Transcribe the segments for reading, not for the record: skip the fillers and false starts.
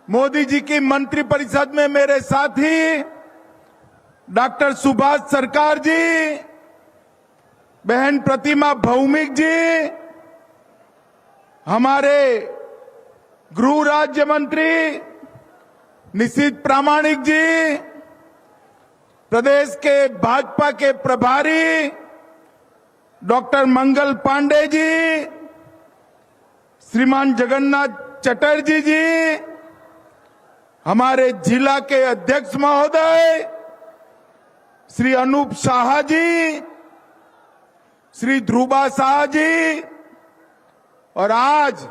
मोदी जी की मंत्रिपरिषद में मेरे साथी डॉक्टर सुभाष सरकार जी, बहन प्रतिमा भौमिक जी, हमारे गृह राज्य मंत्री निशित प्रामाणिक जी, प्रदेश के भाजपा के प्रभारी डॉक्टर मंगल पांडे जी, श्रीमान जगन्नाथ चटर्जी जी, हमारे जिला के अध्यक्ष महोदय श्री अनूप शाह जी, श्री ध्रुवा शाह जी, और आज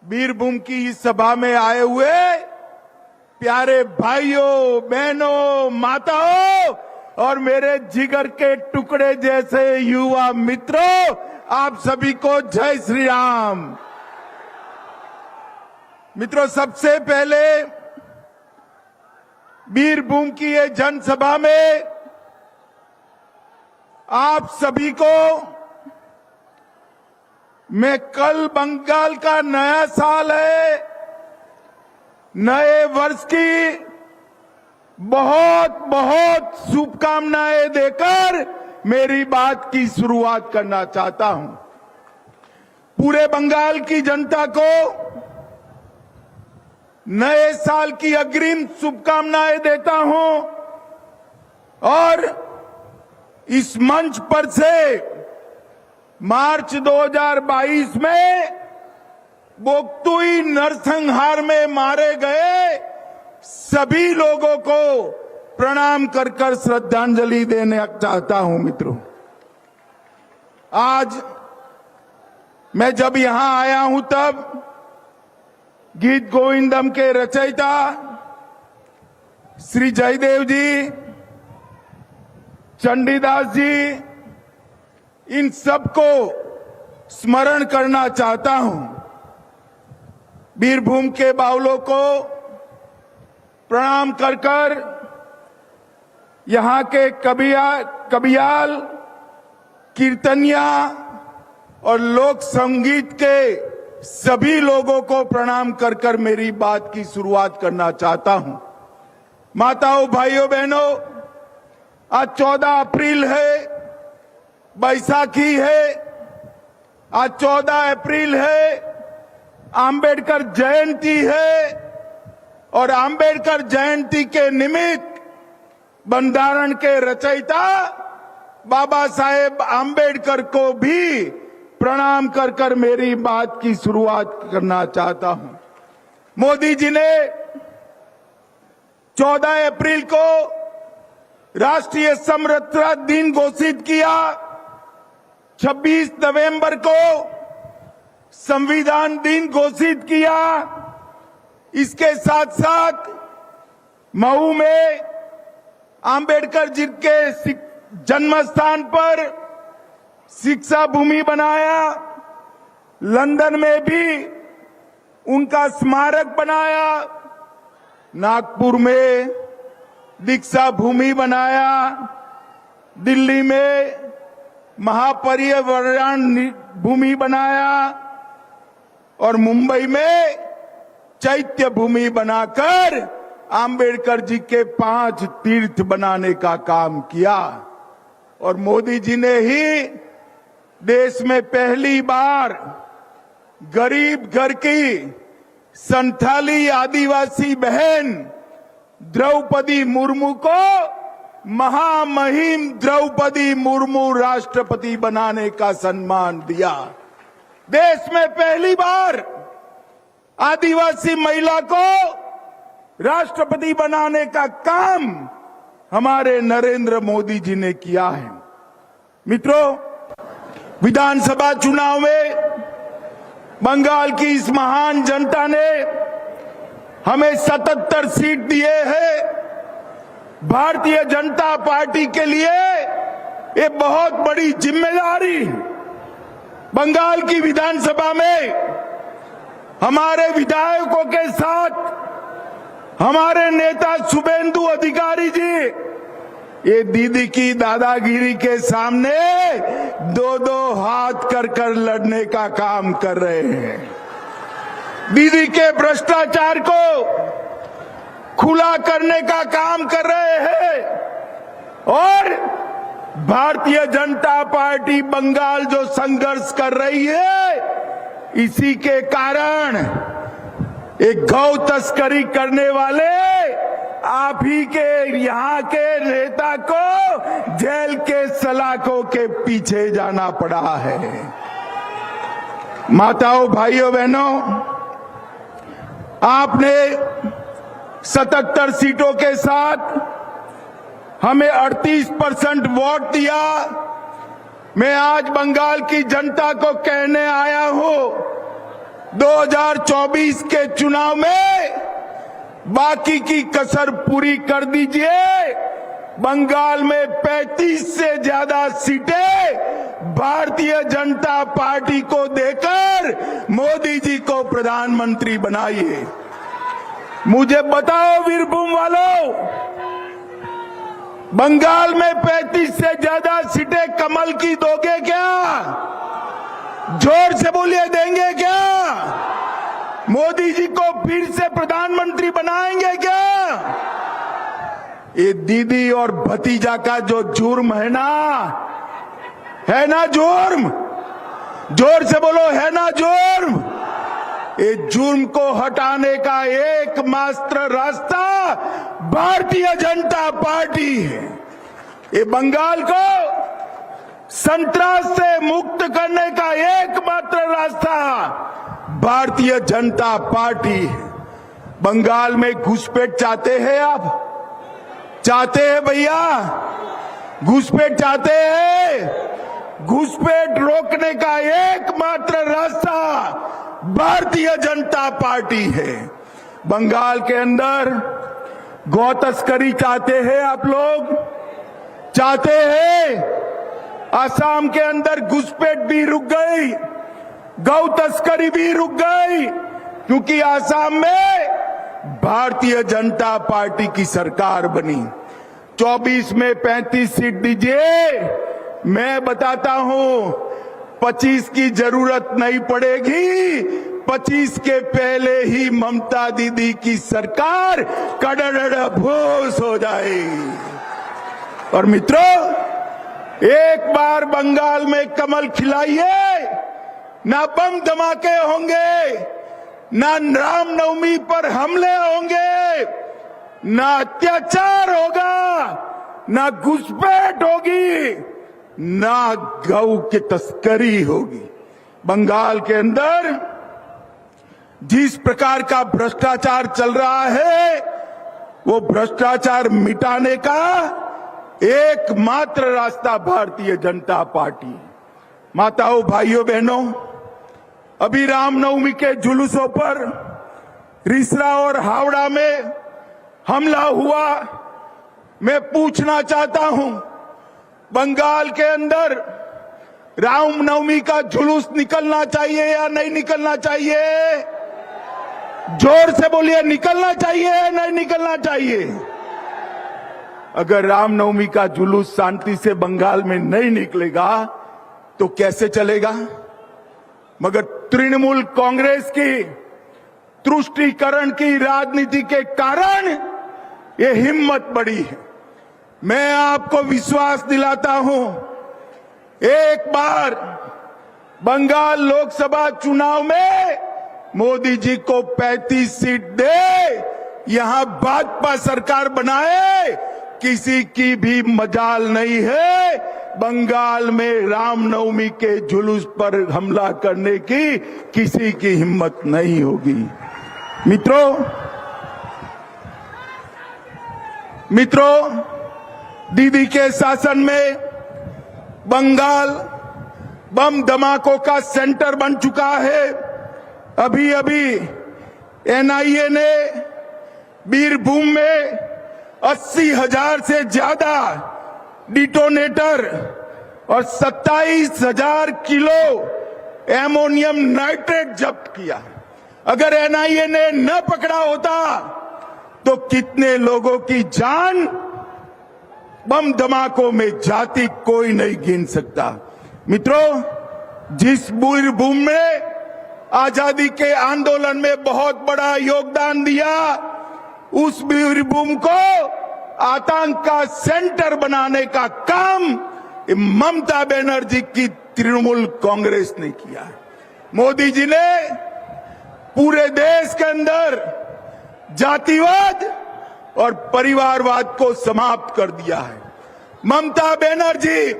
बीरभूम की इस सभा में आए हुए प्यारे भाइयों, बहनों, माताओं और मेरे जिगर के टुकड़े जैसे युवा मित्रों, आप सभी को जय श्री राम। मित्रों, सबसे पहले बीरभूम की ये जनसभा में आप सभी को मैं कल बंगाल का नया साल है, नए वर्ष की बहुत बहुत शुभकामनाएं देकर मेरी बात की शुरुआत करना चाहता हूं। पूरे बंगाल की जनता को नए साल की अग्रिम शुभकामनाएं देता हूं और इस मंच पर से मार्च 2022 में बोक्तुई नरसंहार में मारे गए सभी लोगों को प्रणाम कर कर श्रद्धांजलि देने चाहता हूं। मित्रों, आज मैं जब यहां आया हूं तब गीत गोविंदम के रचयिता श्री जयदेव जी, चंडीदास जी, इन सबको स्मरण करना चाहता हूं। बीरभूम के बाउलों को प्रणाम कर कर यहां के कबियाल, कीर्तनिया और लोक संगीत के सभी लोगों को प्रणाम कर कर मेरी बात की शुरुआत करना चाहता हूं। माताओं, भाइयों, बहनों, आज 14 अप्रैल है, बैसाखी है। आज 14 अप्रैल है, आम्बेडकर जयंती है और आम्बेडकर जयंती के निमित्त बंधारण के रचयिता बाबा साहेब आम्बेडकर को भी प्रणाम कर कर मेरी बात की शुरुआत करना चाहता हूं। मोदी जी ने 14 अप्रैल को राष्ट्रीय समरसता दिन घोषित किया, 26 नवंबर को संविधान दिन घोषित किया। इसके साथ साथ मऊ में आम्बेडकर जी के जन्म स्थान पर शिक्षा भूमि बनाया, लंदन में भी उनका स्मारक बनाया, नागपुर में दीक्षा भूमि बनाया, दिल्ली में महापर्यावरण भूमि बनाया और मुंबई में चैत्य भूमि बनाकर आम्बेडकर जी के 5 तीर्थ बनाने का काम किया। और मोदी जी ने ही देश में पहली बार गरीब घर की संथाली आदिवासी बहन द्रौपदी मुर्मू को महामहिम द्रौपदी मुर्मू राष्ट्रपति बनाने का सम्मान दिया। देश में पहली बार आदिवासी महिला को राष्ट्रपति बनाने का काम हमारे नरेंद्र मोदी जी ने किया है। मित्रों, विधानसभा चुनाव में बंगाल की इस महान जनता ने हमें 77 सीट दिए हैं। भारतीय जनता पार्टी के लिए ये बहुत बड़ी जिम्मेदारी। बंगाल की विधानसभा में हमारे विधायकों के साथ हमारे नेता शुभेंदु अधिकारी जी ये दीदी की दादागिरी के सामने 2-2 हाथ कर कर लड़ने का काम कर रहे हैं। दीदी के भ्रष्टाचार को खुला करने का काम कर रहे हैं और भारतीय जनता पार्टी बंगाल जो संघर्ष कर रही है, इसी के कारण एक गौ तस्करी करने वाले आप ही के यहाँ के नेता को जेल के सलाखों के पीछे जाना पड़ा है। माताओं, भाइयों, बहनों, आपने 77 सीटों के साथ हमें 38% वोट दिया। मैं आज बंगाल की जनता को कहने आया हूं, 2024 के चुनाव में बाकी की कसर पूरी कर दीजिए। बंगाल में 35 से ज्यादा सीटें भारतीय जनता पार्टी को देकर मोदी जी को प्रधानमंत्री बनाइए। मुझे बताओ वीरभूम वालों, बंगाल में 35 से ज्यादा सीटें कमल की दोगे क्या? जोर से बोलिए, देंगे क्या? मोदी जी को फिर से प्रधानमंत्री बनाएंगे क्या? ये दीदी और भतीजा का जो जुर्म है ना जुर्म? जोर से बोलो, है ना जुर्म? ये जुर्म को हटाने का एकमात्र रास्ता भारतीय जनता पार्टी है। ये बंगाल को संतरास से मुक्त करने का एकमात्र रास्ता भारतीय जनता पार्टी है। बंगाल में घुसपैठ चाहते हैं आप? चाहते हैं भैया? घुसपैठ चाहते हैं? घुसपैठ रोकने का एकमात्र रास्ता भारतीय जनता पार्टी है। बंगाल के अंदर गौ तस्करी चाहते हैं आप लोग? चाहते हैं? असम के अंदर घुसपैठ भी रुक गई, गौ तस्करी भी रुक गई, क्योंकि असम में भारतीय जनता पार्टी की सरकार बनी। 24 में 35 सीट दीजिए, मैं बताता हूं 25 की जरूरत नहीं पड़ेगी। 25 के पहले ही ममता दीदी की सरकार कड़ड़ भूस हो जाएगी। और मित्रों, एक बार बंगाल में कमल खिलाइए, ना बम धमाके होंगे, ना रामनवमी पर हमले होंगे, ना अत्याचार होगा, ना घुसपैठ होगी, ना गौ की तस्करी होगी। बंगाल के अंदर जिस प्रकार का भ्रष्टाचार चल रहा है, वो भ्रष्टाचार मिटाने का एकमात्र रास्ता भारतीय जनता पार्टी। माताओं, भाइयों, बहनों, अभी रामनवमी के जुलूसों पर रिसरा और हावड़ा में हमला हुआ। मैं पूछना चाहता हूं, बंगाल के अंदर रामनवमी का जुलूस निकलना चाहिए या नहीं निकलना चाहिए? जोर से बोलिए, निकलना चाहिए या नहीं निकलना चाहिए? अगर रामनवमी का जुलूस शांति से बंगाल में नहीं निकलेगा तो कैसे चलेगा? मगर तृणमूल कांग्रेस की तुष्टीकरण की राजनीति के कारण ये हिम्मत बढ़ी है। मैं आपको विश्वास दिलाता हूं, एक बार बंगाल लोकसभा चुनाव में मोदी जी को 35 सीट दे, यहां भाजपा सरकार बनाए, किसी की भी मजाल नहीं है बंगाल में रामनवमी के जुलूस पर हमला करने की, किसी की हिम्मत नहीं होगी। मित्रों, दीदी के शासन में बंगाल बम धमाकों का सेंटर बन चुका है। अभी अभी एनआईए ने बीरभूम में 80,000 से ज्यादा डिटोनेटर और 27,000 किलो एमोनियम नाइट्रेट जब्त किया। अगर एनआईए ने न पकड़ा होता तो कितने लोगों की जान बम धमाकों में जाती कोई नहीं गिन सकता। मित्रों, जिस बीरभूम में आजादी के आंदोलन में बहुत बड़ा योगदान दिया, उस बीरभूम को आतंक का सेंटर बनाने का काम ममता बनर्जी की तृणमूल कांग्रेस ने किया है। मोदी जी ने पूरे देश के अंदर जातिवाद और परिवारवाद को समाप्त कर दिया है। ममता बनर्जी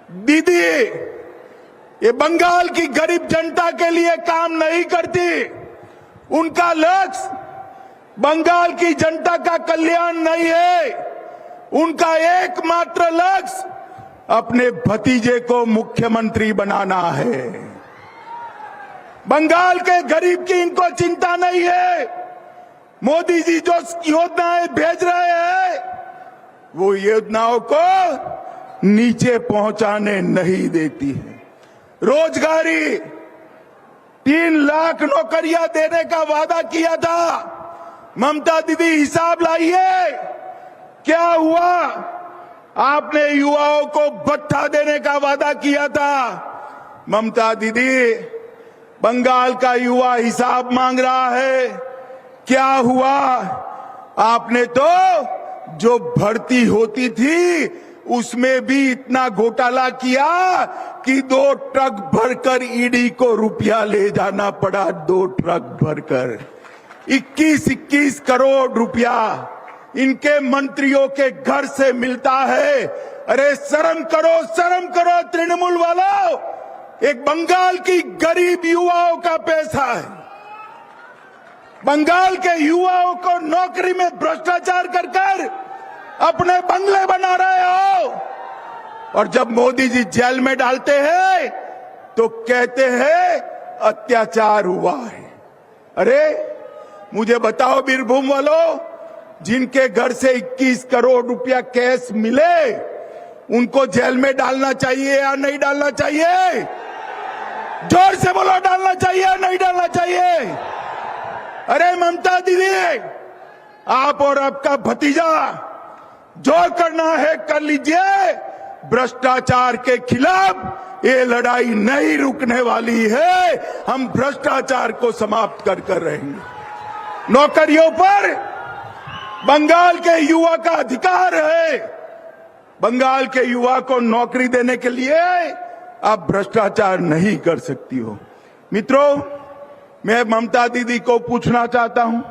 दीदी ये बंगाल की गरीब जनता के लिए काम नहीं करती। उनका लक्ष्य बंगाल की जनता का कल्याण नहीं है। उनका एकमात्र लक्ष्य अपने भतीजे को मुख्यमंत्री बनाना है। बंगाल के गरीब की इनको चिंता नहीं है। मोदी जी जो योजनाएं भेज रहे हैं वो योजनाओं को नीचे पहुंचाने नहीं देती है। रोजगारी 3 लाख नौकरियां देने का वादा किया था। ममता दीदी हिसाब लाइए क्या हुआ। आपने युवाओं को भत्ता देने का वादा किया था। ममता दीदी बंगाल का युवा हिसाब मांग रहा है, क्या हुआ। आपने तो जो भर्ती होती थी उसमें भी इतना घोटाला किया कि 2 ट्रक भरकर ईडी को रुपया ले जाना पड़ा। 2 ट्रक भरकर 21 करोड़ रुपया इनके मंत्रियों के घर से मिलता है। अरे शर्म करो तृणमूल वालों। एक बंगाल की गरीब युवाओं का पैसा है। बंगाल के युवाओं को नौकरी में भ्रष्टाचार कर अपने बंगले बना रहे हो। और जब मोदी जी जेल में डालते हैं तो कहते हैं अत्याचार हुआ है। अरे मुझे बताओ बीरभूम वालों, जिनके घर से 21 करोड़ रुपया कैश मिले उनको जेल में डालना चाहिए या नहीं डालना चाहिए? जोर से बोलो, डालना चाहिए या नहीं डालना चाहिए? अरे ममता दीदी, आप और आपका भतीजा जो करना है कर लीजिए। भ्रष्टाचार के खिलाफ ये लड़ाई नहीं रुकने वाली है। हम भ्रष्टाचार को समाप्त कर रहेंगे। नौकरियों पर बंगाल के युवा का अधिकार है। बंगाल के युवा को नौकरी देने के लिए आप भ्रष्टाचार नहीं कर सकती हो। मित्रों, मैं ममता दीदी को पूछना चाहता हूं,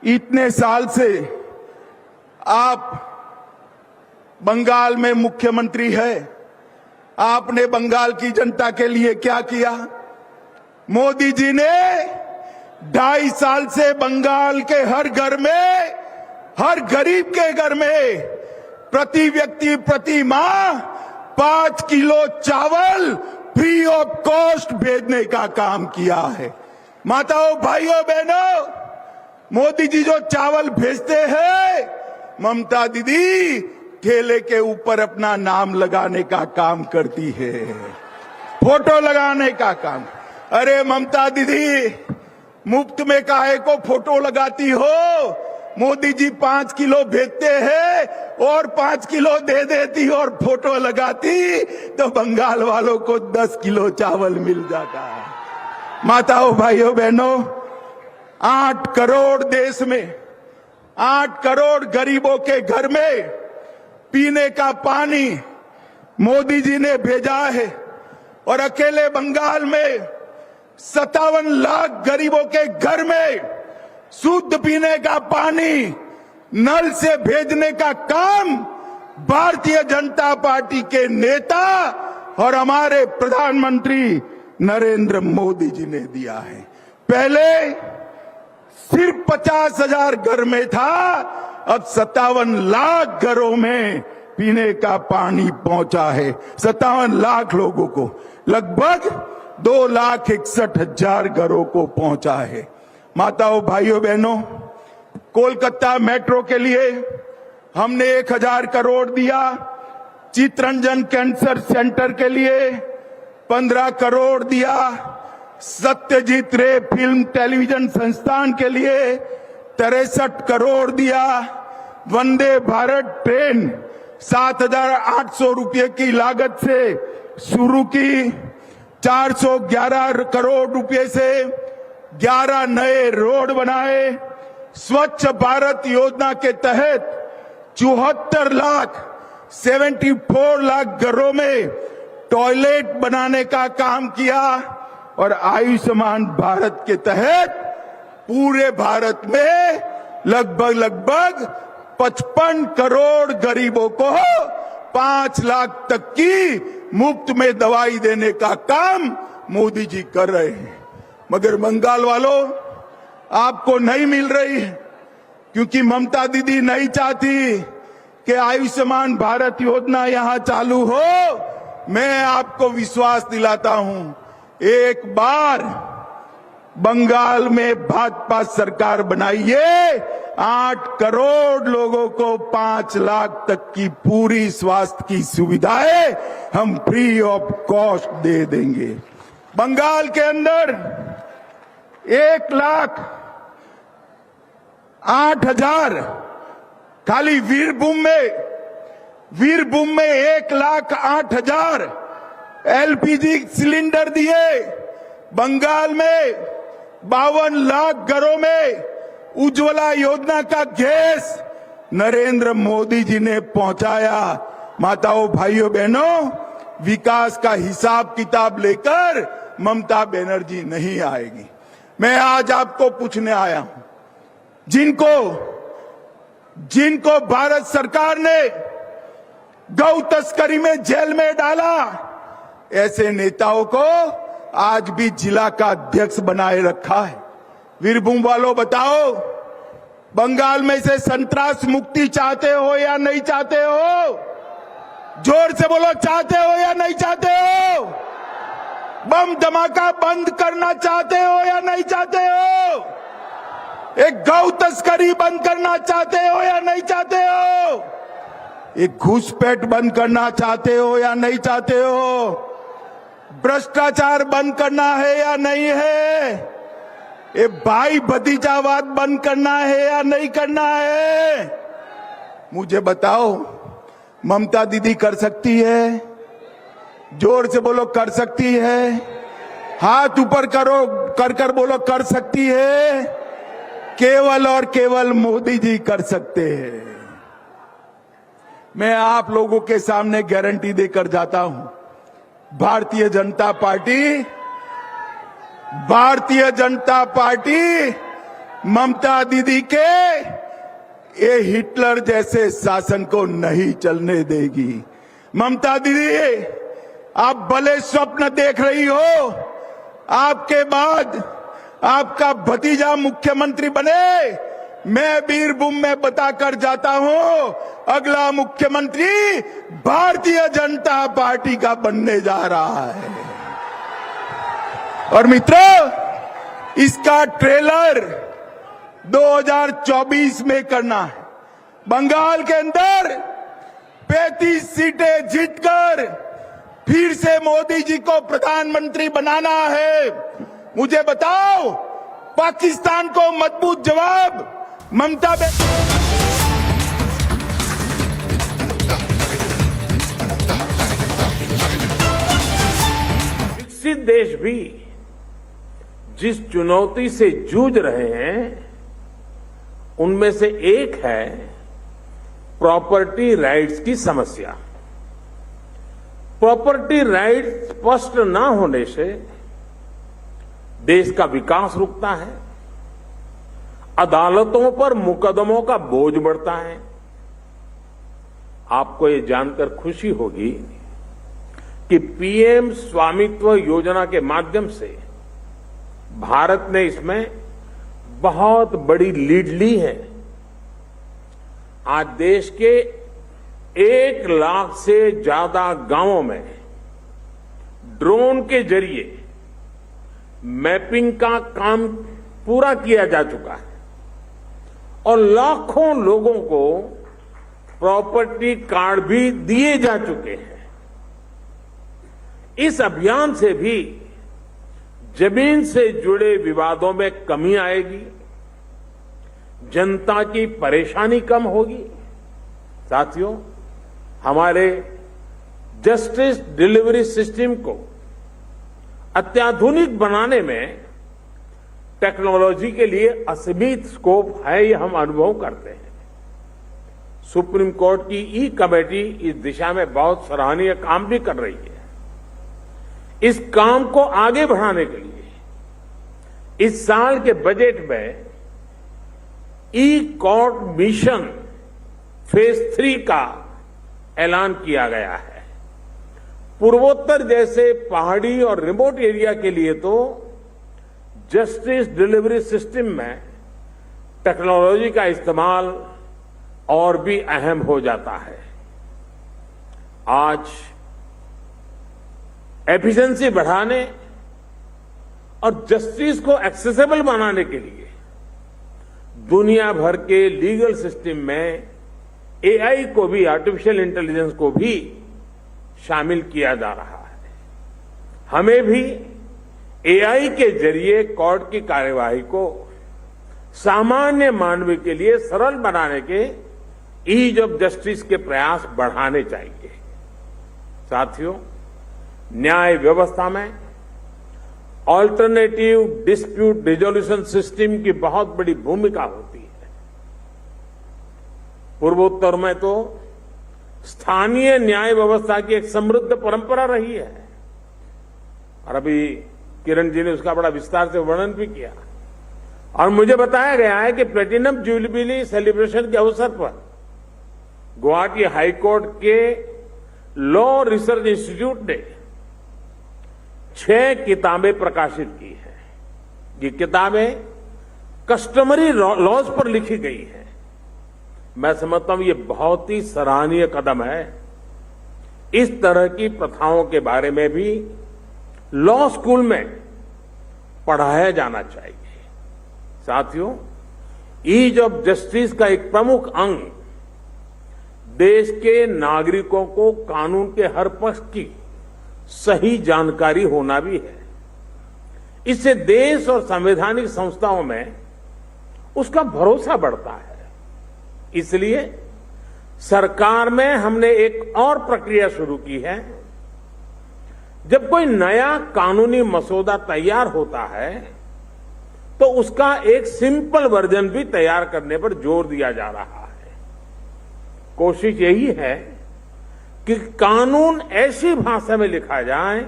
इतने साल से आप बंगाल में मुख्यमंत्री है, आपने बंगाल की जनता के लिए क्या किया? मोदी जी ने 2.5 साल से बंगाल के हर घर में, हर गरीब के घर में प्रति व्यक्ति प्रति माह 5 किलो चावल फ्री ऑफ कॉस्ट भेजने का काम किया है। माताओं, भाइयों, बहनों, मोदी जी जो चावल भेजते हैं, ममता दीदी ठेले के ऊपर अपना नाम लगाने का काम करती है, फोटो लगाने का काम। अरे ममता दीदी, मुफ्त में काहे को फोटो लगाती हो? मोदी जी 5 किलो भेजते हैं और 5 किलो दे देती और फोटो लगाती तो बंगाल वालों को 10 किलो चावल मिल जाता। माताओं, भाइयों, बहनों, 8 करोड़ देश में 8 करोड़ गरीबों के घर में पीने का पानी मोदी जी ने भेजा है। और अकेले बंगाल में 57 लाख गरीबों के घर में शुद्ध पीने का पानी नल से भेजने का काम भारतीय जनता पार्टी के नेता और हमारे प्रधानमंत्री नरेंद्र मोदी जी ने दिया है। पहले सिर्फ 50,000 घर में था, अब 57 लाख घरों में पीने का पानी पहुंचा है। 57 लाख लोगों को, लगभग 2,61,000 घरों को पहुंचा है। माताओं, भाइयों, बहनों, कोलकाता मेट्रो के लिए हमने 1,000 करोड़ दिया। चितरंजन कैंसर सेंटर के लिए 15 करोड़ दिया। सत्यजीत रे फिल्म टेलीविजन संस्थान के लिए 63 करोड़ दिया। वंदे भारत ट्रेन 7,800 रुपये की लागत से शुरू की। 411 करोड़ रुपए से 11 नए रोड बनाए। स्वच्छ भारत योजना के तहत 74 लाख घरों में टॉयलेट बनाने का काम किया और आयुष्मान भारत के तहत पूरे भारत में लगभग 55 करोड़ गरीबों को 5 लाख तक की मुफ्त में दवाई देने का काम मोदी जी कर रहे हैं। मगर बंगाल वालों, आपको नहीं मिल रही है क्योंकि ममता दीदी नहीं चाहती कि आयुष्मान भारत योजना यहां चालू हो। मैं आपको विश्वास दिलाता हूं, एक बार बंगाल में भाजपा सरकार बनाइए, 8 करोड़ लोगों को 5 लाख तक की पूरी स्वास्थ्य की सुविधाएं हम फ्री ऑफ कॉस्ट दे देंगे। बंगाल के अंदर 1,08,000 खाली वीरभूम में 1,08,000 एलपीजी सिलेंडर दिए। बंगाल में 52 लाख घरों में उज्ज्वला योजना का गैस नरेंद्र मोदी जी ने पहुंचाया। माताओं, भाइयों, बहनों, विकास का हिसाब किताब लेकर ममता बनर्जी नहीं आएगी। मैं आज आपको पूछने आया हूं, जिनको भारत सरकार ने गौ तस्करी में जेल में डाला, ऐसे नेताओं को आज भी जिला का अध्यक्ष बनाए रखा है। वीरभूम वालों, बताओ, बंगाल में से संतरास मुक्ति चाहते हो या नहीं चाहते हो? जोर से बोलो, चाहते हो या नहीं चाहते हो? बम धमाका बंद करना चाहते हो या नहीं चाहते हो? एक गौ तस्करी बंद करना चाहते हो या नहीं चाहते हो? एक घुसपैठ बंद करना चाहते हो या नहीं चाहते हो? भ्रष्टाचार बंद करना है या नहीं है? ये भाई भतीजावाद बंद करना है या नहीं करना है? मुझे बताओ, ममता दीदी कर सकती है? जोर से बोलो, कर सकती है? हाथ ऊपर करो, कर बोलो, कर सकती है? केवल और केवल मोदी जी कर सकते हैं। मैं आप लोगों के सामने गारंटी देकर जाता हूं, भारतीय जनता पार्टी ममता दीदी के ये हिटलर जैसे शासन को नहीं चलने देगी। ममता दीदी, आप भले स्वप्न देख रही हो आपके बाद आपका भतीजा मुख्यमंत्री बने। मैं बीरभूम में बताकर जाता हूं, अगला मुख्यमंत्री भारतीय जनता पार्टी का बनने जा रहा है। और मित्रों, इसका ट्रेलर 2024 में करना है। बंगाल के अंदर 35 सीटें जीतकर फिर से मोदी जी को प्रधानमंत्री बनाना है। मुझे बताओ, पाकिस्तान को मजबूत जवाब ममता विकसित देश भी जिस चुनौती से जूझ रहे हैं, उनमें से एक है प्रॉपर्टी राइट्स की समस्या। प्रॉपर्टी राइट्स स्पष्ट न होने से देश का विकास रुकता है, अदालतों पर मुकदमों का बोझ बढ़ता है। आपको ये जानकर खुशी होगी कि पीएम स्वामित्व योजना के माध्यम से भारत ने इसमें बहुत बड़ी लीड ली है। आज देश के 1 लाख से ज्यादा गांवों में ड्रोन के जरिए मैपिंग का काम पूरा किया जा चुका है और लाखों लोगों को प्रॉपर्टी कार्ड भी दिए जा चुके हैं। इस अभियान से भी जमीन से जुड़े विवादों में कमी आएगी, जनता की परेशानी कम होगी। साथियों, हमारे जस्टिस डिलीवरी सिस्टम को अत्याधुनिक बनाने में टेक्नोलॉजी के लिए असीमित स्कोप है, ये हम अनुभव करते हैं। सुप्रीम कोर्ट की ई कमेटी इस दिशा में बहुत सराहनीय काम भी कर रही है। इस काम को आगे बढ़ाने के लिए इस साल के बजट में ई कोर्ट मिशन फेज 3 का ऐलान किया गया है। पूर्वोत्तर जैसे पहाड़ी और रिमोट एरिया के लिए तो जस्टिस डिलीवरी सिस्टम में टेक्नोलॉजी का इस्तेमाल और भी अहम हो जाता है। आज एफिशिएंसी बढ़ाने और जस्टिस को एक्सेसिबल बनाने के लिए दुनिया भर के लीगल सिस्टम में एआई को भी, आर्टिफिशियल इंटेलिजेंस को भी शामिल किया जा रहा है। हमें भी एआई के जरिए कोर्ट की कार्यवाही को सामान्य मानव के लिए सरल बनाने के ईज ऑफ जस्टिस के प्रयास बढ़ाने चाहिए। साथियों, न्याय व्यवस्था में ऑल्टरनेटिव डिस्प्यूट रिजोल्यूशन सिस्टम की बहुत बड़ी भूमिका होती है। पूर्वोत्तर में तो स्थानीय न्याय व्यवस्था की एक समृद्ध परंपरा रही है और अभी किरण जी ने उसका बड़ा विस्तार से वर्णन भी किया। और मुझे बताया गया है कि प्लेटिनम जुबली सेलिब्रेशन के अवसर पर गुवाहाटी हाईकोर्ट के लॉ रिसर्च इंस्टीट्यूट ने 6 किताबें प्रकाशित की हैं। ये किताबें कस्टमरी लॉज पर लिखी गई हैं। मैं समझता हूं ये बहुत ही सराहनीय कदम है। इस तरह की प्रथाओं के बारे में भी लॉ स्कूल में पढ़ाया जाना चाहिए। साथियों, ईज ऑफ जस्टिस का एक प्रमुख अंग देश के नागरिकों को कानून के हर पक्ष की सही जानकारी होना भी है। इससे देश और संवैधानिक संस्थाओं में उसका भरोसा बढ़ता है। इसलिए सरकार में हमने एक और प्रक्रिया शुरू की है। जब कोई नया कानूनी मसौदा तैयार होता है तो उसका एक सिंपल वर्जन भी तैयार करने पर जोर दिया जा रहा है। कोशिश यही है कि कानून ऐसी भाषा में लिखा जाए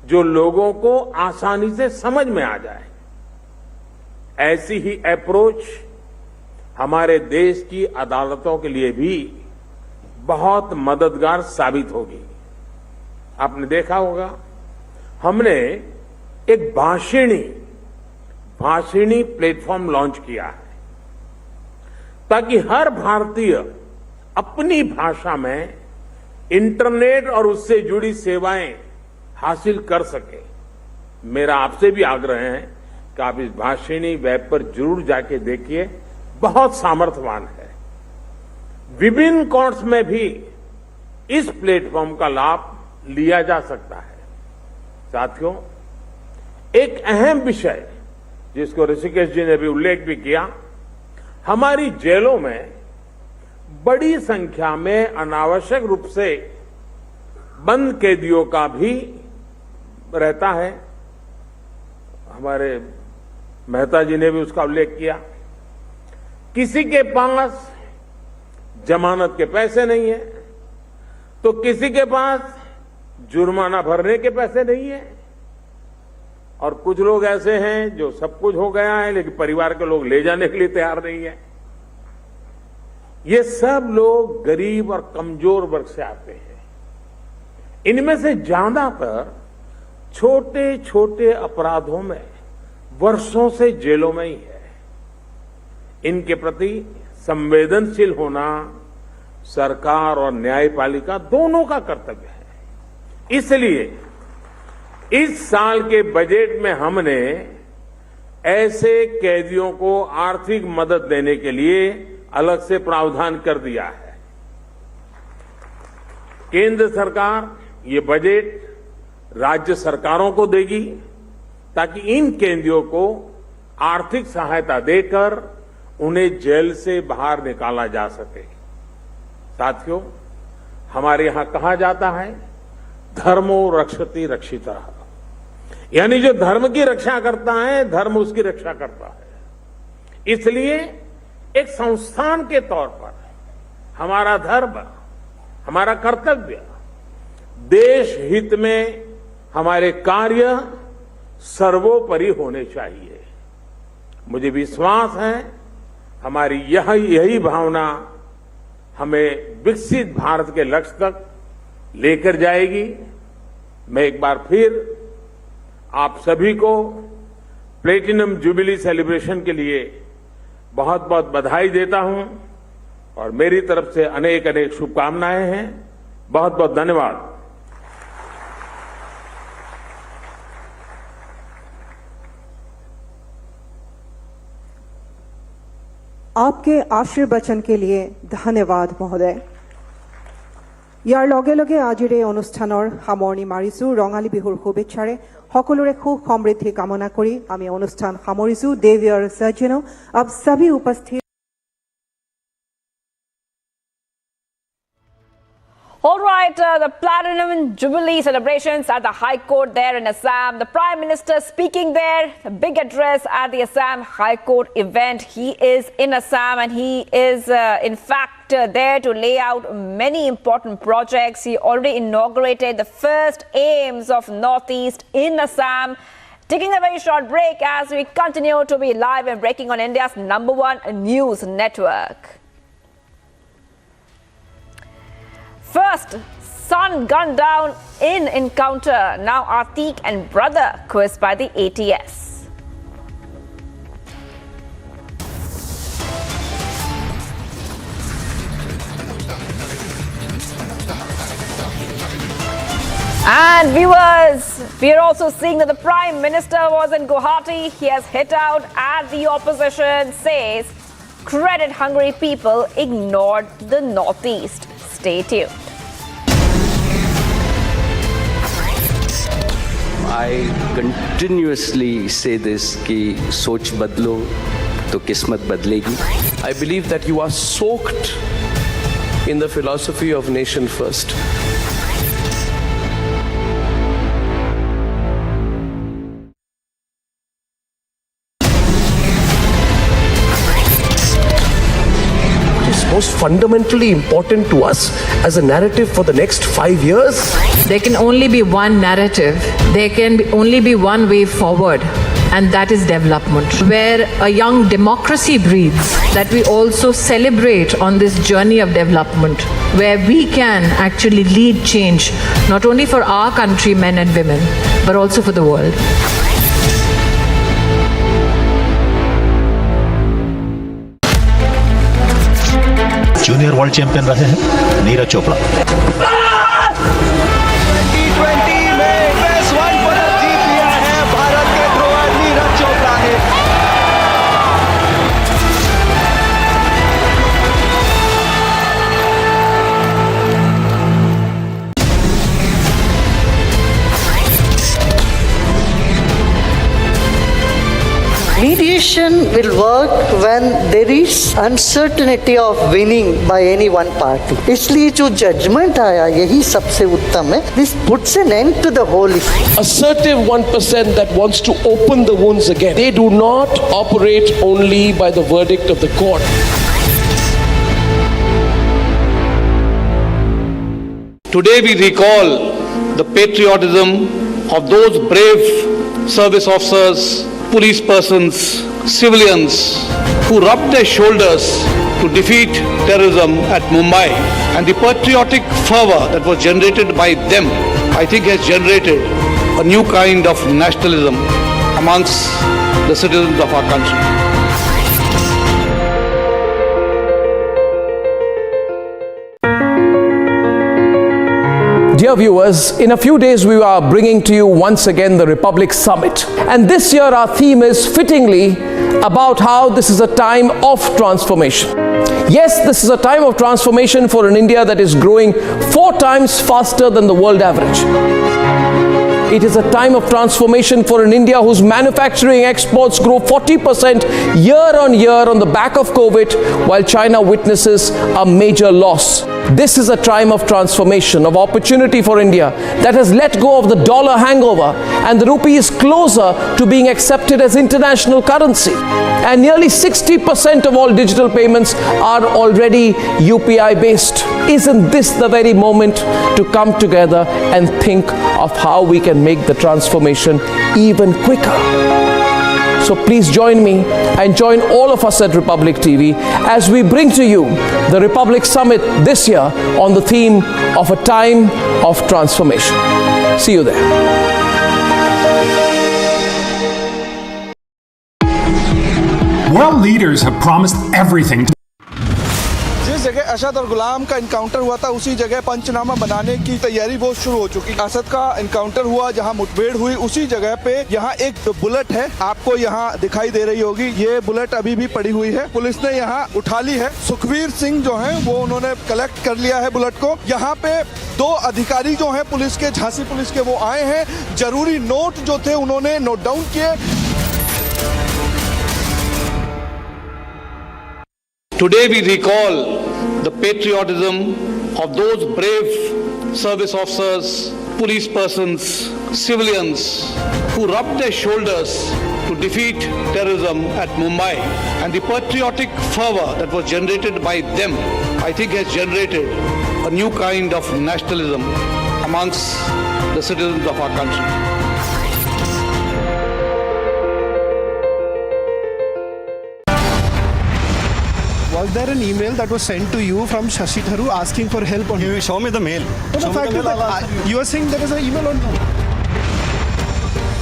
जो लोगों को आसानी से समझ में आ जाए। ऐसी ही अप्रोच हमारे देश की अदालतों के लिए भी बहुत मददगार साबित होगी। आपने देखा होगा, हमने एक भाषिणी प्लेटफॉर्म लॉन्च किया है ताकि हर भारतीय अपनी भाषा में इंटरनेट और उससे जुड़ी सेवाएं हासिल कर सके। मेरा आपसे भी आग्रह है कि आप इस भाषिणी वेब पर जरूर जाके देखिए, बहुत सामर्थ्यवान है। विभिन्न कोर्ट्स में भी इस प्लेटफॉर्म का लाभ लिया जा सकता है। साथियों, एक अहम विषय जिसको ऋषिकेश जी ने भी उल्लेख भी किया, हमारी जेलों में बड़ी संख्या में अनावश्यक रूप से बंद कैदियों का भी रहता है। हमारे मेहता जी ने भी उसका उल्लेख किया। किसी के पास जमानत के पैसे नहीं है तो किसी के पास जुर्माना भरने के पैसे नहीं है, और कुछ लोग ऐसे हैं जो सब कुछ हो गया है लेकिन परिवार के लोग ले जाने के लिए तैयार नहीं है। ये सब लोग गरीब और कमजोर वर्ग से आते हैं। इनमें से ज्यादातर छोटे छोटे अपराधों में वर्षों से जेलों में ही है। इनके प्रति संवेदनशील होना सरकार और न्यायपालिका दोनों का कर्तव्य है। इसलिए इस साल के बजट में हमने ऐसे कैदियों को आर्थिक मदद देने के लिए अलग से प्रावधान कर दिया है। केंद्र सरकार ये बजट राज्य सरकारों को देगी ताकि इन कैदियों को आर्थिक सहायता देकर उन्हें जेल से बाहर निकाला जा सके। साथियों, हमारे यहां कहा जाता है, धर्मो रक्षति रक्षितः। यानी जो धर्म की रक्षा करता है, धर्म उसकी रक्षा करता है। इसलिए एक संस्थान के तौर पर हमारा धर्म, हमारा कर्तव्य, देश हित में हमारे कार्य सर्वोपरि होने चाहिए। मुझे विश्वास है हमारी यही भावना हमें विकसित भारत के लक्ष्य तक लेकर जाएगी। मैं एक बार फिर आप सभी को प्लेटिनम जुबिली सेलिब्रेशन के लिए बहुत बहुत बधाई देता हूं और मेरी तरफ से अनेक अनेक शुभकामनाएं हैं। बहुत बहुत धन्यवाद। आपके आशीर्वचन के लिए धन्यवाद महोदय। ইয়াৰ লগে লগে আজিৰ এই অনুষ্ঠানৰ সামৰণি মাৰিছো। ৰঙালী বিহুৰ শুভেচ্ছাৰে সকলোৰে সুখ সমৃদ্ধি কামনা কৰি আমি অনুষ্ঠান সামৰিছো। দেৱী और सज्जनों, अब सभी उपस्थित। All right, the Platinum Jubilee celebrations at the High Court there in Assam. The Prime Minister speaking there, a big address at the Assam High Court event. He is in Assam and he is in fact there to lay out many important projects. He already inaugurated the first aims of Northeast in Assam. Taking a very short break as we continue to be live and breaking on India's #1 news network. First, son gunned down in encounter. Now Atik and brother quizzed by the ATS. And viewers, we are also seeing that the Prime Minister was in Guwahati. He has hit out at the opposition, says credit-hungry people ignored the Northeast. Stay tuned. I continuously say this कि सोच बदलो तो किस्मत बदलेगी. I believe that you are soaked in the philosophy of nation first. Most fundamentally important to us as a narrative for the next 5 years. There can only be one narrative. There can only be one way forward, and that is development. Where a young democracy breathes, that we also celebrate on this journey of development, where we can actually lead change, not only for our country, men and women, but also for the world. Junior world champion रहे हैं Neeraj Chopra. T20 में best one पदक जीत लिया है भारत के thrower Neeraj Chopra ने। Mediation will work when there is uncertainty of winning by any one party. इसलिए जो judgment आया यही सबसे उत्तम है. This puts an end to the whole issue. Assertive 1% that wants to open the wounds again. They do not operate only by the verdict of the court. Today we recall the patriotism of those brave service officers, police persons, civilians who rubbed their shoulders to defeat terrorism at Mumbai, and the patriotic fervor that was generated by them, I think has generated a new kind of nationalism amongst the citizens of our country. Dear viewers, in a few days we are bringing to you once again the Republic Summit. And this year our theme is fittingly about how this is a time of transformation. Yes, this is a time of transformation for an India that is growing 4 times faster than the world average. It is a time of transformation for an India whose manufacturing exports grow 40% year on year on the back of COVID, while China witnesses a major loss. This is a time of transformation, of opportunity for India that has let go of the dollar hangover, and the rupee is closer to being accepted as international currency. And nearly 60% of all digital payments are already UPI based. Isn't this the very moment to come together and think of how we can make the transformation even quicker? So please join me and join all of us at Republic TV as we bring to you the Republic Summit this year on the theme of a time of transformation. See you there. World leaders have promised everything. जिस जगह असद और गुलाम का encounter हुआ था उसी जगह पंचनामा बनाने की तैयारी वो शुरू हो चुकी। असद का इनकाउंटर हुआ जहां मुठभेड़ हुई उसी जगह पे यहाँ एक बुलेट है, आपको यहाँ दिखाई दे रही होगी। ये बुलेट अभी भी पड़ी हुई है, पुलिस ने यहाँ उठा ली है। सुखवीर सिंह जो है वो उन्होंने कलेक्ट कर लिया है बुलेट को। यहाँ पे 2 अधिकारी जो हैं पुलिस के, झांसी पुलिस के, वो आए हैं। जरूरी नोट जो थे उन्होंने नोट डाउन किए। Today we recall the patriotism of those brave service officers, police persons, civilians who rubbed their shoulders to defeat terrorism at Mumbai, and the patriotic fervor that was generated by them, I think, has generated a new kind of nationalism amongst the citizens of our country. Was there an email that was sent to you from Shashi Tharoor asking for help? On you show me the mail. No, the fact is that you are saying there is an email or no?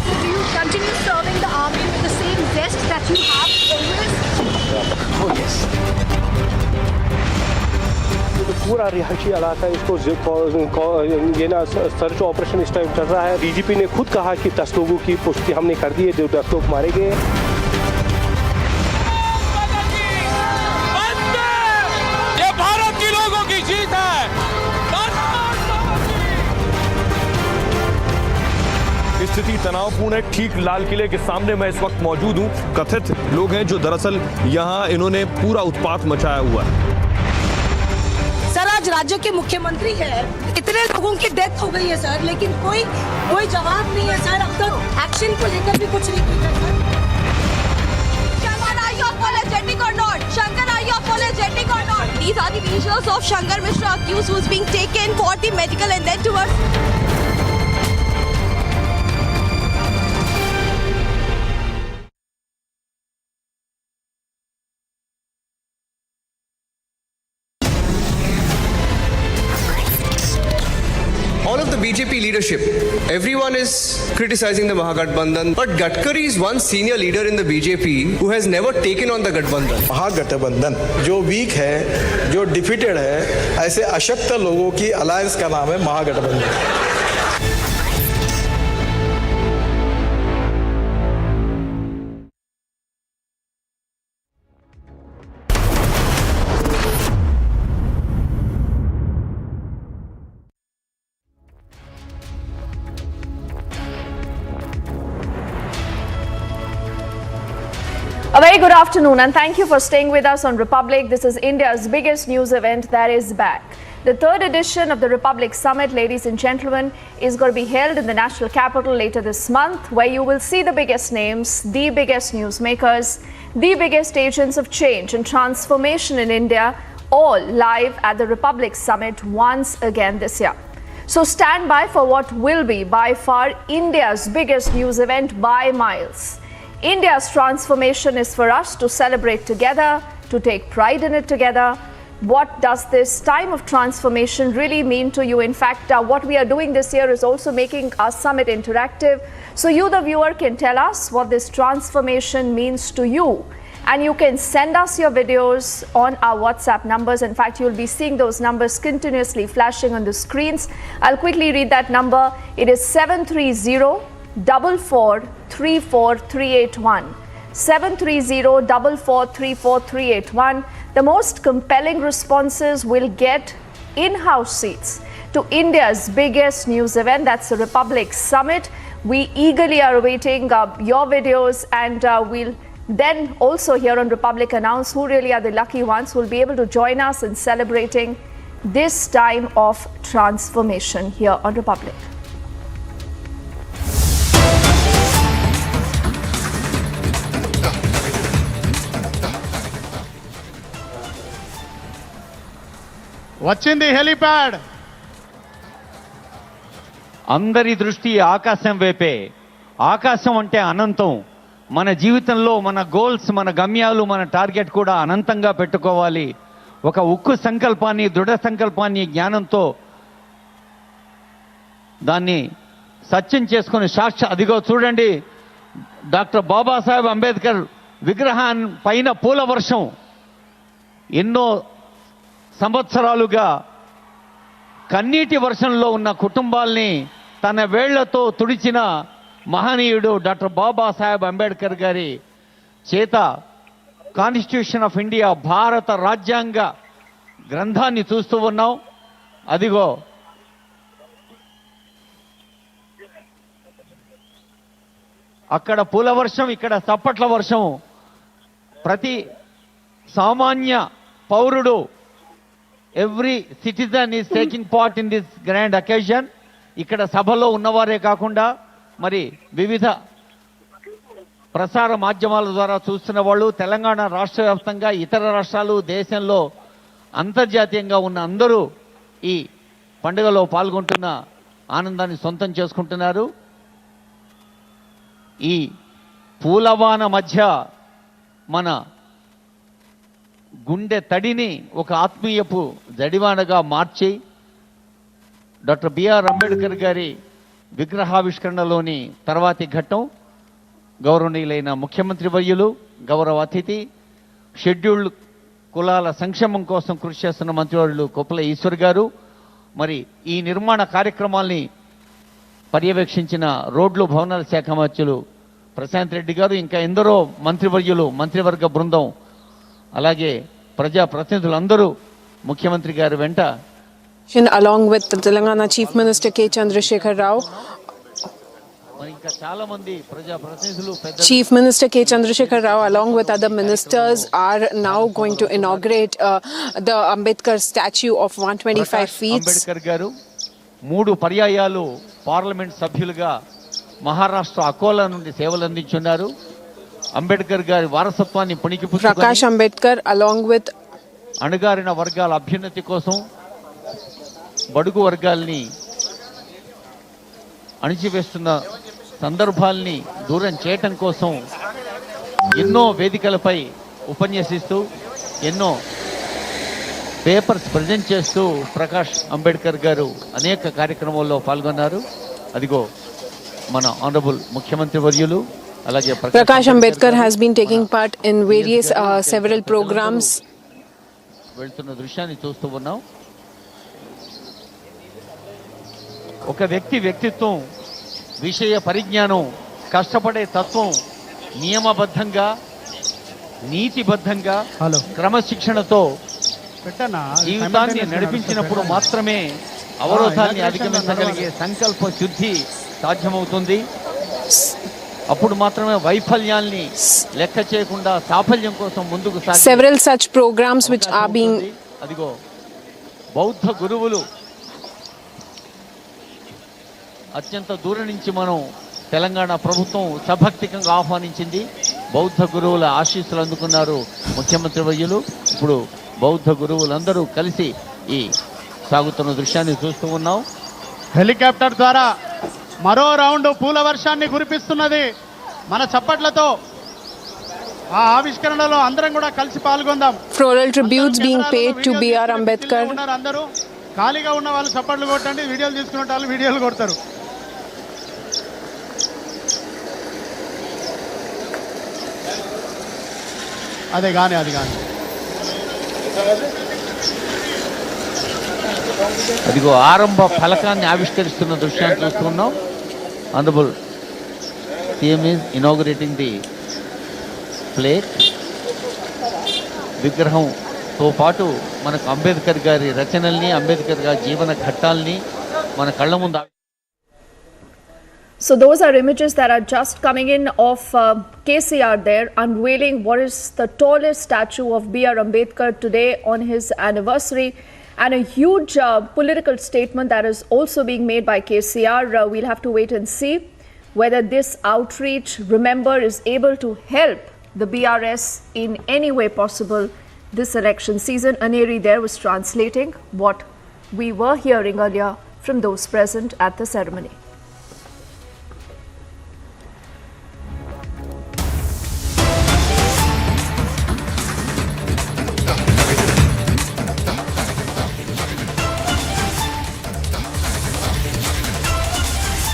Do you continue serving the army with the same zest that you have always? Oh yes. पूरा रिहायशी इलाका इसको ये ना search operation इस time चल रहा है। डीजीपी ने खुद कहा कि 10 लोगों की पुष्टि हमने कर दी है, जो 10 लोग मारे गए हैं। स्थिति तनावपूर्ण है। ठीक लाल किले के सामने मैं इस वक्त मौजूद हूं। कथित लोग हैं जो दरअसल यहां इन्होंने पूरा उत्पात मचाया हुआ है। सर, आज राज्य के मुख्यमंत्री है, इतने लोगों की डेथ हो गई है सर, लेकिन कोई जवाब नहीं है सर। अब तक एक्शन को लेकर भी कुछ नहीं किया sir. Shankar, are you apologetic or not? Shankar, are you apologetic or not? These are the visuals of Shankar Mishra accused, who's being taken for the medical and then towards. All of the BJP leadership, everyone is criticizing the Mahagathbandhan, but Gadkari is one senior leader in the BJP who has never taken on the Gathbandhan. महागठबंधन जो week है, जो defeated है, ऐसे अशक्त लोगों की alliance का नाम है महागठबंधन। A very good afternoon and thank you for staying with us on Republic. This is India's biggest news event that is back. The 3rd edition of the Republic Summit, ladies and gentlemen, is going to be held in the national capital later this month, where you will see the biggest names, the biggest newsmakers, the biggest agents of change and transformation in India, all live at the Republic Summit once again this year. So stand by for what will be by far India's biggest news event by miles. India's transformation is for us to celebrate together, to take pride in it together. What does this time of transformation really mean to you? In fact, what we are doing this year is also making our summit interactive. So you, the viewer, can tell us what this transformation means to you. And you can send us your videos on our WhatsApp numbers. In fact, you'll be seeing those numbers continuously flashing on the screens. I'll quickly read that number. It is 730-4434-381. 730-4434-381. The most compelling responses will get in-house seats to India's biggest news event. That's the Republic Summit. We eagerly are awaiting your videos, and we'll then also here on Republic announce who really are the lucky ones who will be able to join us in celebrating this time of transformation here on Republic. వచ్చింది helipad. అందరి దృష్టి ఆకాశం వైపే. ఆకాశం అంటే అనంతం. మన జీవితంలో మన గోల్స్, మన గమ్యాలు, మన టార్గెట్ కూడా అనంతంగా పెట్టుకోవాలి. ఒక ఉక్కు సంకల్పాన్ని, దృఢ సంకల్పాన్ని జ్ఞానంతో దాన్ని సత్యం చేసుకుని అదిగో చూడండి, డాక్టర్ బాబాసాహెబ్ అంబేద్కర్ విగ్రహాన్ని పైన పూల వర్షం. ఎన్నో సంవత్సరాలుగా కన్నీటి వర్షంలో ఉన్న కుటుంబాల్ని తన వేళ్లతో తుడిచిన మహనీయుడు డాక్టర్ బాబాసాహెబ్ అంబేద్కర్ గారి చేత కాన్స్టిట్యూషన్ ఆఫ్ ఇండియా, భారత రాజ్యాంగ గ్రంథాన్ని చూస్తూ ఉన్నాం. అదిగో అక్కడ పూల వర్షం, ఇక్కడ చప్పట్ల వర్షం. ప్రతి సామాన్య పౌరుడు, every citizen is taking part in this grand occasion. ఇక్కడ సభలో ఉన్నవారే కాకుండా మరి వివిధ ప్రసార మాధ్యమాల ద్వారా చూస్తున్న వాళ్ళు, తెలంగాణ రాష్ట్ర వ్యాప్తంగా, ఇతర రాష్ట్రాలు, దేశంలో అంతర్జాతీయంగా ఉన్న అందరూ ఈ పండుగలో పాల్గొంటున్న ఆనందాన్ని సొంతం చేసుకుంటున్నారు. ఈ పూలవాన మధ్య మన గుండె తడిని ఒక ఆత్మీయపు జడివానగా మార్చి డాక్టర్ బిఆర్ అంబేద్కర్ గారి విగ్రహావిష్కరణలోని తర్వాతి ఘట్టం గౌరవనీయులైన ముఖ్యమంత్రి వర్యులు, గౌరవ అతిథి, షెడ్యూల్డ్ కులాల సంక్షేమం కోసం కృషి చేస్తున్న మంత్రివర్యులు కొప్పుల ఈశ్వర్ గారు, మరి ఈ నిర్మాణ కార్యక్రమాల్ని పర్యవేక్షించిన రోడ్లు భవనాల శాఖ మంత్రులు ప్రశాంత్ రెడ్డి గారు, ఇంకా ఎందరో మంత్రివర్యులు, మంత్రివర్గ బృందం, అలాగే ప్రజాప్రతినిధులందరూ ముఖ్యమంత్రి గారి వెంట along with the Telangana Chief Minister K. Chandrasekhar Rao. Chief Minister K. Chandrasekhar Rao along with other ministers are now going to inaugurate the Ambedkar statue of 125 feet. Ambedkar గారు 3 పర్యాయాలు పార్లమెంట్ సభ్యులుగా మహారాష్ట్ర అకోలా నుండి సేవలు అందించున్నారు. అంబేద్కర్ గారి వారసత్వాన్ని పుణికిపుచ్చుకొని ప్రకాష్ అంబేద్కర్ along with అణగారిన వర్గాల అభ్యున్నతి కోసం, బడుగు వర్గాల్ని అణిచివేస్తున్న సందర్భాల్ని దూరం చేయటం కోసం ఎన్నో వేదికలపై ఉపన్యసిస్తూ, ఎన్నో పేపర్స్ ప్రజెంట్ చేస్తూ ప్రకాష్ అంబేద్కర్ గారు అనేక కార్యక్రమాల్లో పాల్గొన్నారు. అదిగో మన ఆనరబుల్ ముఖ్యమంత్రి వర్యులు, అలాగే Prakash Ambedkar has been taking part in various several programs. వెళ్తున్న దృశ్యాన్ని చూస్తూ ఉన్నాం. ఒక వ్యక్తి వ్యక్తిత్వం, విషయ పరిజ్ఞానం, కష్టపడే తత్వం, నియమబద్ధంగా, నీతిబద్ధంగా, క్రమశిక్షణతో జీవితాన్ని నడిపించినప్పుడు మాత్రమే అవరోధాన్ని అధిగమించగలిగే సంకల్ప శుద్ధి సాధ్యమవుతుంది. అప్పుడు మాత్రమే వైఫల్యాల్ని లెక్క చేయకుండా సాఫల్యం కోసం ముందుకు సాగి several such programs which are being అదిగో బౌద్ధ గురువులు అత్యంత దూరం నుంచి మనం తెలంగాణ ప్రభుత్వం సభక్తికంగా ఆహ్వానించింది. బౌద్ధ గురువుల ఆశీస్సులు అందుకున్నారు ముఖ్యమంత్రి వర్యులు. ఇప్పుడు బౌద్ధ గురువులందరూ కలిసి ఈ సాగుతున్న దృశ్యాన్ని చూస్తూ ఉన్నాం. హెలికాప్టర్ ద్వారా మరో రౌండ్ పూల వర్షాన్ని కురిపిస్తున్నది. మన చప్పట్లతో ఆ ఆవిష్కరణలో అందరం కూడా కలిసి పాల్గొందాం. Floral tributes being paid to B.R. Ambedkar. అందరూ ఖాళీగా ఉన్న వాళ్ళు చప్పట్లు కొట్టండి, వీడియోలు తీసుకునే వాళ్ళు వీడియోలు కొడతారు. అది కానీ అదిగో ఆరంభ ఫలకాన్ని ఆవిష్కరిస్తున్న దృశ్యాన్ని చూస్తున్నాం. Honourable CM is inaugurating the plate. విగ్రహంతో పాటు మనకు అంబేద్కర్ గారి రచనల్ని, అంబేద్కర్ గారి జీవన ఘట్టాల్ని మన కళ్ళ ముందు. So those are images that are just coming in of KCR there unveiling what is the tallest statue of B.R. Ambedkar today on his anniversary. and a huge political statement that is also being made by KCR. We'll have to wait and see whether this outreach, remember, is able to help the BRS in any way possible this election season. Aneri there was translating what we were hearing earlier from those present at the ceremony.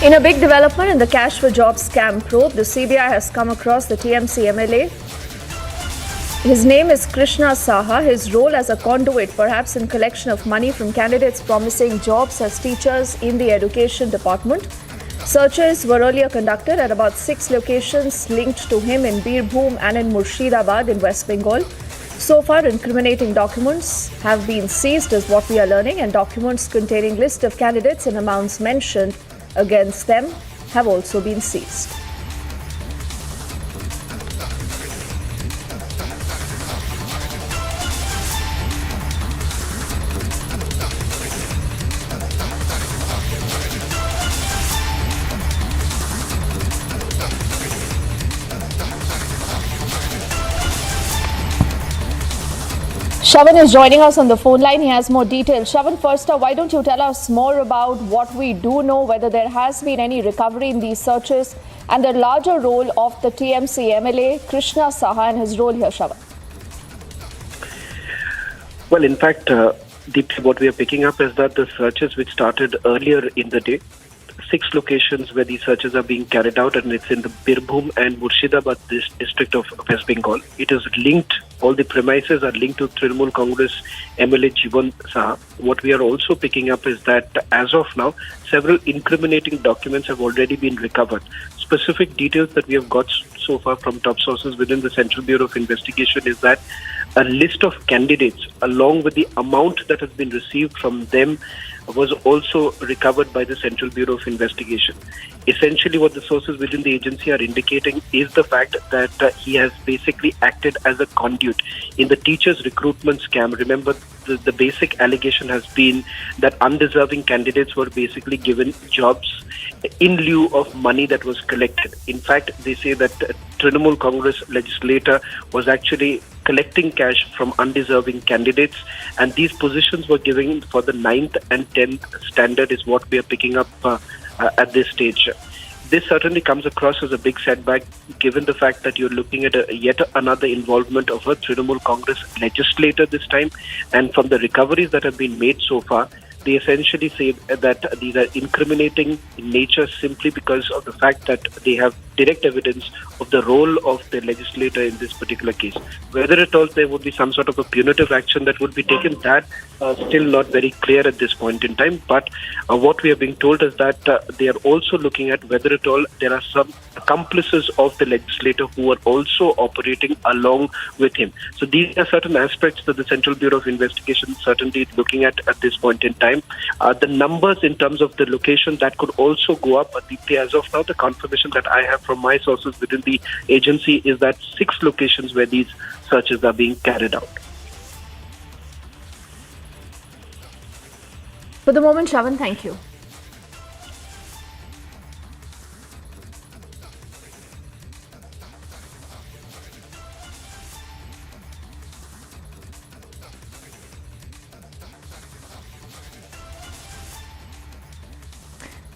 In a big development in the Cash for Jobs scam probe, the CBI has come across the TMC MLA. His name is Krishna Saha. His role as a conduit, perhaps in collection of money from candidates promising jobs as teachers in the education department. Searches were earlier conducted at about 6 locations linked to him in Birbhum and in Murshidabad in West Bengal. So far, incriminating documents have been seized, is what we are learning, and documents containing list of candidates and amounts mentioned against them have also been seized. Shavan is joining us on the phone line. He has more details. Shavan, first up, why don't you tell us more about what we do know, whether there has been any recovery in these searches and the larger role of the TMC MLA, Krishna Saha, and his role here, Shavan? Well, in fact, Deepthi, what we are picking up is that the searches which started earlier in the day, 6 locations where these searches are being carried out, and it's in the Birbhum and Murshidabad district of West Bengal. It is linked, all the premises are linked to Trinamool Congress MLA Birbhum Saha. What we are also picking up is that as of now, several incriminating documents have already been recovered. Specific details that we have got so far from top sources within the Central Bureau of Investigation is that a list of candidates along with the amount that has been received from them was also recovered by the Central Bureau of Investigation. Essentially, what the sources within the agency are indicating is the fact that he has basically acted as a conduit in the teachers' recruitment scam. Remember, the basic allegation has been that undeserving candidates were basically given jobs in lieu of money that was collected. In fact, they say that Trinamool Congress legislator was actually collecting cash from undeserving candidates, and these positions were given for the 9th and 10th standard is what we are picking up at this stage. This certainly comes across as a big setback given the fact that you're looking at yet another involvement of a Trinamool Congress legislator this time, and from the recoveries that have been made so far, they essentially say that these are incriminating in nature simply because of the fact that they have direct evidence of the role of the legislator in this particular case. Whether at all there would be some sort of a punitive action that would be taken, that still not very clear at this point in time. But what we are being told is that they are also looking at whether at all there are some accomplices of the legislator who are also operating along with him. So these are certain aspects that the Central Bureau of Investigation certainly is looking at this point in time. The numbers in terms of the location that could also go up. But as of now, the confirmation that I have from my sources within the agency is that 6 locations where these searches are being carried out. For the moment, Shavan, thank you.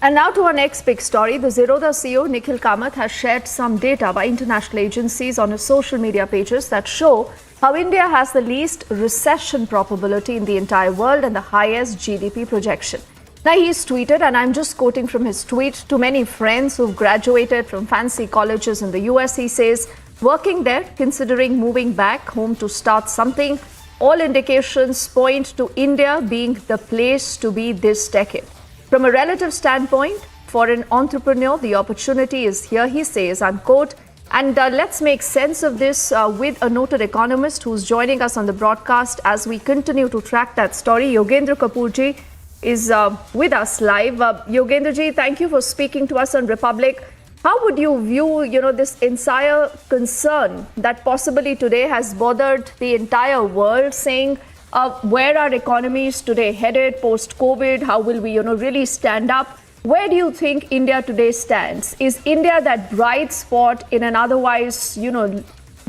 And now to our next big story. The Zerodha CEO Nikhil Kamath has shared some data by international agencies on his social media pages that show how India has the least recession probability in the entire world and the highest GDP projection. Now he's tweeted, and I'm just quoting from his tweet, to many friends who've graduated from fancy colleges in the US, he says, working there, considering moving back home to start something, all indications point to India being the place to be this decade. From a relative standpoint, for an entrepreneur, the opportunity is here, he says, unquote. And let's make sense of this with a noted economist who's joining us on the broadcast as we continue to track that story. Yogendra Kapoorji is with us live. Yogendraji, thank you for speaking to us on Republic. How would you view, this entire concern that possibly today has bothered the entire world, saying where our economy is today headed post-COVID. How will we, really stand up? Where do you think India today stands? Is India that bright spot in an otherwise,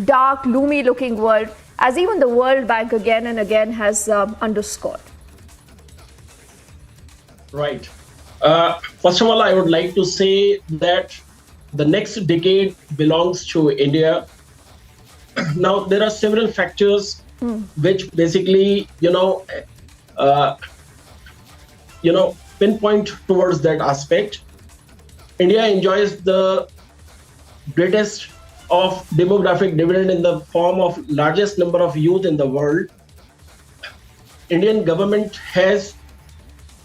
dark, gloomy-looking world, as even the World Bank again and again has underscored? Right. First of all, I would like to say that the next decade belongs to India. Now, there are several factors which basically, pinpoint towards that aspect. India enjoys the greatest of demographic dividend in the form of largest number of youth in the world. Indian government has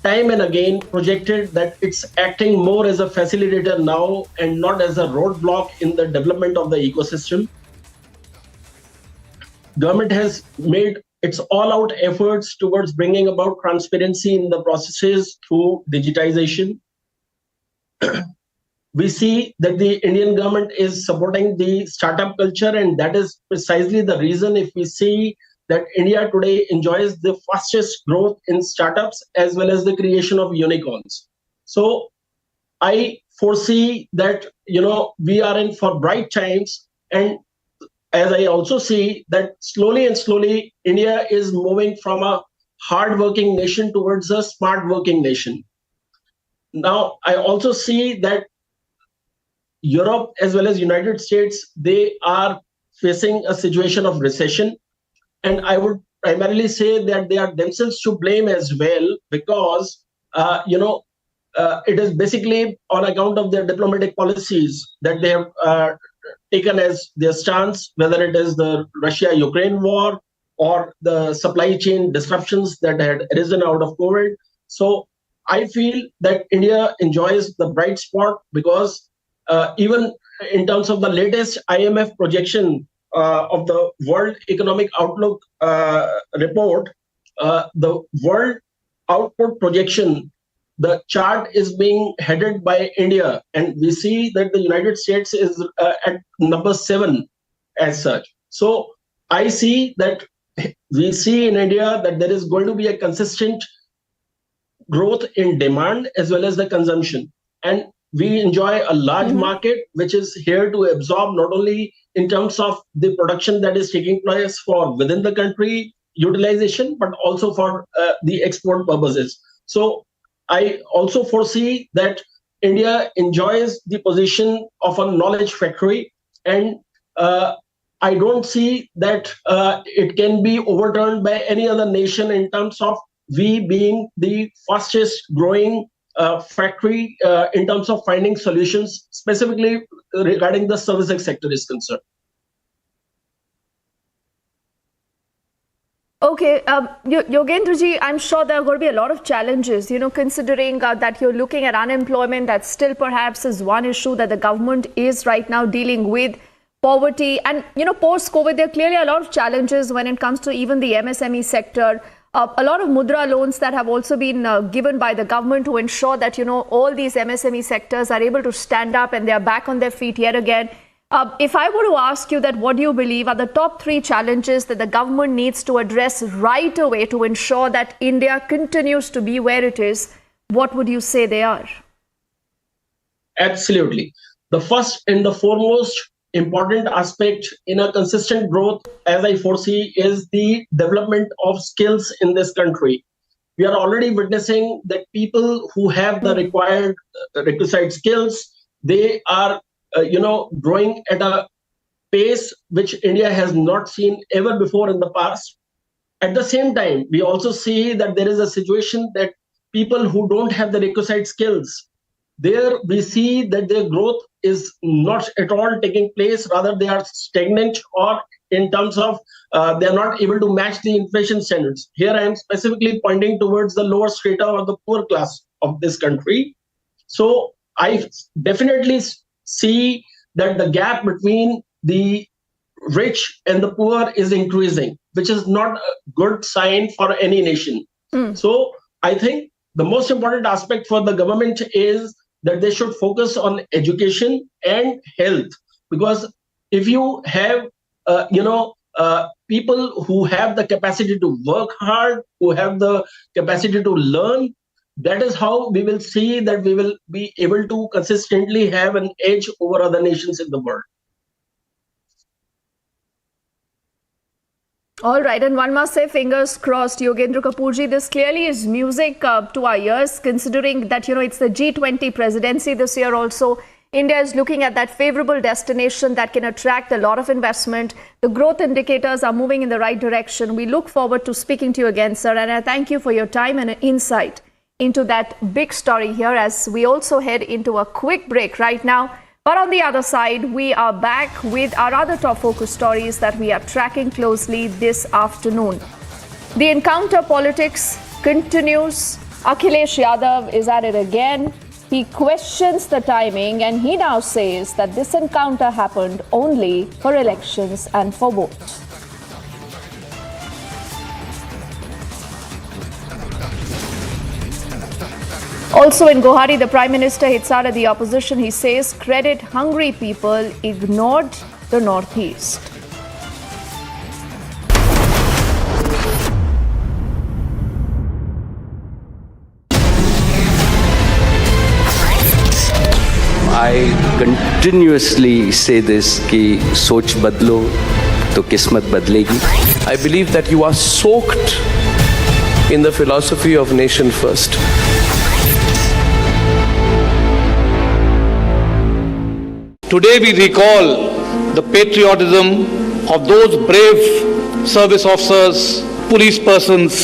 time and again projected that it's acting more as a facilitator now and not as a roadblock in the development of the ecosystem. Government has made its all-out efforts towards bringing about transparency in the processes through digitization. We see that the Indian government is supporting the startup culture, and that is precisely the reason if we see that India today enjoys the fastest growth in startups as well as the creation of unicorns. So I foresee that, we are in for bright times, and as I also see that slowly and slowly, India is moving from a hard-working nation towards a smart-working nation. Now, I also see that Europe as well as United States, they are facing a situation of recession. And I would primarily say that they are themselves to blame as well, because, it is basically on account of their diplomatic policies that they have taken as their stance, whether it is the Russia-Ukraine war or the supply chain disruptions that had arisen out of COVID. So I feel that India enjoys the bright spot because even in terms of the latest IMF projection of the World Economic Outlook report, the world output projection, the chart is being headed by India, and we see that the United States is at number 7 as such. So I see that we see in India that there is going to be a consistent growth in demand as well as the consumption. And we enjoy a large market which is here to absorb not only in terms of the production that is taking place for within the country utilization, but also for the export purposes. So I also foresee that India enjoys the position of a knowledge factory, and I don't see that it can be overturned by any other nation in terms of we being the fastest growing factory in terms of finding solutions, specifically regarding the services sector is concerned. Okay, Yogendraji, I'm sure there are going to be a lot of challenges, considering that you're looking at unemployment, that still perhaps is one issue that the government is right now dealing with, poverty, and, post-COVID, there are clearly a lot of challenges when it comes to even the MSME sector. A lot of mudra loans that have also been given by the government to ensure that, all these MSME sectors are able to stand up and they are back on their feet yet again. If I were to ask you that, what do you believe are the top 3 challenges that the government needs to address right away to ensure that India continues to be where it is, what would you say they are? Absolutely. The first and the foremost important aspect in a consistent growth, as I foresee, is the development of skills in this country. We are already witnessing that people who have the required requisite skills, they are growing at a pace which India has not seen ever before in the past. At the same time, we also see that there is a situation that people who don't have the requisite skills, there we see that their growth is not at all taking place. Rather, they are stagnant, or in terms of they are not able to match the inflation standards. Here I am specifically pointing towards the lower strata or the poor class of this country. So I definitely see that the gap between the rich and the poor is increasing, which is not a good sign for any nation. So I think the most important aspect for the government is that they should focus on education and health, because if you have people who have the capacity to work hard, who have the capacity to learn. That is how we will see that we will be able to consistently have an edge over other nations in the world. All right, and one must say, fingers crossed, Yogendra Kapoorji, this clearly is music to our ears, considering that, it's the G20 presidency this year also. India is looking at that favorable destination that can attract a lot of investment. The growth indicators are moving in the right direction. We look forward to speaking to you again, sir, and I thank you for your time and insight into that big story here as we also head into a quick break right now. But on the other side, we are back with our other top focus stories that we are tracking closely this afternoon. The encounter politics continues. Akhilesh Yadav is at it again. He questions the timing and he now says that this encounter happened only for elections and for votes. Also in Guwahati, the Prime Minister hits out at the opposition. He says credit-hungry people ignored the Northeast. I continuously say this कि सोच बदलो तो किस्मत बदलेगी. I believe that you are soaked in the philosophy of nation first. Today we recall the patriotism of those brave service officers, police persons,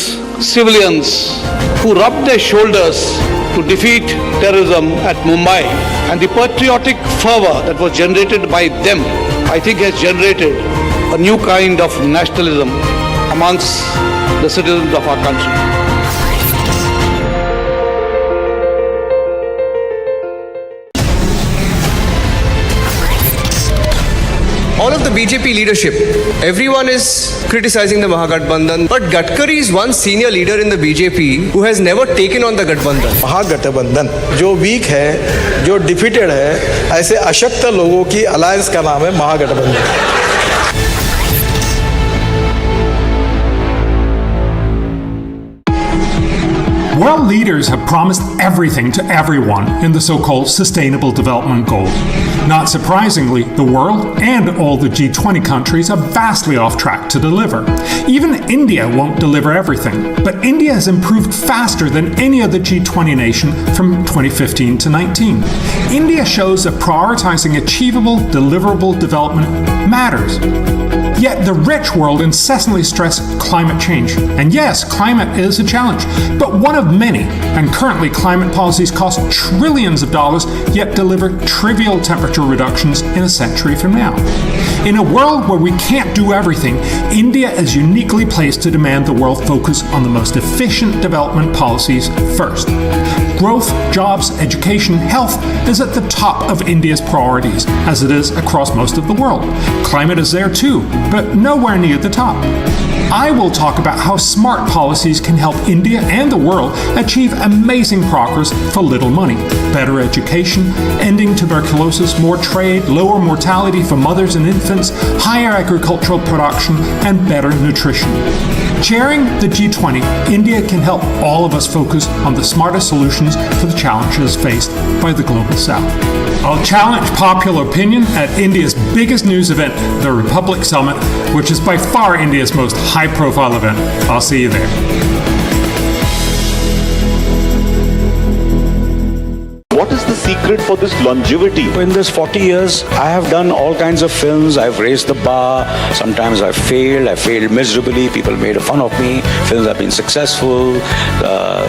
civilians who rubbed their shoulders to defeat terrorism at Mumbai, and the patriotic fervor that was generated by them, I think, has generated a new kind of nationalism amongst the citizens of our country. All of the BJP leadership, everyone is criticizing the Mahagathbandhan, but Gadkari is one senior leader in the BJP who has never taken on the Gathbandhan. महागठबंधन जो week है, जो defeated है, ऐसे अशक्त लोगों की alliance का नाम है महागठबंधन. World leaders have promised everything to everyone in the so-called Sustainable Development Goals. Not surprisingly, the world and all the G20 countries are vastly off track to deliver. Even India won't deliver everything, but India has improved faster than any other G20 nation from 2015 to 19. India shows that prioritizing achievable, deliverable development matters. Yet the rich world incessantly stress climate change. And yes, climate is a challenge, but one of many. And currently, climate policies cost trillions of dollars, yet deliver trivial temperature reductions in a century from now. In a world where we can't do everything, India is uniquely placed to demand the world focus on the most efficient development policies first. Growth, jobs, education, health is at the top of India's priorities, as it is across most of the world. Climate is there too, but nowhere near the top. I will talk about how smart policies can help India and the world achieve amazing progress for little money. Better education, ending tuberculosis, more trade, lower mortality for mothers and infants, higher agricultural production, and better nutrition. Chairing the G20, India can help all of us focus on the smartest solutions for the challenges faced by the Global South. I'll challenge popular opinion at India's biggest news event, the Republic Summit, which is by far India's most high-profile event. I'll see you there. What is the secret for this longevity? In this 40 years, I have done all kinds of films. I've raised the bar. Sometimes I failed miserably. People made fun of me. Films have been successful,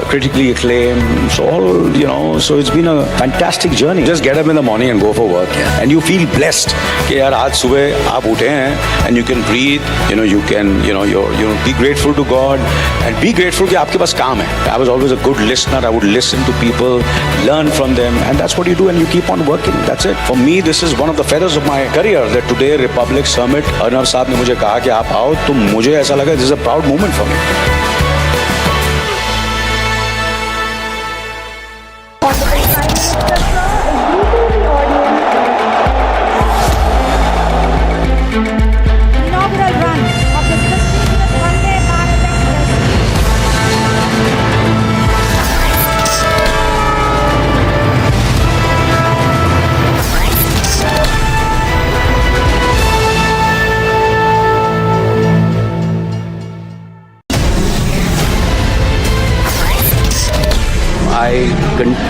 critically acclaimed. So it's been a fantastic journey. Just get up in the morning and go for work. And you feel blessed. कि यार आज सुबह आप उठे हैं and you can breathe. You can be grateful to God and be grateful कि आपके पास काम है. I was always a good listener. I would listen to people, learn from them, and that's what you do, and you keep on working. That's it. For me, this is one of the feathers of my career that today Republic Summit, Arnav साहब ने मुझे कहा कि आप आओ, तो मुझे ऐसा लगा this is a proud moment for me. Inaugural run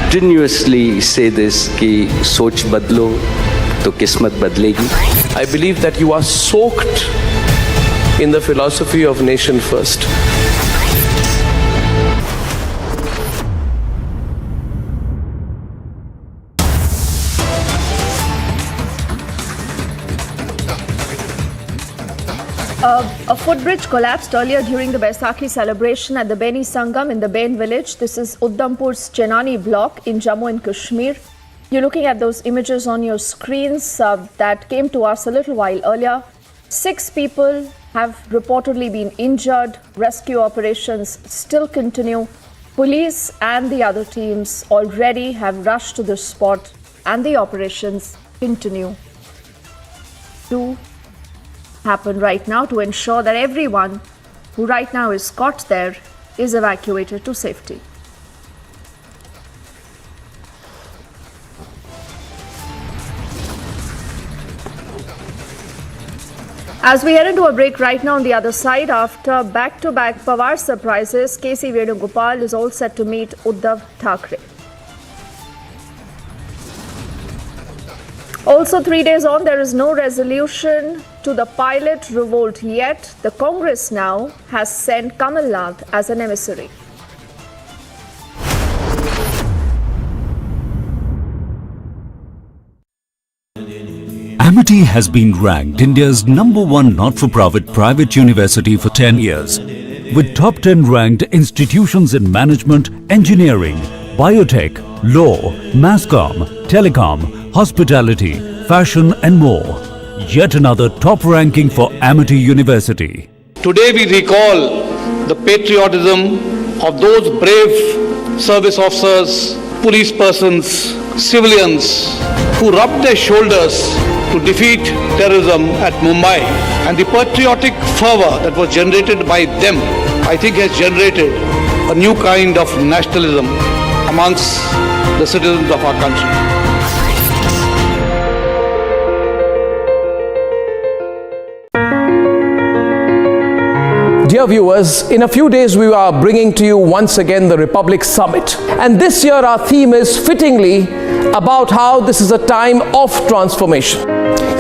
continuously say this कि सोच बदलो तो किस्मत बदलेगी. I believe that you are soaked in the philosophy of nation first. A footbridge collapsed earlier during the Baisakhi celebration at the Beni Sangam in the Bain village. This is Udhampur's Chenani block in Jammu and Kashmir. You're looking at those images on your screens that came to us a little while earlier. 6 people have reportedly been injured. Rescue operations still continue. Police and the other teams already have rushed to the spot, and the operations continue to happen right now to ensure that everyone who right now is caught there is evacuated to safety. As we head into a break right now on the other side, after back-to-back Pawar surprises, KC Venugopal is all set to meet Uddhav Thackeray. Also, 3 days on, there is no resolution to the pilot revolt yet. The Congress now has sent Kamal Nath as an emissary. Amity has been ranked India's #1 not-for-profit private university for 10 years, with top 10 ranked institutions in management, engineering, biotech, law, masscom, telecom, hospitality, fashion and more. Yet another top ranking for Amity University. Today we recall the patriotism of those brave service officers, police persons, civilians who rubbed their shoulders to defeat terrorism at Mumbai, and the patriotic fervor that was generated by them, I think, has generated a new kind of nationalism amongst the citizens of our country. Dear viewers, in a few days we are bringing to you once again the Republic Summit. And this year our theme is fittingly about how this is a time of transformation.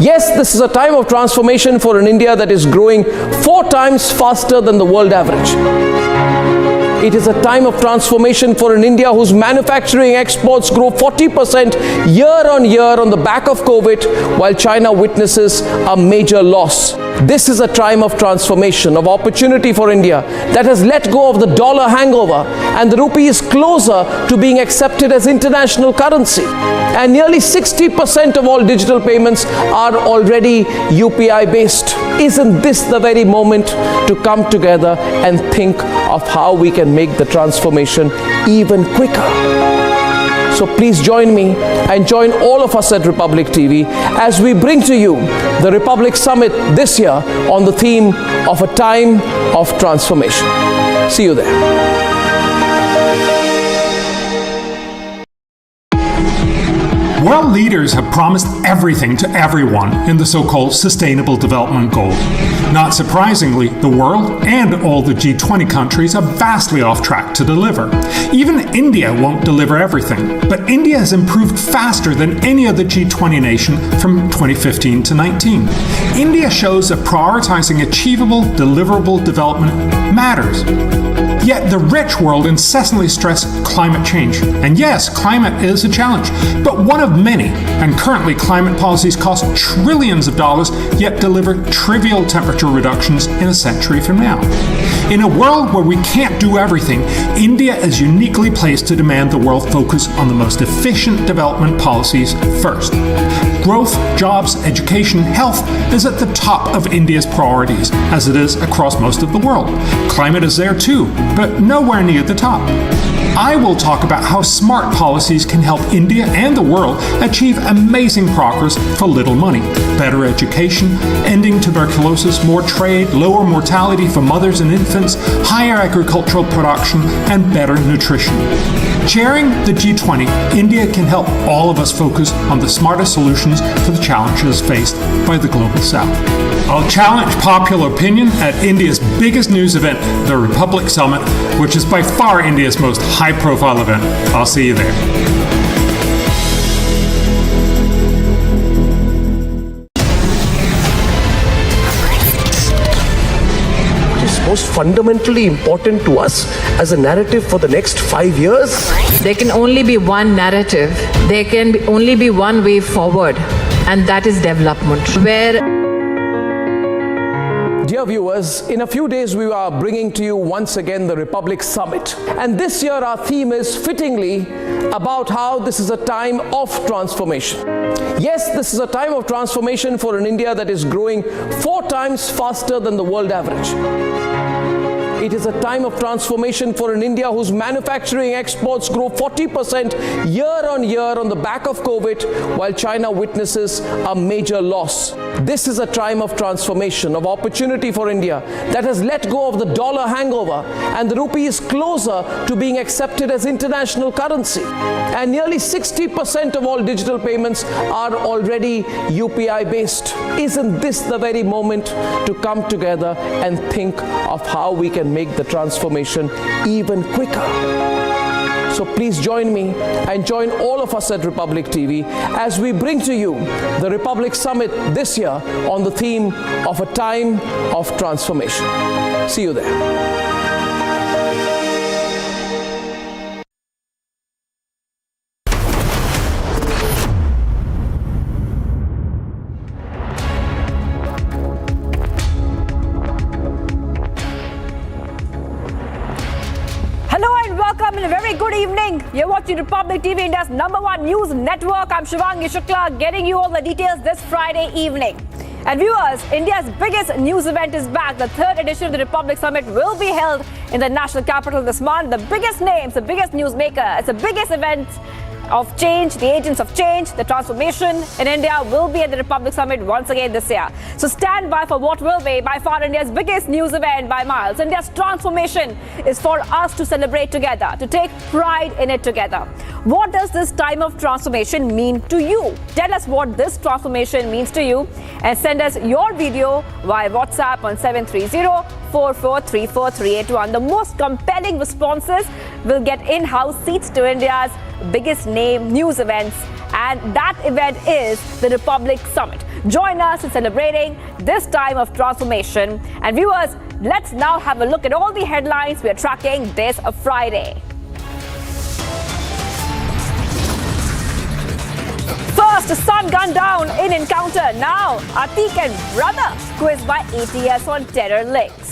Yes, this is a time of transformation for an India that is growing 4 times faster than the world average. It is a time of transformation for an India whose manufacturing exports grow 40% year on year on the back of COVID, while China witnesses a major loss. This is a time of transformation, of opportunity for India that has let go of the dollar hangover, and the rupee is closer to being accepted as international currency. And nearly 60% of all digital payments are already UPI based. Isn't this the very moment to come together and think of how we can make the transformation even quicker? So please join me and join all of us at Republic TV as we bring to you the Republic Summit this year on the theme of a time of transformation. See you there. World leaders have promised everything to everyone in the so-called Sustainable Development Goal. Not surprisingly, the world and all the G20 countries are vastly off track to deliver. Even India won't deliver everything, but India has improved faster than any other G20 nation from 2015 to 19. India shows that prioritizing achievable, deliverable development matters. Yet the rich world incessantly stress climate change. And yes, climate is a challenge, but one of many. And currently, climate policies cost trillions of dollars, yet deliver trivial temperature reductions in a century from now. In a world where we can't do everything, India is uniquely placed to demand the world focus on the most efficient development policies first. Growth, jobs, education, health is at the top of India's priorities, as it is across most of the world. Climate is there too, but nowhere near the top. I will talk about how smart policies can help India and the world achieve amazing progress for little money. Better education, ending tuberculosis, more trade, lower mortality for mothers and infants, higher agricultural production, and better nutrition. Chairing the G20, India can help all of us focus on the smartest solutions for the challenges faced by the Global South. I'll challenge popular opinion at India's biggest news event, the Republic Summit, which is by far India's most high-profile event. I'll see you there. most fundamentally important to us as a narrative for the next 5 years? There can only be one narrative. There can only be one way forward, and that is development. Dear viewers, in a few days we are bringing to you once again the Republic Summit. And this year our theme is fittingly about how this is a time of transformation. Yes, this is a time of transformation for an India that is growing 4 times faster than the world average. It is a time of transformation for an India whose manufacturing exports grow 40% year on year on the back of COVID, while China witnesses a major loss. This is a time of transformation, of opportunity for India that has let go of the dollar hangover, and the rupee is closer to being accepted as international currency. And nearly 60% of all digital payments are already UPI based. Isn't this the very moment to come together and think of how we can make the transformation even quicker? So please join me and join all of us at Republic TV as we bring to you the Republic Summit this year on the theme of a time of transformation. See you there. And a very good evening. You're watching Republic TV, India's #1 news network. I'm Shivangi Shukla, getting you all the details this Friday evening. And viewers, India's biggest news event is back. The 3rd edition of the Republic Summit will be held in the national capital this month. The biggest names, the biggest newsmaker, it's the biggest event of change, the agents of change, the transformation in India will be at the Republic Summit once again this year. So stand by for what will be by far India's biggest news event by miles. India's transformation is for us to celebrate together, to take pride in it together. What does this time of transformation mean to you? Tell us what this transformation means to you and send us your video via WhatsApp on 730-4434-381. The most compelling responses will get in-house seats to India's biggest name news events, and that event is the Republic Summit. Join us in celebrating this time of transformation. And viewers, let's now have a look at all the headlines we are tracking this Friday. First, son gunned down in encounter. Now, Atiq and brother quizzed by ATS on terror links.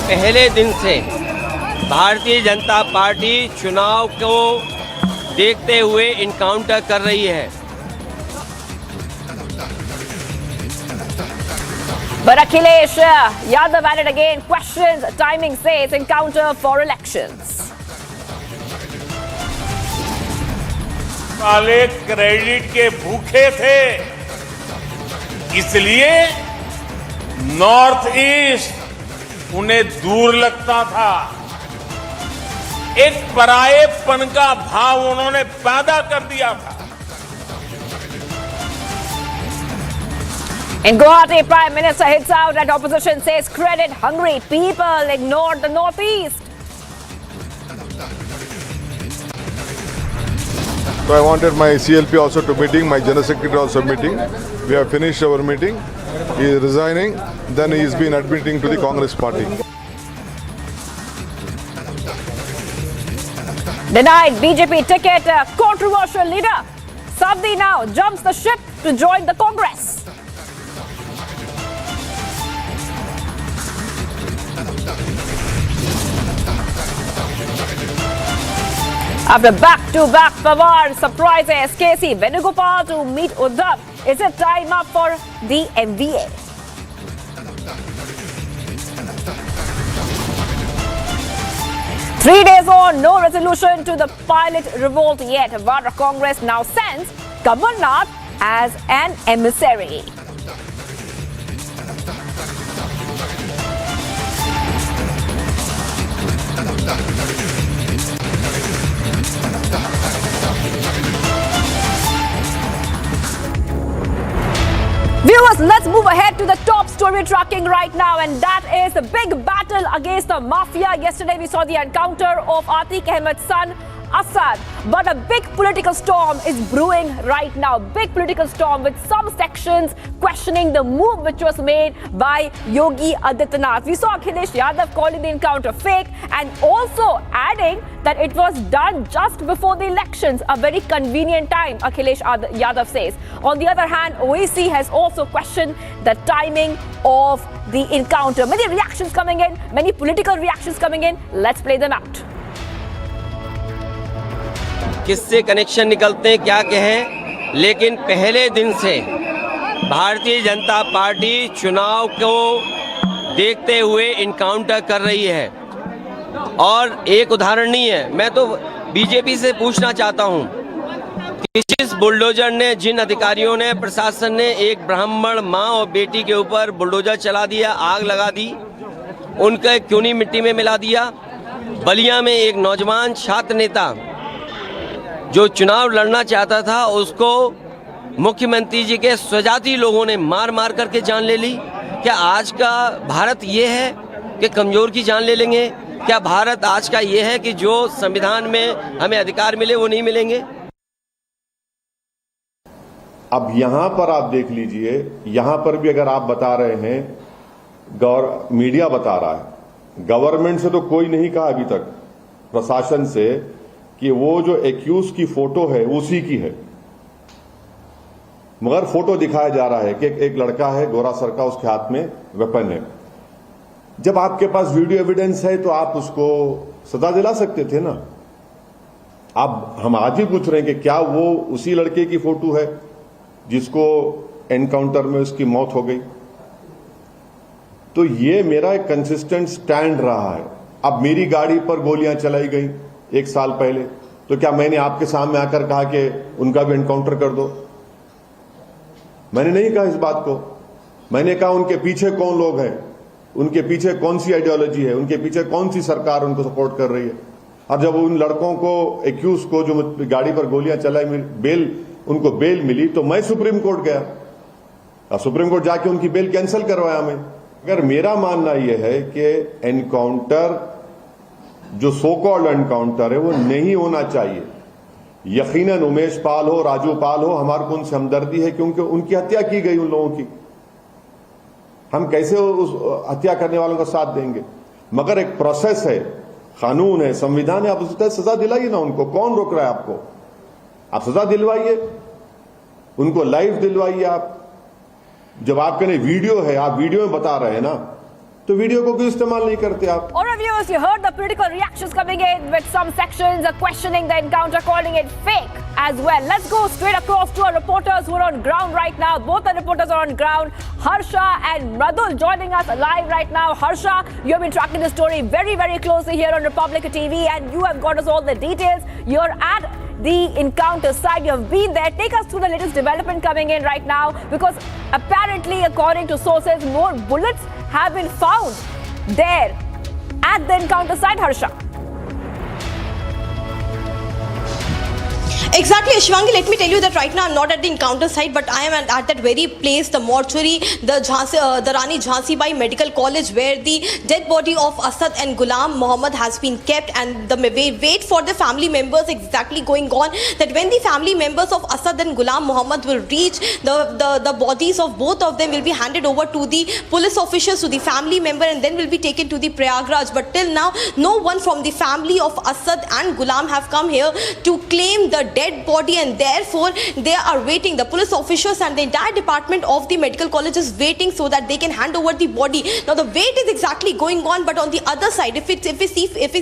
पहले दिन से Bharatiya Janata party चुनाव को देखते हुए encounter कर रही है. But Akhilesh Yadav added again questions. Timing says encounter for elections. वाले क्रेडिट के भूखे थे, इसलिए नॉर्थ ईस्ट उन्हें दूर लगता था. एक परायेपन का भाव उन्होंने पैदा कर दिया था. In Guwahati, Prime Minister hits out at opposition, says credit-hungry people ignored the Northeast. So I wanted my CLP also to meeting, my General Secretary also meeting. We have finished our meeting. He is resigning. Then he is been admitting to the Congress party. Denied BJP ticket, controversial leader. Sabdi now jumps the ship to join the Congress. After back-to-back Pawar surprises KC Venugopal to meet Uddhav, is it time up for the MVA? Three days on, no resolution to the pilot revolt yet. Vadra Congress now sends Kamal Nath as an emissary. Viewers, let's move ahead to the top story tracking right now, and that is the big battle against the mafia. Yesterday, we saw the encounter of Atiq Ahmed's son, Assad. But a big political storm is brewing right now. Big political storm with some sections questioning the move which was made by Yogi Adityanath. We saw Akhilesh Yadav calling the encounter fake and also adding that it was done just before the elections, a very convenient time, Akhilesh Yadav says. On the other hand, OAC has also questioned the timing of the encounter. Many reactions coming in, many political reactions coming in. Let's play them out. किससे connection निकलते हैं क्या कहें, लेकिन पहले दिन से Bharatiya Janata party चुनाव को देखते हुए इनकाउंटर कर रही है। और एक उदाहरण नहीं है, मैं तो बीजेपी से पूछना चाहता हूं कि जिस बुलडोजर ने, जिन अधिकारियों ने, प्रशासन ने एक ब्राह्मण मां और बेटी के ऊपर बुलडोजर चला दिया, आग लगा दी, उनका क्यों नहीं मिट्टी में मिला दिया। बलिया में एक नौजवान छात्र नेता जो चुनाव लड़ना चाहता था, उसको मुख्यमंत्री जी के स्वजाती लोगों ने मार मार करके जान ले ली। क्या आज का भारत ये है कि कमजोर की जान ले लेंगे? क्या भारत आज का ये है कि जो संविधान में हमें अधिकार मिले वो नहीं मिलेंगे? अब यहां पर आप देख लीजिए, यहां पर भी अगर आप बता रहे हैं, मीडिया बता रहा है, गवर्नमेंट से तो कोई नहीं कहा अभी तक, प्रशासन से, कि वो जो एक्यूज की फोटो है उसी की है, मगर फोटो दिखाया जा रहा है कि एक लड़का है गोरा सर का, उसके हाथ में वेपन है। जब आपके पास वीडियो एविडेंस है तो आप उसको सजा दिला सकते थे ना। अब हम आज ही पूछ रहे हैं कि क्या वो उसी लड़के की फोटो है जिसको एनकाउंटर में उसकी मौत हो गई। तो ये मेरा एक कंसिस्टेंट स्टैंड रहा है। अब मेरी गाड़ी पर गोलियां चलाई गई 1 साल पहले, तो क्या मैंने आपके सामने आकर कहा कि उनका भी एनकाउंटर कर दो? मैंने नहीं कहा इस बात को। मैंने कहा उनके पीछे कौन लोग हैं, उनके पीछे कौन सी आइडियोलॉजी है, उनके पीछे कौन सी सरकार उनको सपोर्ट कर रही है। और जब उन लड़कों को, एक्यूज को, जो गाड़ी पर गोलियां चलाई, उनको बेल मिली, तो मैं सुप्रीम कोर्ट गया और सुप्रीम कोर्ट जाके उनकी बेल कैंसिल करवाया मैं। अगर मेरा मानना यह है कि एनकाउंटर, जो सो कॉल्ड एनकाउंटर है, वो नहीं होना चाहिए। यकीनन उमेश पाल हो, राजू पाल हो, हमारे को उनसे हमदर्दी है क्योंकि उनकी हत्या की गई उन लोगों की। हम कैसे उस हत्या करने वालों का साथ देंगे? मगर एक प्रोसेस है, कानून है, संविधान है, आप उसके तहत सजा दिलाइए ना उनको। कौन रोक रहा है आपको? आप सजा दिलवाइए, उनको लाइव दिलवाइए। आप जब आपके लिए वीडियो है, आप वीडियो में बता रहे हैं ना, तो वीडियो को क्यों इस्तेमाल नहीं करते आप? All right, viewers, you heard the political reactions coming in, with some sections questioning the encounter, calling it fake as well. Let's go straight across to our reporters who are on ground right now. Both the reporters are on ground. Harsha and Mradul joining us live right now. Harsha, you have been tracking the story very, very closely here on Republic TV, and you have got us all the details. You're at the encounter site. You have been there. Take us through the latest development coming in right now, because apparently, according to sources, more bullets have been found there at the encounter site. Harsha. Exactly, Shivangi, let me tell you that right now I'm not at the encounter site, but I am at that very place, the mortuary, the Rani Jhansi Bai Medical College, where the dead body of Asad and Ghulam Muhammad has been kept, and the wait for the family members exactly going on, that when the family members of Asad and Ghulam Muhammad will reach, the bodies of both of them will be handed over to the police officials, to the family member, and then will be taken to the Prayagraj. But till now, no one from the family of Asad and Ghulam have come here to claim the dead body, and therefore they are waiting. The police officials and the entire department of the medical college is waiting so that they can hand over the body. Now the wait is exactly going on, but on the other side, if we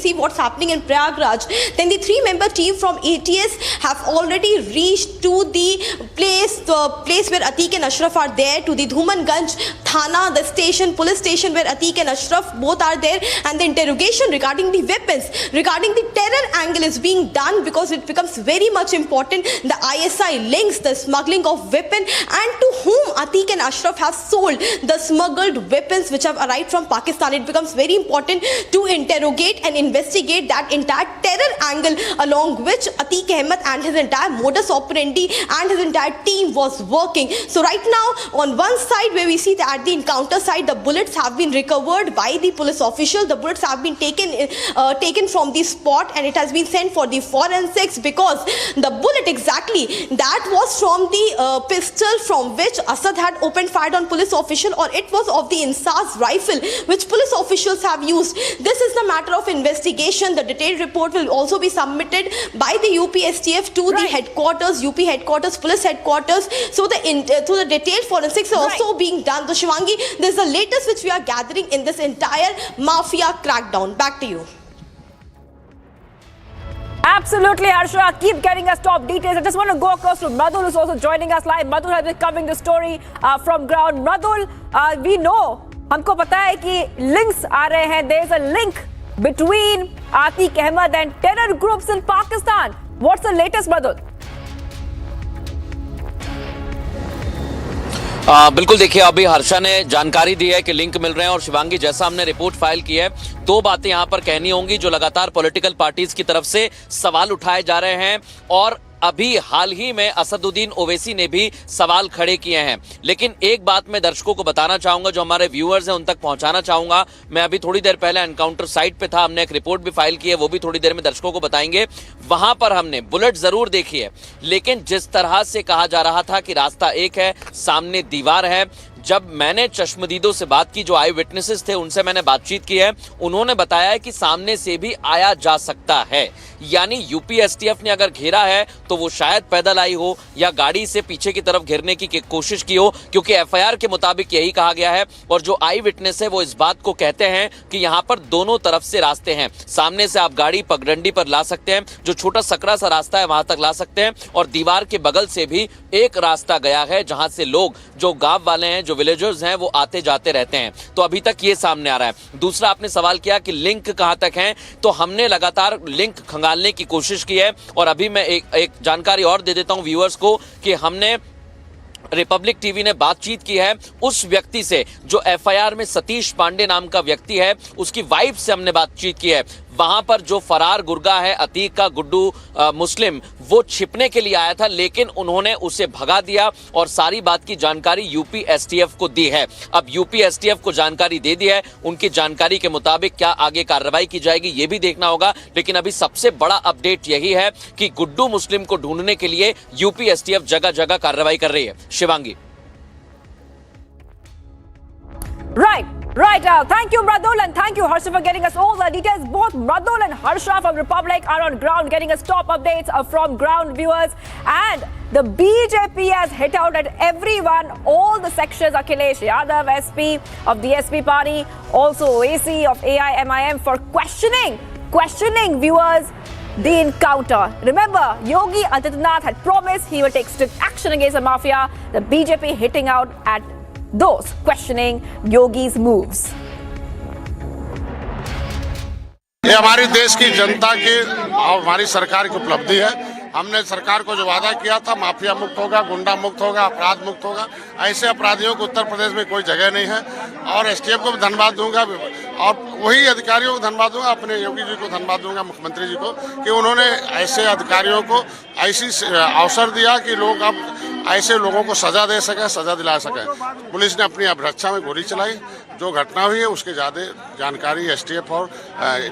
see what's happening in Prayagraj, then the 3-member team from ATS have already reached to the place where Atiq and Ashraf are there, to the Dhumanganj Thana, the station, police station, where Atiq and Ashraf both are there, and the interrogation regarding the weapons, regarding the terror angle is being done, because it becomes very much much important. The ISI links, the smuggling of weapon, and to whom Atiq and Ashraf have sold the smuggled weapons which have arrived from Pakistan. It becomes very important to interrogate and investigate that entire terror angle along which Atiq Ahmed and his entire modus operandi and his entire team was working. So right now, on one side where we see that at the encounter side, the bullets have been recovered by the police official. The bullets have been taken from the spot, and it has been sent for the forensics, because the bullet exactly that was from the pistol from which Asad had opened fire on police official, or it was of the Insaz rifle which police officials have used. This is the matter of investigation. The detailed report will also be submitted by the UPSTF to the headquarters, UP headquarters, police headquarters. So the detailed forensics are also being done. So Shivangi, this is the latest which we are gathering in this entire mafia crackdown. Back to you. Absolutely, Harsha. Keep getting us top details. I just want to go across to Madhul, who's also joining us live. Madhul has been covering the story from ground. Madhul, we know, हमको पता है कि links आ रहे हैं. There is a link between Atiq Ahmed and terror groups in Pakistan. What's the latest, Madhul? बिल्कुल, देखिए अभी हर्षा ने जानकारी दी है कि लिंक मिल रहे हैं, और शिवांगी जैसा हमने रिपोर्ट फाइल की है, दो बातें यहां पर कहनी होंगी जो लगातार पॉलिटिकल पार्टीज की तरफ से सवाल उठाए जा रहे हैं, और अभी हाल ही में असदुद्दीन ओवैसी ने भी सवाल खड़े किए हैं। लेकिन एक बात मैं दर्शकों को बताना चाहूंगा, जो हमारे व्यूअर्स हैं उन तक पहुंचाना चाहूंगा। मैं अभी थोड़ी देर पहले एनकाउंटर साइट पे था, हमने एक रिपोर्ट भी फाइल की है, वो भी थोड़ी देर में दर्शकों को बताएंगे। वहां पर हमने बुलेट जरूर देखी है, लेकिन जिस तरह से कहा जा रहा था कि रास्ता एक है, सामने दीवार है, जब मैंने चश्मदीदों से बात की, जो आई विटनेसेस थे उनसे मैंने बातचीत की है, उन्होंने बताया है कि सामने से भी आया जा सकता है। यानी यूपीएसटीएफ ने अगर घेरा है तो वो शायद पैदल आई हो या गाड़ी से पीछे की तरफ घेरने की कोशिश की हो, क्योंकि एफआईआर के मुताबिक यही कहा गया है। और जो आई विटनेस है वो इस बात को कहते हैं कि यहां पर दोनों तरफ से रास्ते हैं। सामने से आप गाड़ी पगडंडी पर ला सकते हैं, जो छोटा सकरा सा रास्ता है वहां तक ला सकते हैं, और दीवार के बगल से भी एक रास्ता गया है जहां से लोग, जो गांव वाले हैं, जो विलेजर्स हैं, वो आते जाते रहते हैं। तो अभी तक ये सामने आ रहा है। दूसरा, आपने सवाल किया कि लिंक कहां तक है, तो हमने लगातार लिंक खंगालने की कोशिश की है। और अभी मैं एक जानकारी और दे देता हूं व्यूअर्स को कि हमने रिपब्लिक टीवी ने बातचीत की है उस व्यक्ति से जो एफआईआर में सतीश पांडे नाम का व्यक्ति है, उसकी वाइफ से हमने बातचीत की है। वहां पर जो फरार गुर्गा है अतीक का, गुड्डू मुस्लिम, वो छिपने के लिए आया था, लेकिन उन्होंने उसे भगा दिया और सारी बात की जानकारी यूपी एसटीएफ को दी है। अब यूपी एसटीएफ को जानकारी दे दी है, उनकी जानकारी के मुताबिक क्या आगे कार्रवाई की जाएगी ये भी देखना होगा। लेकिन अभी सबसे बड़ा अपडेट यही है कि गुड्डू मुस्लिम को ढूंढने के लिए यूपी एसटीएफ जगह जगह कार्रवाई कर रही है। Shivangi. Right. Thank you, Madhul, and thank you, Harsha, for getting us all the details. Both Madhul and Harsha from Republic are on ground, getting us top updates from ground viewers. And the BJP has hit out at everyone, all the sections. Akhilesh Yadav, SP of the SP party, also AC of AIMIM, for questioning viewers the encounter. Remember, Yogi Adityanath had promised he will take strict action against the mafia. The BJP hitting out at those questioning Yogi's moves. ये हमारी देश की जनता की और हमारी सरकार की उपलब्धि है। हमने सरकार को जो वादा किया था, माफिया मुक्त होगा, गुंडा मुक्त होगा, अपराध मुक्त होगा, ऐसे अपराधियों को उत्तर प्रदेश में कोई जगह नहीं है। और एसटीएफ को भी धन्यवाद दूंगा, और वही अधिकारियों को धन्यवाद दूंगा, अपने योगी जी को धन्यवाद दूंगा, मुख्यमंत्री जी को, कि उन्होंने ऐसे अधिकारियों को ऐसी अवसर दिया कि लोग अब ऐसे लोगों को सजा दे सके, सजा दिला सके। पुलिस ने अपनी अभिरक्षा में गोली चलाई, जो घटना हुई है उसकी ज्यादा जानकारी एसटीएफ और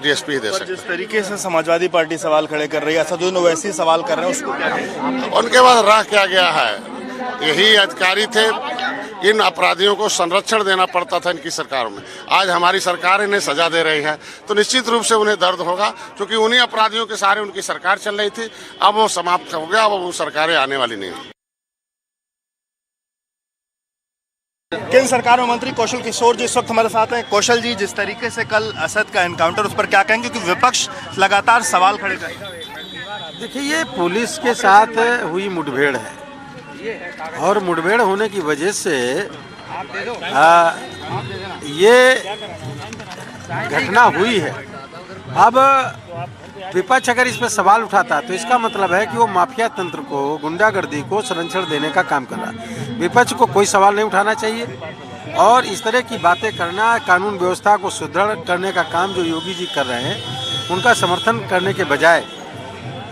डीएसपी दे सकते। जिस तरीके से समाजवादी पार्टी सवाल खड़े कर रही है, असदुद्दीन ओवैसी सवाल कर रहे हैं, उसको क्या कहें? उनके बाद रह क्या गया है? यही अधिकारी थे, इन अपराधियों को संरक्षण देना पड़ता था इनकी सरकारों में। आज हमारी सरकार इन्हें सजा दे रही है, तो निश्चित रूप से उन्हें दर्द होगा, क्योंकि उन्हीं अपराधियों के सहारे उनकी सरकार चल रही थी। अब वो समाप्त हो गया, अब वो सरकारें आने वाली नहीं है। केंद्र सरकार में मंत्री कौशल किशोर जी इस वक्त हमारे साथ हैं। कौशल जी, जिस तरीके से कल असद का एनकाउंटर, उस पर क्या कहेंगे, क्योंकि विपक्ष लगातार सवाल खड़े कर रहा है? देखिए, ये पुलिस के साथ हुई मुठभेड़ है, और मुठभेड़ होने की वजह से ये घटना हुई है। अब विपक्ष अगर इस पर सवाल उठाता तो इसका मतलब है कि वो माफिया तंत्र को, गुंडागर्दी को संरक्षण देने का काम कर रहा है। विपक्ष को कोई सवाल नहीं उठाना चाहिए और इस तरह की बातें करना, कानून व्यवस्था को सुदृढ़ करने का काम जो योगी जी कर रहे हैं, उनका समर्थन करने के बजाय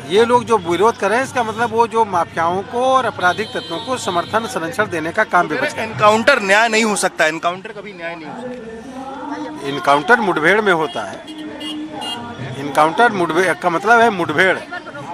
ये लोग जो विरोध कर रहे हैं, इसका मतलब वो जो माफियाओं को और आपराधिक तत्वों को समर्थन संरक्षण देने का काम विपक्ष कर रहा है। एनकाउंटर न्याय नहीं हो सकता, एनकाउंटर कभी न्याय नहीं हो सकता। इनकाउंटर मुठभेड़ में होता है। इनकाउंटर मुठभेड़ का मतलब है मुठभेड़,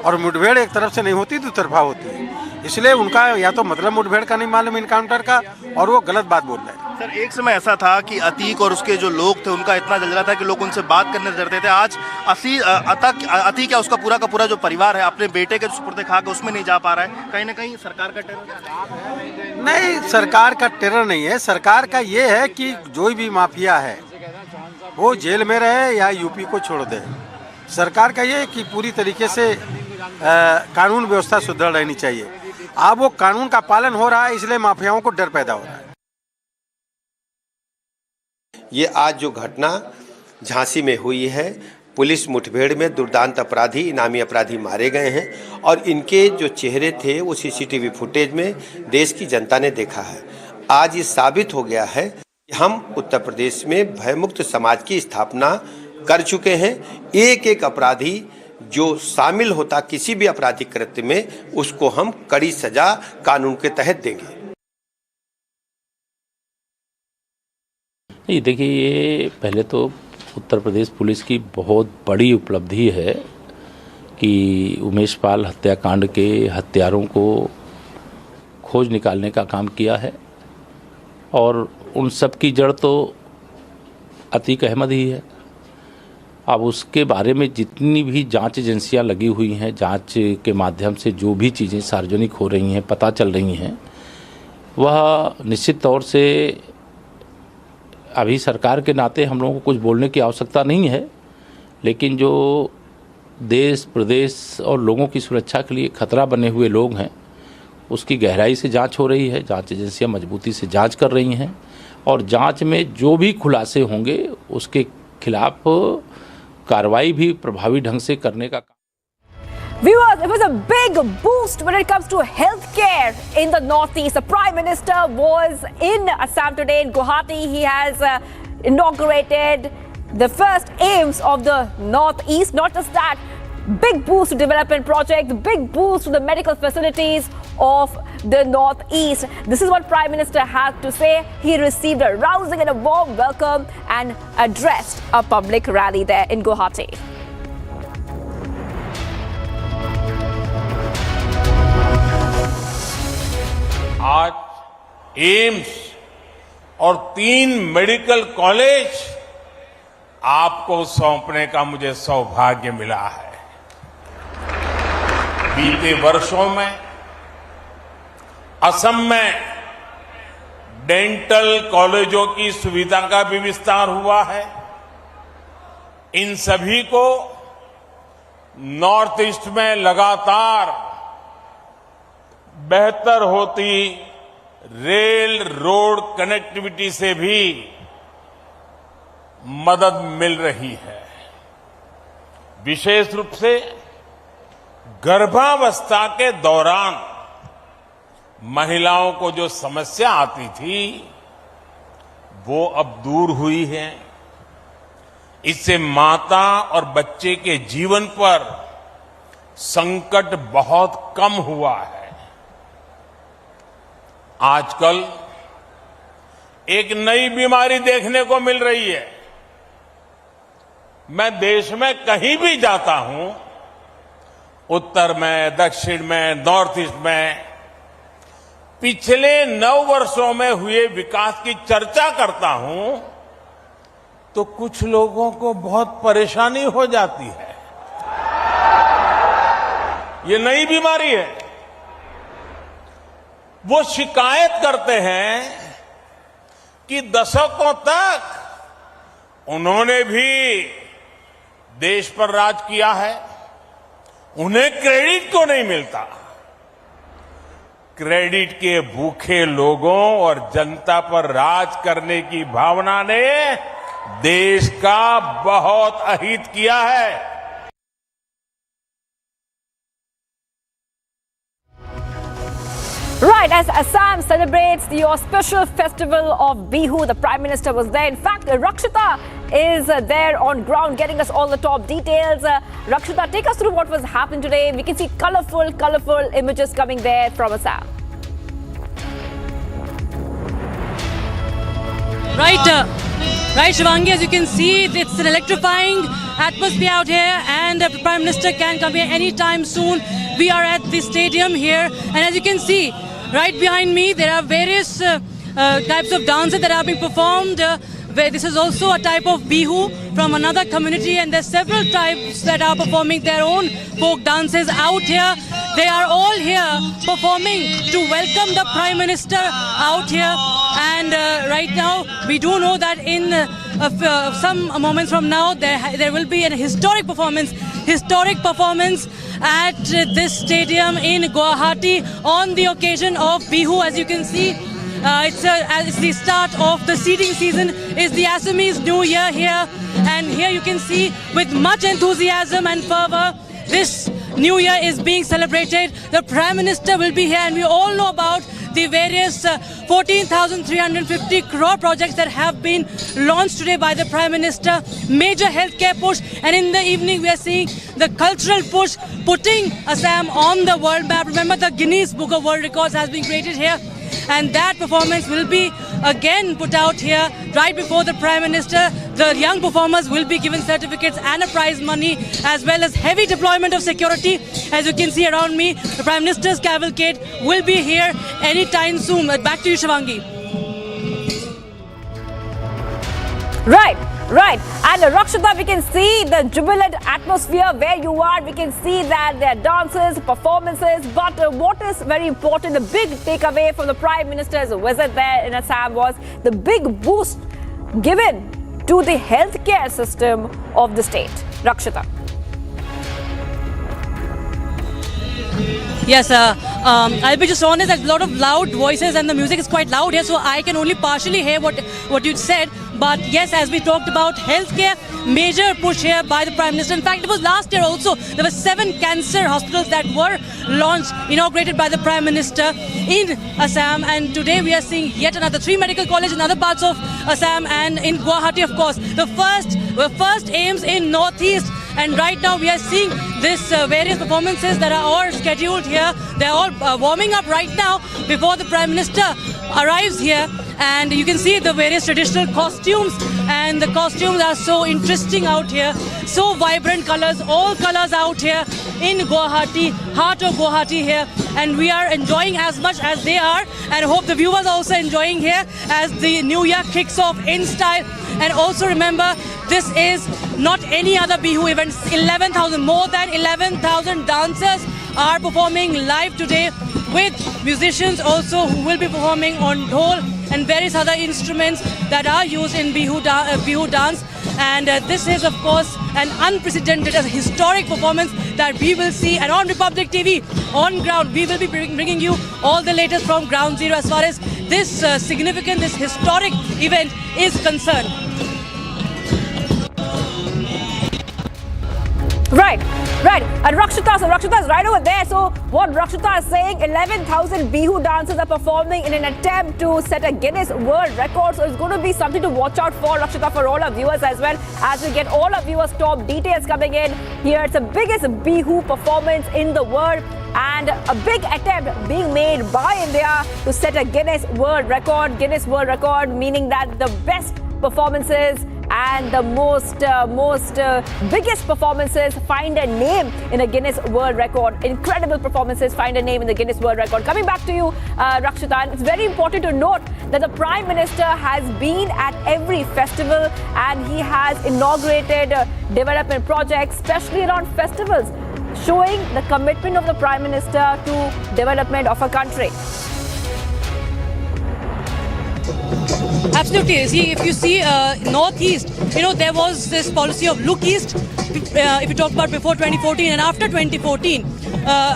और मुठभेड़ एक तरफ से नहीं होती, दो तरफा होती है। इसलिए उनका या तो मतलब मुठभेड़ का नहीं मालूम इनकाउंटर का, और वो गलत बात बोल रहे हैं। सर, एक समय ऐसा था कि अतीक और उसके जो लोग थे उनका इतना जलवा था कि लोग उनसे बात करने से डरते थे। आज अतीक या उसका पूरा का पूरा जो परिवार है अपने बेटे के सुपुर्द खा के उसमें नहीं जा पा रहा है। कहीं ना कहीं सरकार का टेरर नहीं, सरकार का टेरर नहीं है। सरकार का ये है कि जो भी माफिया है वो जेल में रहे या यूपी को छोड़ दे। सरकार का ये है कि पूरी तरीके से कानून व्यवस्था सुदृढ़ रहनी चाहिए। अब वो कानून का पालन हो रहा है, इसलिए माफियाओं को डर पैदा हो रहा है। ये आज जो घटना झांसी में हुई है, पुलिस मुठभेड़ में दुर्दांत अपराधी, इनामी अपराधी मारे गए हैं और इनके जो चेहरे थे वो सीसीटीवी फुटेज में देश की जनता ने देखा है। आज ये साबित हो गया है कि हम उत्तर प्रदेश में भयमुक्त समाज की स्थापना कर चुके हैं। एक एक अपराधी जो शामिल होता किसी भी आपराधिक कृत्य में, उसको हम कड़ी सजा कानून के तहत देंगे। देखिए, ये पहले तो उत्तर प्रदेश पुलिस की बहुत बड़ी उपलब्धि है कि उमेश पाल हत्याकांड के हत्यारों को खोज निकालने का काम किया है, और उन सब की जड़ तो अतीक अहमद ही है। अब उसके बारे में जितनी भी जांच एजेंसियां लगी हुई हैं, जांच के माध्यम से जो भी चीज़ें सार्वजनिक हो रही हैं, पता चल रही हैं, वह निश्चित तौर से अभी सरकार के नाते हम लोगों को कुछ बोलने की आवश्यकता नहीं है, लेकिन जो देश प्रदेश और लोगों की सुरक्षा के लिए खतरा बने हुए लोग हैं, उसकी गहराई से जांच हो रही है। जांच एजेंसियां मजबूती से जांच कर रही हैं, और जांच में जो भी खुलासे होंगे उसके खिलाफ कार्रवाई भी प्रभावी ढंग से करने का। Viewers, it was a big boost when it comes to healthcare in the Northeast. The Prime Minister was in Assam today in Guwahati. He has inaugurated the first AIIMS of the Northeast. Not just that, big boost to development projects, big boost to the medical facilities of the Northeast. This is what Prime Minister had to say. He received a rousing and a warm welcome and addressed a public rally there in Guwahati. आज AIIMS और 3 medical college आपको सौंपने का मुझे सौभाग्य मिला है। बीते वर्षों में असम में डेंटल कॉलेजों की सुविधा का भी विस्तार हुआ है। इन सभी को नॉर्थ ईस्ट में लगातार बेहतर होती रेल रोड कनेक्टिविटी से भी मदद मिल रही है। विशेष रूप से गर्भावस्था के दौरान महिलाओं को जो समस्या आती थी वो अब दूर हुई है। इससे माता और बच्चे के जीवन पर संकट बहुत कम हुआ है। आजकल एक नई बीमारी देखने को मिल रही है। मैं देश में कहीं भी जाता हूं, उत्तर में, दक्षिण में, नॉर्थ ईस्ट में, पिछले 9 वर्षों में हुए विकास की चर्चा करता हूं तो कुछ लोगों को बहुत परेशानी हो जाती है। ये नई बीमारी है। वो शिकायत करते हैं कि दशकों तक उन्होंने भी देश पर राज किया है, उन्हें क्रेडिट क्यों नहीं मिलता। क्रेडिट के भूखे लोगों और जनता पर राज करने की भावना ने देश का बहुत अहित किया है। Right, as Assam celebrates the auspicious festival of Bihu, the Prime Minister was there. In fact, Rakshita is there on ground getting us all the top details. Rakshita, take us through what was happening today. We can see colourful images coming there from Assam. Right, Shivangi, as you can see, it's an electrifying atmosphere out here, and the Prime Minister can come here anytime soon. We are at the stadium here, and as you can see, right behind me, there are various types of dances that are being performed. This is also a type of Bihu from another community, and there's several tribes that are performing their own folk dances out here. They are all here performing to welcome the Prime Minister out here. And right now, we do know that in some moments from now, there will be a historic performance at this stadium in Guwahati on the occasion of Bihu. As you can see, it's the start of the seeding season. It's the Assamese New Year here, and here you can see with much enthusiasm and fervor, this New Year is being celebrated. The Prime Minister will be here, and we all know about the various 14,350 crore projects that have been launched today by the Prime Minister. Major healthcare push, and in the evening we are seeing the cultural push, putting Assam on the world map. Remember, the Guinness Book of World Records has been created here, and that performance will be again put out here right before the Prime Minister. The young performers will be given certificates and a prize money, as well as heavy deployment of security. As you can see around me, the Prime Minister's cavalcade will be here anytime soon. Back to you, Shivangi. Right. And Rakshita, we can see the jubilant atmosphere where you are. We can see that there are dances, performances. But what is very important, the big takeaway from the Prime Minister's visit there in Assam was the big boost given to the healthcare system of the state. Rakshita. Yes, I'll be just honest, there's a lot of loud voices and the music is quite loud here, so I can only partially hear what you said. But yes, as we talked about healthcare, major push here by the Prime Minister. In fact, it was last year also. There were 7 cancer hospitals that were inaugurated by the Prime Minister in Assam. And today we are seeing yet another 3 medical colleges in other parts of Assam, and in Guwahati, of course. The first aims in Northeast. And right now we are seeing this various performances that are all scheduled here. They're all warming up right now before the Prime Minister arrives here. And you can see the various traditional costumes, and the costumes are so interesting out here. So vibrant colors, all colors out here in Guwahati, heart of Guwahati here. And we are enjoying as much as they are, and hope the viewers are also enjoying here as the New Year kicks off in style. And also remember, this is not any other Bihu event. 11,000, more than 11,000 dancers are performing live today, with musicians also who will be performing on dhol and various other instruments that are used in Bihu dance. And this is, of course, an unprecedented, a historic performance that we will see. And on Republic TV, on ground, we will be bringing you all the latest from Ground Zero as far as this this historic event is concerned. Right. And Rakshita is right over there. So what Rakshita is saying, 11,000 Bihu dancers are performing in an attempt to set a Guinness World Record. So it's going to be something to watch out for, Rakshita, for all our viewers as well, as we get all our viewers' top details coming in here. It's the biggest Bihu performance in the world, and a big attempt being made by India to set a Guinness World Record. Guinness World Record meaning that the best performances and the biggest performances find a name in a Guinness World Record. Incredible performances find a name in the Guinness World Record. Coming back to you, Rakshita, it's very important to note that the Prime Minister has been at every festival, and he has inaugurated development projects, especially around festivals, showing the commitment of the Prime Minister to development of a country. Absolutely. See, if you see Northeast, there was this policy of look east. If you talk about before 2014 and after 2014,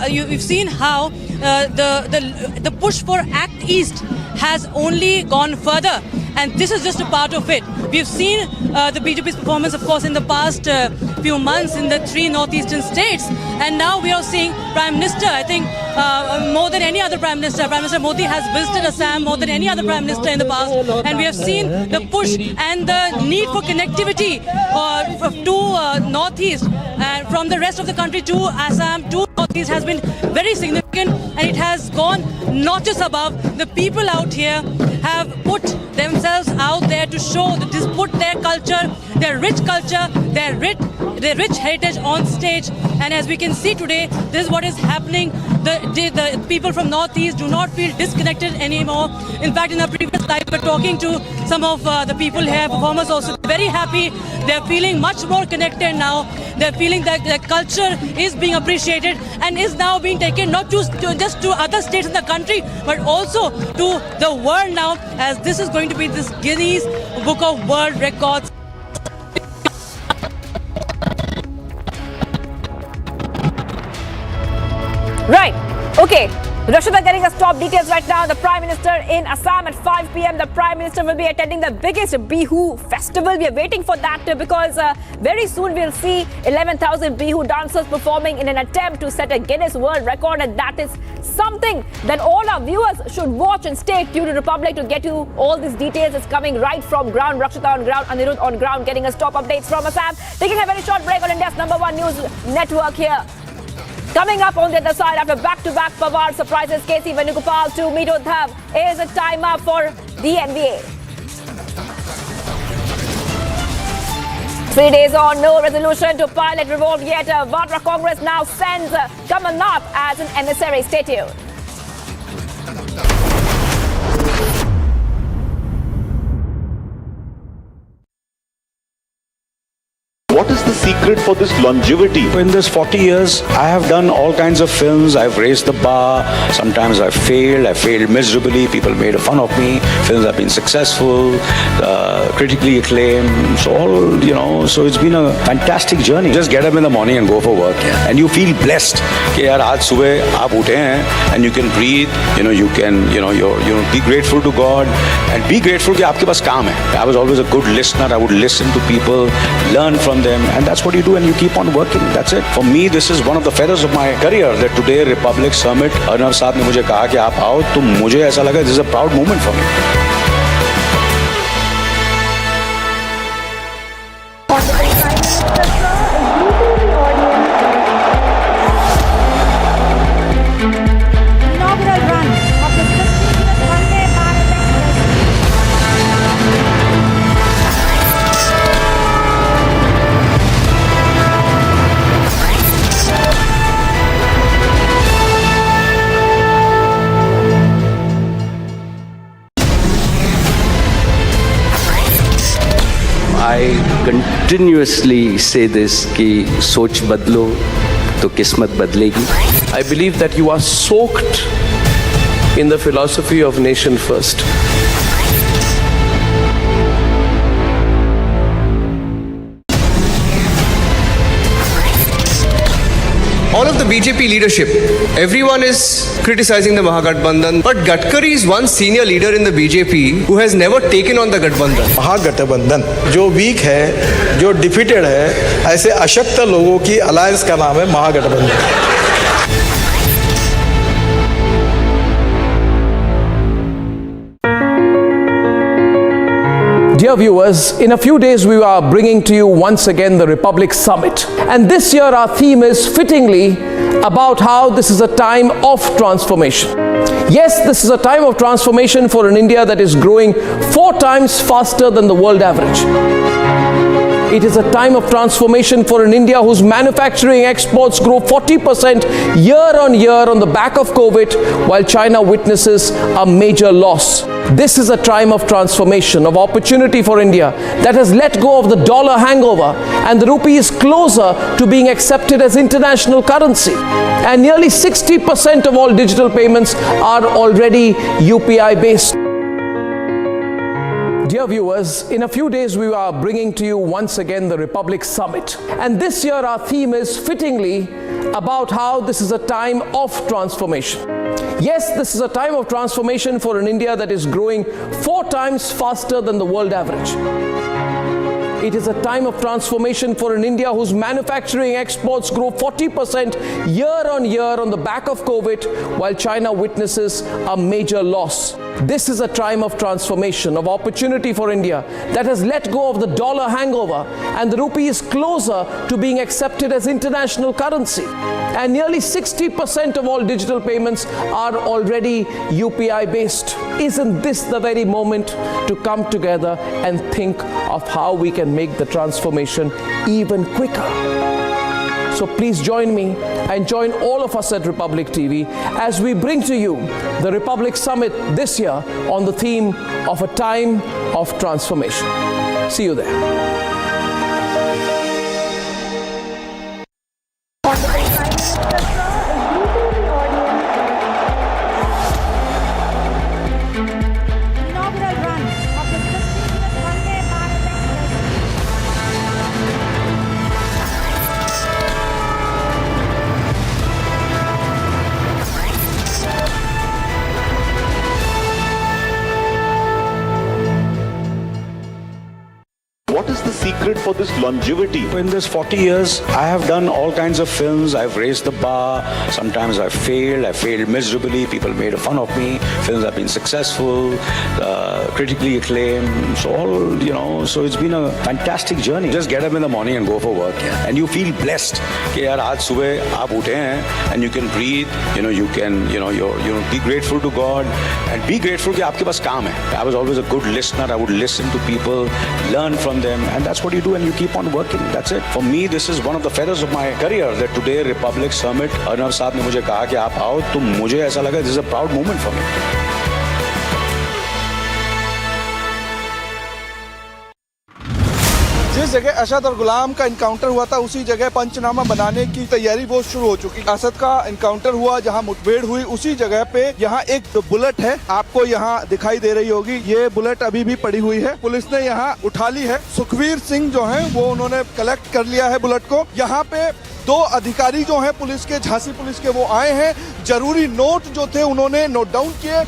you've seen how the push for Act East has only gone further. and this is just a part of it. We've seen the BJP's performance, of course, in the past few months in the 3 northeastern states, and now we are seeing Prime Minister, I think more than any other Prime Minister Modi has visited Assam more than any other Prime Minister in the past, and we have seen the push and the need for connectivity to Northeast and from the rest of the country to Assam to Northeast has been very significant, and it has gone not just above. The people out here have put themselves out there to show, to put their culture, their rich culture, their rich heritage on stage. And as we can see today, this is what is happening. The people from Northeast do not feel disconnected anymore. In fact, in a previous slide, we were talking to some of the people here, performers also, very happy. They're feeling much more connected now. They're feeling that their culture is being appreciated and is now being taken not just to other states in the country, but also to the world now, as this is going to be this Guinness Book of World Records. Right. Okay. Rashida getting us top details right now. The Prime Minister in Assam at 5 p.m. The Prime Minister will be attending the biggest Bihu festival. We are waiting for that because very soon we'll see 11,000 Bihu dancers performing in an attempt to set a Guinness World Record, and that is something that all our viewers should watch and stay tuned to Republic to get you all these details. It's coming right from ground. Rakshita on ground, Anirudh on ground, getting us top updates from Assam. Taking a very short break on India's #1 news network here. Coming up on the other side, after back-to-back Pawar surprises KC Venugopal to meet Uddhav, is a time up for the NBA. 3 days on, no resolution to pilot revolt yet. Vadra Congress now sends Kamal Nath as an emissary. Stay tuned. What is the secret for this longevity? In this 40 years, I have done all kinds of films. I've raised the bar. Sometimes I've failed. I failed miserably. People made fun of me. Films have been successful, critically acclaimed. So it's been a fantastic journey. Just get up in the morning and go for work. Yeah. And you feel blessed. कि यार आज सुबह आप उठे हैं and you can breathe. You can be grateful to God and be grateful कि आपके पास काम है. I was always a good listener. I would listen to people, learn from them, and that's what you do, and you keep on working. That's it. For me, this is one of the feathers of my career that today Republic Summit, Arnav साहब ने मुझे कहा कि आप आओ, तो मुझे ऐसा लगा this is a proud moment for me. I continuously say this कि सोच बदलो तो किस्मत बदलेगी. I believe that you are soaked in the philosophy of nation first. All of the BJP leadership, everyone is criticizing the Mahagathbandhan, but Gadkari is one senior leader in the BJP who has never taken on the Gathbandhan. महागठबंधन जो week है, जो defeated है, ऐसे अशक्त लोगों की alliance का नाम है महागठबंधन. Dear viewers, in a few days we are bringing to you once again the Republic Summit. And this year our theme is fittingly about how this is a time of transformation. Yes, this is a time of transformation for an India that is growing 4 times faster than the world average. It is a time of transformation for an India whose manufacturing exports grow 40% year on year on the back of COVID, while China witnesses a major loss. This is a time of transformation, of opportunity for India that has let go of the dollar hangover, and the rupee is closer to being accepted as international currency. And nearly 60% of all digital payments are already UPI based. Dear viewers, in a few days we are bringing to you once again the Republic Summit. And this year our theme is fittingly about how this is a time of transformation. Yes, this is a time of transformation for an India that is growing 4 times faster than the world average. It is a time of transformation for an India whose manufacturing exports grow 40% year on year on the back of COVID, while China witnesses a major loss. This is a time of transformation, of opportunity for India that has let go of the dollar hangover, and the rupee is closer to being accepted as international currency. And nearly 60% of all digital payments are already UPI based. Isn't this the very moment to come together and think of how we can make the transformation even quicker? So please join me and join all of us at Republic TV as we bring to you the Republic Summit this year on the theme of a time of transformation. See you there. What is the secret for this longevity? In this 40 years, I have done all kinds of films. I've raised the bar. Sometimes I failed miserably. People made fun of me. Films have been successful, critically acclaimed. So it's been a fantastic journey. Just get up in the morning and go for work. And you feel blessed. कि यार आज सुबह आप उठे हैं and you can breathe. You can be grateful to God and be grateful कि आपके पास काम है. I was always a good listener. I would listen to people, learn from them, and that's what you do, and you keep on working. That's it. For me, this is one of the feathers of my career that today Republic Summit, Arnav साहब ने मुझे कहा कि आप आओ, तो मुझे ऐसा लगा this is a proud moment for me. जिस जगह असद और गुलाम का इनकाउंटर हुआ था उसी जगह पंचनामा बनाने की तैयारी वो शुरू हो चुकी। असद का इनकाउंटर हुआ जहां मुठभेड़ हुई उसी जगह पे यहाँ एक बुलेट है, आपको यहाँ दिखाई दे रही होगी। ये बुलेट अभी भी पड़ी हुई है, पुलिस ने यहाँ उठा ली है। सुखवीर सिंह जो है वो उन्होंने कलेक्ट कर लिया है बुलेट को। यहाँ पे 2 अधिकारी जो हैं पुलिस के, झांसी पुलिस के, वो आए हैं। जरूरी नोट जो थे उन्होंने नोट डाउन किए।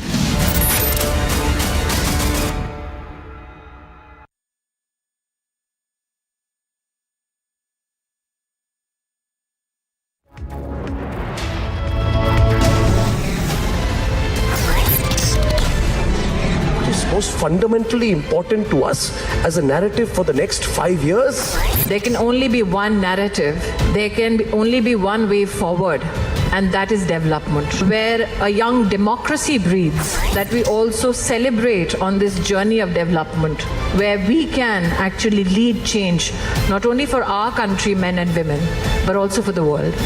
Most fundamentally important to us as a narrative for the next 5 years? There can only be one narrative. There can only be one way forward, and that is development. Where a young democracy breathes, that we also celebrate on this journey of development, where we can actually lead change, not only for our country, men and women, but also for the world.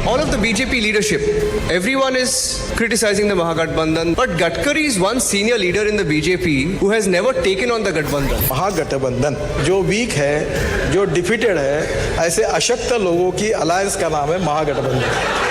All of the BJP leadership, everyone is criticizing the Mahagathbandhan, but Gadkari is one senior leader in the BJP who has never taken on the Gathbandhan. महागठबंधन जो week है, जो defeated है, ऐसे अशक्त लोगों की alliance का नाम है महागठबंधन।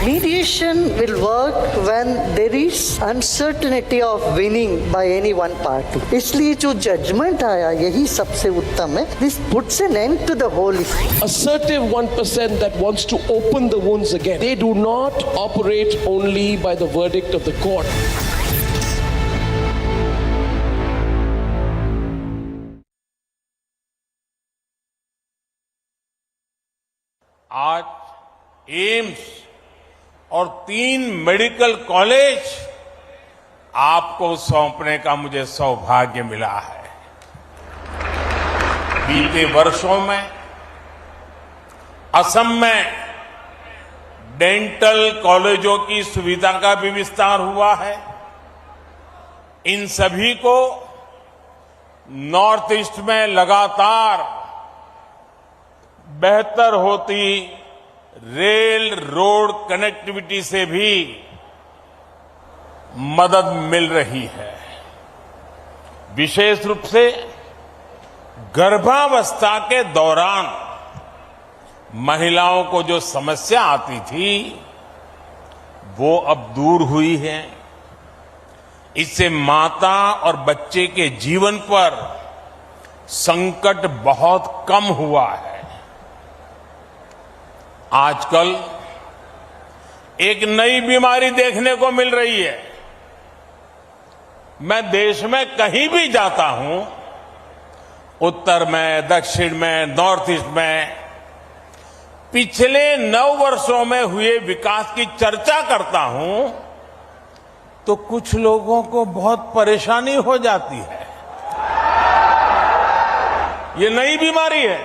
Mediation will work when there is uncertainty of winning by any one party. इसलिए जो judgment आया यही सबसे उत्तम है. This puts an end to the whole issue. Assertive 1% that wants to open the wounds again. They do not operate only by the verdict of the court. आज AIIMS और 3 medical college आपको सौंपने का मुझे सौभाग्य मिला है। बीते वर्षों में असम में डेंटल कॉलेजों की सुविधा का भी विस्तार हुआ है। इन सभी को नॉर्थ ईस्ट में लगातार बेहतर होती रेल रोड कनेक्टिविटी से भी मदद मिल रही है। विशेष रूप से गर्भावस्था के दौरान महिलाओं को जो समस्या आती थी वो अब दूर हुई है। इससे माता और बच्चे के जीवन पर संकट बहुत कम हुआ है। आजकल एक नई बीमारी देखने को मिल रही है। मैं देश में कहीं भी जाता हूं, उत्तर में, दक्षिण में, नॉर्थ ईस्ट में, पिछले 9 वर्षों में हुए विकास की चर्चा करता हूं तो कुछ लोगों को बहुत परेशानी हो जाती है। ये नई बीमारी है।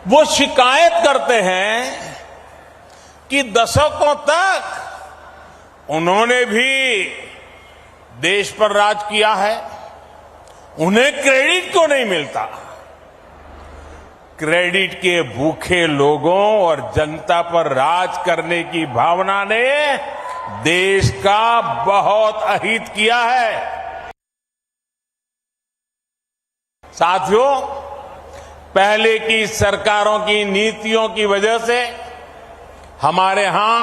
वो शिकायत करते हैं कि दशकों तक उन्होंने भी देश पर राज किया है, उन्हें क्रेडिट क्यों नहीं मिलता। क्रेडिट के भूखे लोगों और जनता पर राज करने की भावना ने देश का बहुत अहित किया है। साथियों, पहले की सरकारों की नीतियों की वजह से हमारे यहां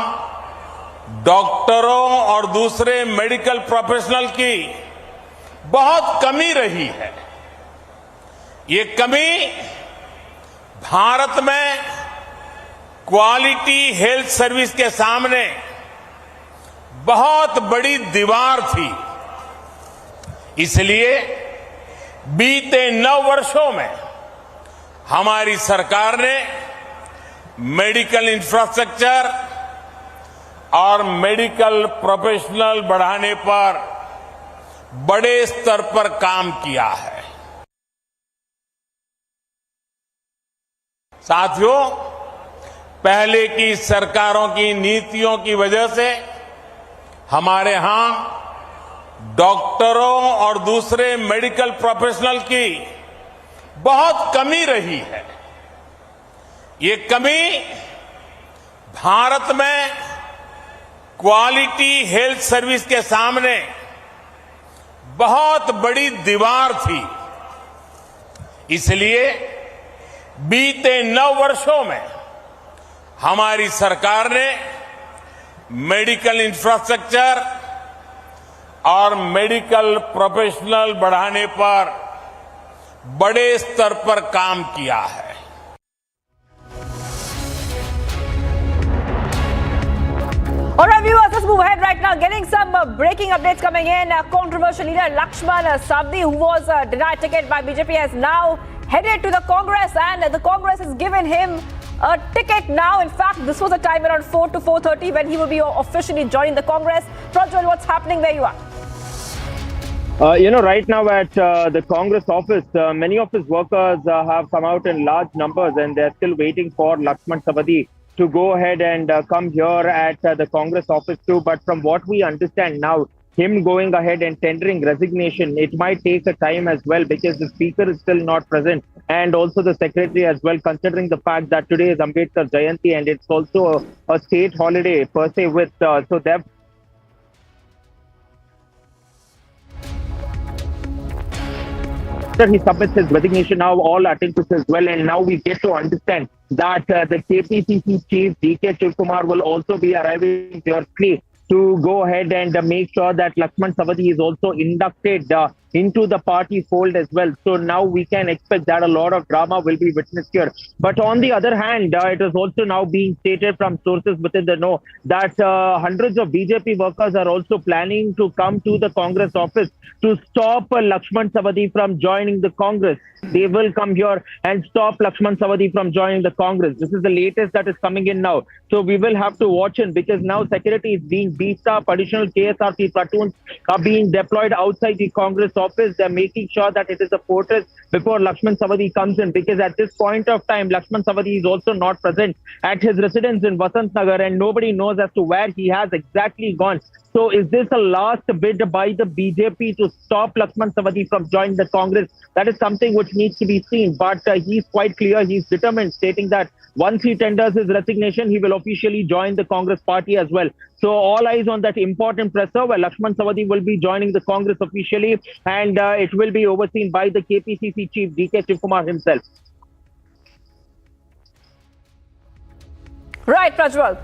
डॉक्टरों और दूसरे मेडिकल प्रोफेशनल की बहुत कमी रही है। ये कमी भारत में क्वालिटी हेल्थ सर्विस के सामने बहुत बड़ी दीवार थी। इसलिए बीते 9 वर्षों में हमारी सरकार ने मेडिकल इंफ्रास्ट्रक्चर और मेडिकल प्रोफेशनल बढ़ाने पर बड़े स्तर पर काम किया है। साथियों, पहले की सरकारों की नीतियों की वजह से हमारे यहां डॉक्टरों और दूसरे मेडिकल प्रोफेशनल की बहुत कमी रही है। ये कमी भारत में क्वालिटी हेल्थ सर्विस के सामने बहुत बड़ी दीवार थी। इसलिए बीते 9 वर्षों में हमारी सरकार ने मेडिकल इंफ्रास्ट्रक्चर और मेडिकल प्रोफेशनल बढ़ाने पर बड़े स्तर पर काम किया है। All right, viewers, let's move ahead right now. Getting some breaking updates coming in. Controversial leader Lakshman Sabdi, who was denied ticket by BJP, has now headed to the Congress, and the Congress has given him a ticket now. In fact, this was a time around 4 to 4:30 when he will be officially joining the Congress. Prajwal, what's happening where you are? Right now at the Congress office, many of his workers have come out in large numbers, and they're still waiting for Lakshman Sabdi to go ahead and come here at the Congress office too. But from what we understand now, him going ahead and tendering resignation, it might take a time as well, because the speaker is still not present, and also the secretary as well, considering the fact that today is Ambedkar Jayanti and it's also a state holiday per se with, so they've he submits his resignation now, all attention as well, and now we get to understand that the KPCC chief DK Shivkumar will also be arriving shortly to go ahead and make sure that Lakshman Sabdi is also inducted into the party fold as well. So now we can expect that a lot of drama will be witnessed here. But on the other hand, it is also now being stated from sources within the know that hundreds of BJP workers are also planning to come to the Congress office to stop Lakshman Sabdi from joining the Congress. They will come here and stop Lakshman Sabdi from joining the Congress. This is the latest that is coming in now. So we will have to watch in, because now security is being beefed up. Additional KSRT platoons are being deployed outside the Congress office. They're making sure that it is a fortress before Lakshman Sabdi comes in, because at this point of time, Lakshman Sabdi is also not present at his residence in Vasant Nagar, and nobody knows as to where he has exactly gone. So is this a last bid by the BJP to stop Lakshman Sawadi from joining the Congress? That is something which needs to be seen. But he's quite clear, he's determined, stating that once he tenders his resignation, he will officially join the Congress party as well. So all eyes on that important presser where Lakshman Sawadi will be joining the Congress officially, and it will be overseen by the KPCC chief D.K. Shivkumar himself. Right, Prajwal.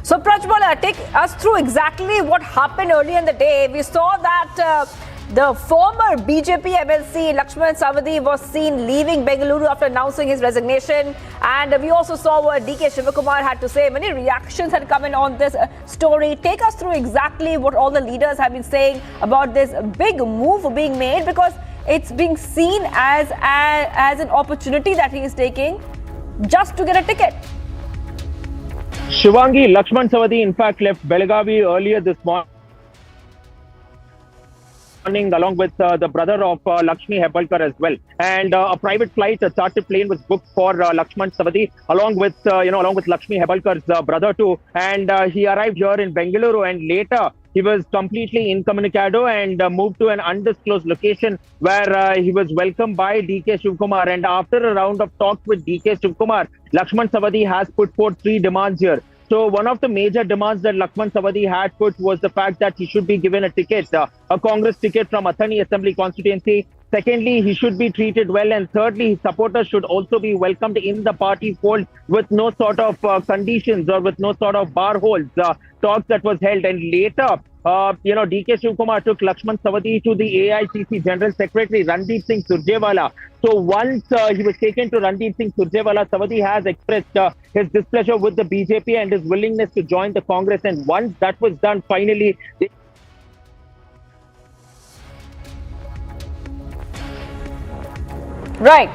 So Prajwal, take us through exactly what happened earlier in the day. We saw that the former BJP MLC Lakshman Sawadi was seen leaving Bengaluru after announcing his resignation, and we also saw what D.K. Shivkumar had to say. Many reactions had come in on this story. Take us through exactly what all the leaders have been saying about this big move being made, because it's being seen as an opportunity that he is taking just to get a ticket. Shivangi, Lakshman Sawadi in fact left Belagavi earlier this morning along with the brother of Lakshmi Hebalkar as well, and a private flight, a charter plane was booked for Lakshman Sawadi along with Lakshmi Hebalkar's brother too, and he arrived here in Bengaluru, and later he was completely incommunicado and moved to an undisclosed location where he was welcomed by D.K. Shivkumar. And after a round of talks with D.K. Shivkumar, Lakshman Sawadi has put forth 3 demands here. So one of the major demands that Lakshman Sawadi had put was the fact that he should be given a ticket, a Congress ticket from Athani Assembly constituency. Secondly, he should be treated well. And thirdly, his supporters should also be welcomed in the party fold with no sort of conditions or with no sort of bar holds. Talks that was held, and later, D.K. Shivkumar took Lakshman Sawadi to the AICC General Secretary Randeep Singh Surjewala. So once he was taken to Randeep Singh Surjewala, Sawadi has expressed his displeasure with the BJP and his willingness to join the Congress. And once that was done, finally, Right,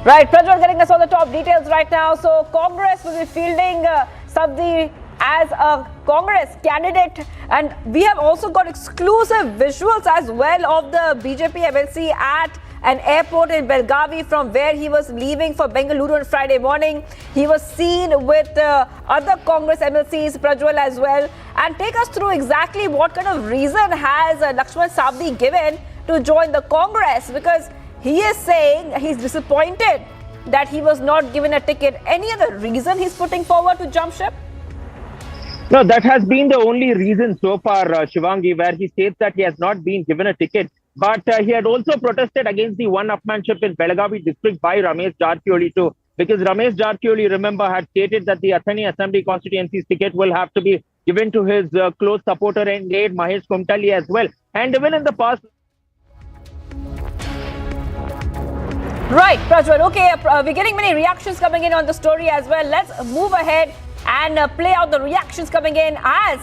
Prajwal getting us all the top details right now. So Congress will be fielding Sawadi as a Congress candidate, and we have also got exclusive visuals as well of the BJP MLC at an airport in Belgavi from where he was leaving for Bengaluru on Friday morning. He was seen with other Congress MLCs, Prajwal, as well. And take us through exactly what kind of reason has Lakshman Sawadi given to join the Congress, because he is saying he's disappointed that he was not given a ticket. Any other reason he's putting forward to jump ship? No, that has been the only reason so far, Shivangi, where he states that he has not been given a ticket. But he had also protested against the one-upmanship in Belagavi district by Ramesh Jarkioli too, because Ramesh Jarkioli, remember, had stated that the Athani Assembly constituency's ticket will have to be given to his close supporter and aide Mahesh Kumtali as well. And even in the past... Right, Prajwal. Okay, we're getting many reactions coming in on the story as well. Let's move ahead and play out the reactions coming in as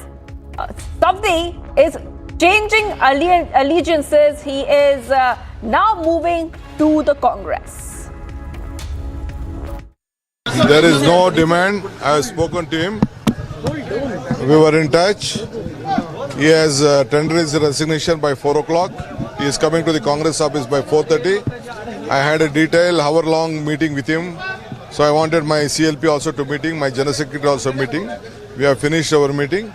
Sawadi is changing allegiances. He is now moving to the Congress. There is no demand. I have spoken to him. We were in touch. He has tendered his resignation by 4 o'clock. He is coming to the Congress office by 4:30. I had a detailed hour-long meeting with him. So I wanted my CLP also to meeting, my General Secretary also meeting. We have finished our meeting.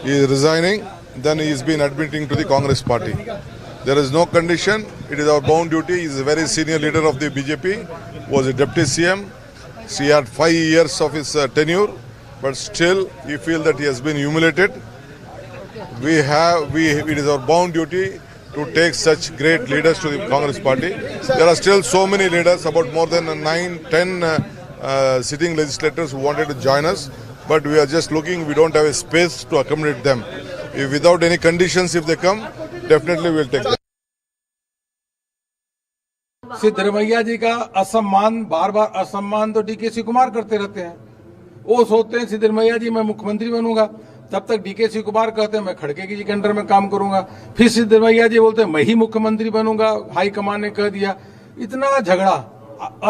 He is resigning. Then he is being admitting to the Congress party. There is no condition. It is our bound duty. He is a very senior leader of the BJP, was a deputy CM. He had 5 years of his tenure, but still we feel that he has been humiliated. It is our bound duty to take such great leaders to the Congress party. There are still so many leaders, about more than 9-10 sitting legislators who wanted to join us, but we are just looking, we don't have a space to accommodate them. If without any conditions, if they come, definitely we will take them. Siddaramaiah जी का असम्मान, बार बार असम्मान तो DK Shivkumar करते रहते हैं। वो सोचते हैं सिद्धरमैया जी मैं मुख्यमंत्री बनूंगा, तब तक डीके शिवकुमार कहते हैं मैं खड़गे जी के अंडर में काम करूंगा, फिर सिद्धरमैया जी बोलते हैं मैं ही मुख्यमंत्री बनूंगा, हाईकमान ने कह दिया। इतना झगड़ा,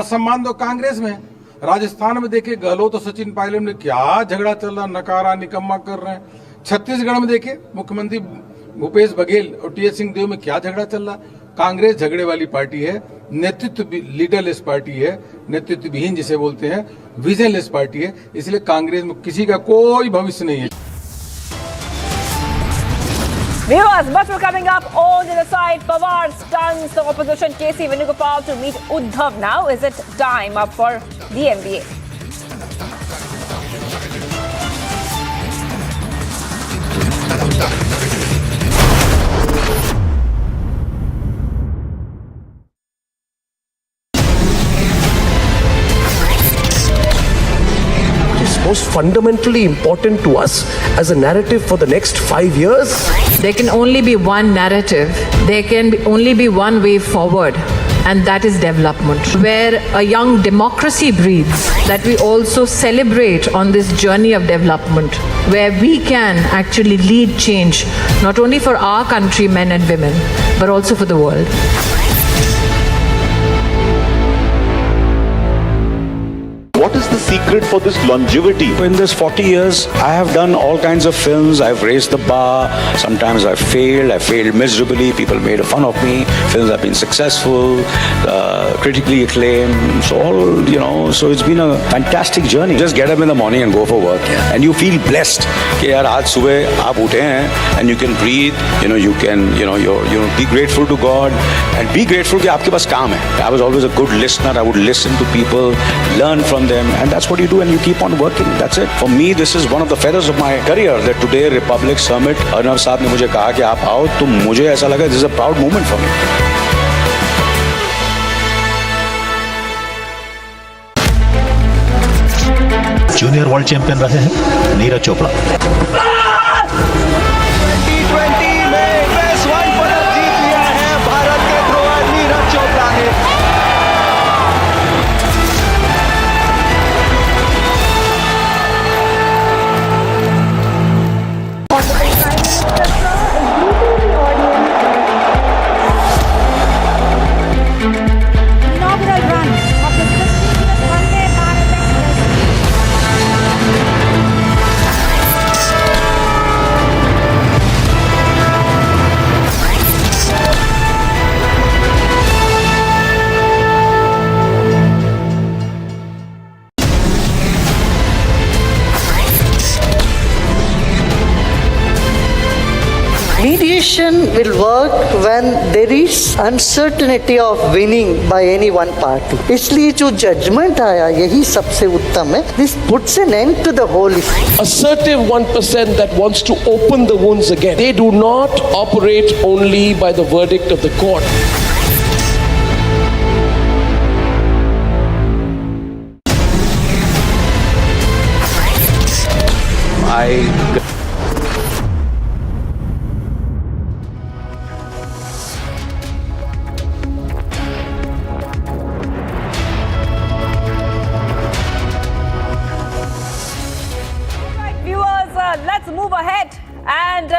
असम्मान तो कांग्रेस में। राजस्थान में देखे गहलोत तो सचिन पायलट ने क्या झगड़ा चल रहा, नकारा निकम्मा कर रहे हैं। छत्तीसगढ़ में देखे मुख्यमंत्री भूपेश बघेल और टी.एस. सिंहदेव में क्या झगड़ा चल रहा। कांग्रेस झगड़े वाली पार्टी है, नेतृत्व लीडरलेस पार्टी है, नेतृत्व विहीन जिसे बोलते हैं, विजनलेस पार्टी है। इसलिए कांग्रेस में किसी का कोई भविष्य नहीं है। Viewers, much more coming up on the other side. Pawar stuns the opposition KC Venugopal to meet Uddhav now. Is it time up for the MBA? Most fundamentally important to us as a narrative for the next 5 years? There can only be one narrative. There can only be one way forward, and that is development. Where a young democracy breathes, that we also celebrate on this journey of development, where we can actually lead change, not only for our country, men and women, but also for the world. What is the secret for this longevity? In this 40 years, I have done all kinds of films. I've raised the bar. Sometimes I failed miserably. People made fun of me. Films have been successful, critically acclaimed. So it's been a fantastic journey. Just get up in the morning and go for work. And you feel blessed. कि यार आज सुबह आप उठे हैं and you can breathe. You can be grateful to God and be grateful कि आपके पास काम है. I was always a good listener. I would listen to people, learn from them, and that's what you do, and you keep on working. That's it. For me, this is one of the feathers of my career that today Republic Summit, Arnav साहब ने मुझे कहा कि आप आओ, तो मुझे ऐसा लगा this is a proud moment for me. Junior world champion रहे हैं Neeraj Chopra. Mediation will work when there is uncertainty of winning by any one party. इसलिए जो judgment आया यही सबसे उत्तम है. This puts an end to the whole issue. Assertive 1% that wants to open the wounds again. They do not operate only by the verdict of the court. Let's move ahead. And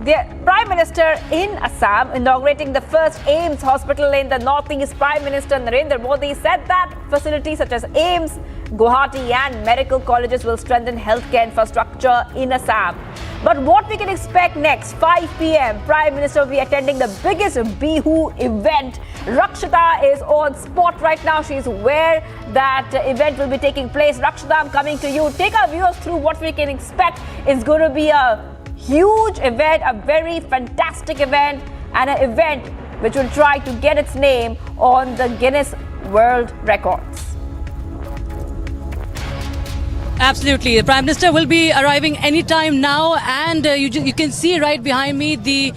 the Prime Minister in Assam inaugurating the first AIMS hospital in the northeast. Prime Minister Narendra Modi said that facilities such as AIMS, Guwahati and medical colleges will strengthen healthcare infrastructure in Assam. But what we can expect next? 5 p.m. Prime Minister will be attending the biggest Bihu event. Rakshita is on spot right now. She is where that event will be taking place. Rakshita, I'm coming to you. Take our viewers through what we can expect. It's going to be a huge event, a very fantastic event, and an event which will try to get its name on the Guinness World Records. Absolutely. The Prime Minister will be arriving anytime now, and you can see right behind me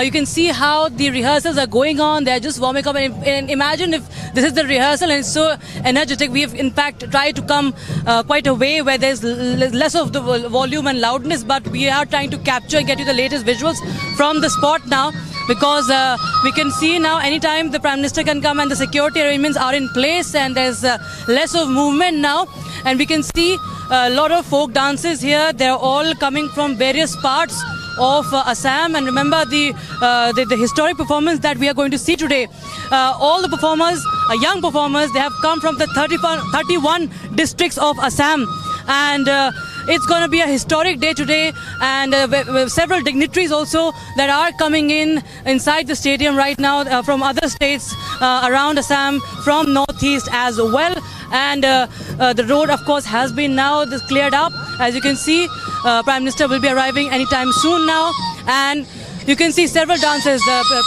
you can see how the rehearsals are going on. They're just warming up, and imagine if this is the rehearsal and it's so energetic. We have in fact tried to come quite a way where there's less of the volume and loudness, but we are trying to capture and get you the latest visuals from the spot now, because we can see now anytime the Prime Minister can come, and the security arrangements are in place, and there's less of movement now, and we can see a lot of folk dances here. They're all coming from various parts of Assam, and remember the historic performance that we are going to see today. All the performers are young performers. They have come from the 31 districts of Assam, and it's going to be a historic day today, and several dignitaries also that are coming inside the stadium right now from other states around Assam, from northeast as well. And the road, of course, has been now cleared up. As you can see, Prime Minister will be arriving anytime soon now. And you can see several dancers,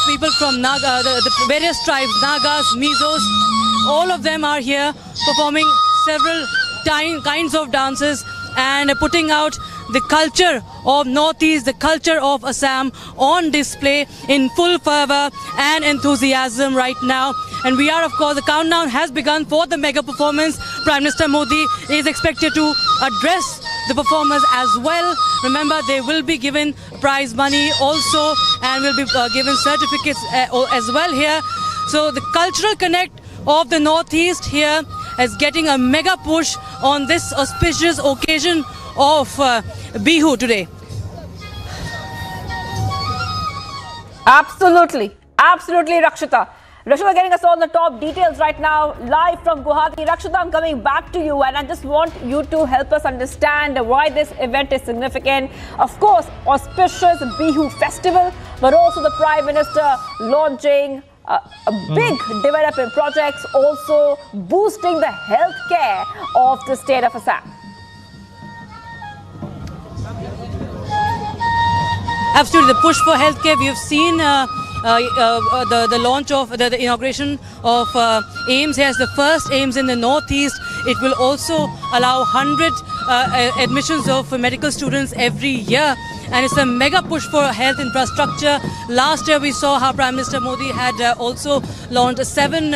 people from Naga, the various tribes, Nagas, Mizos, all of them are here performing several kinds of dances and putting out the culture of Northeast, the culture of Assam on display in full fervor and enthusiasm right now. And we are, of course, the countdown has begun for the mega performance. Prime Minister Modi is expected to address the performers as well. Remember, they will be given prize money also and will be given certificates as well here. So the cultural connect of the Northeast here is getting a mega push on this auspicious occasion of Bihu today. Absolutely, Rakshita. Rakshita getting us all the top details right now, live from Guwahati. Rakshita, I'm coming back to you and I just want you to help us understand why this event is significant. Of course, auspicious Bihu festival, but also the Prime Minister launching a big development projects, also boosting the healthcare of the state of Assam. Absolutely, the push for healthcare. We have seen the launch of the inauguration of AIIMS. Here's the first AIIMS in the Northeast. It will also allow 100 admissions of medical students every year. And it's a mega push for health infrastructure. Last year we saw how Prime Minister Modi had also launched 7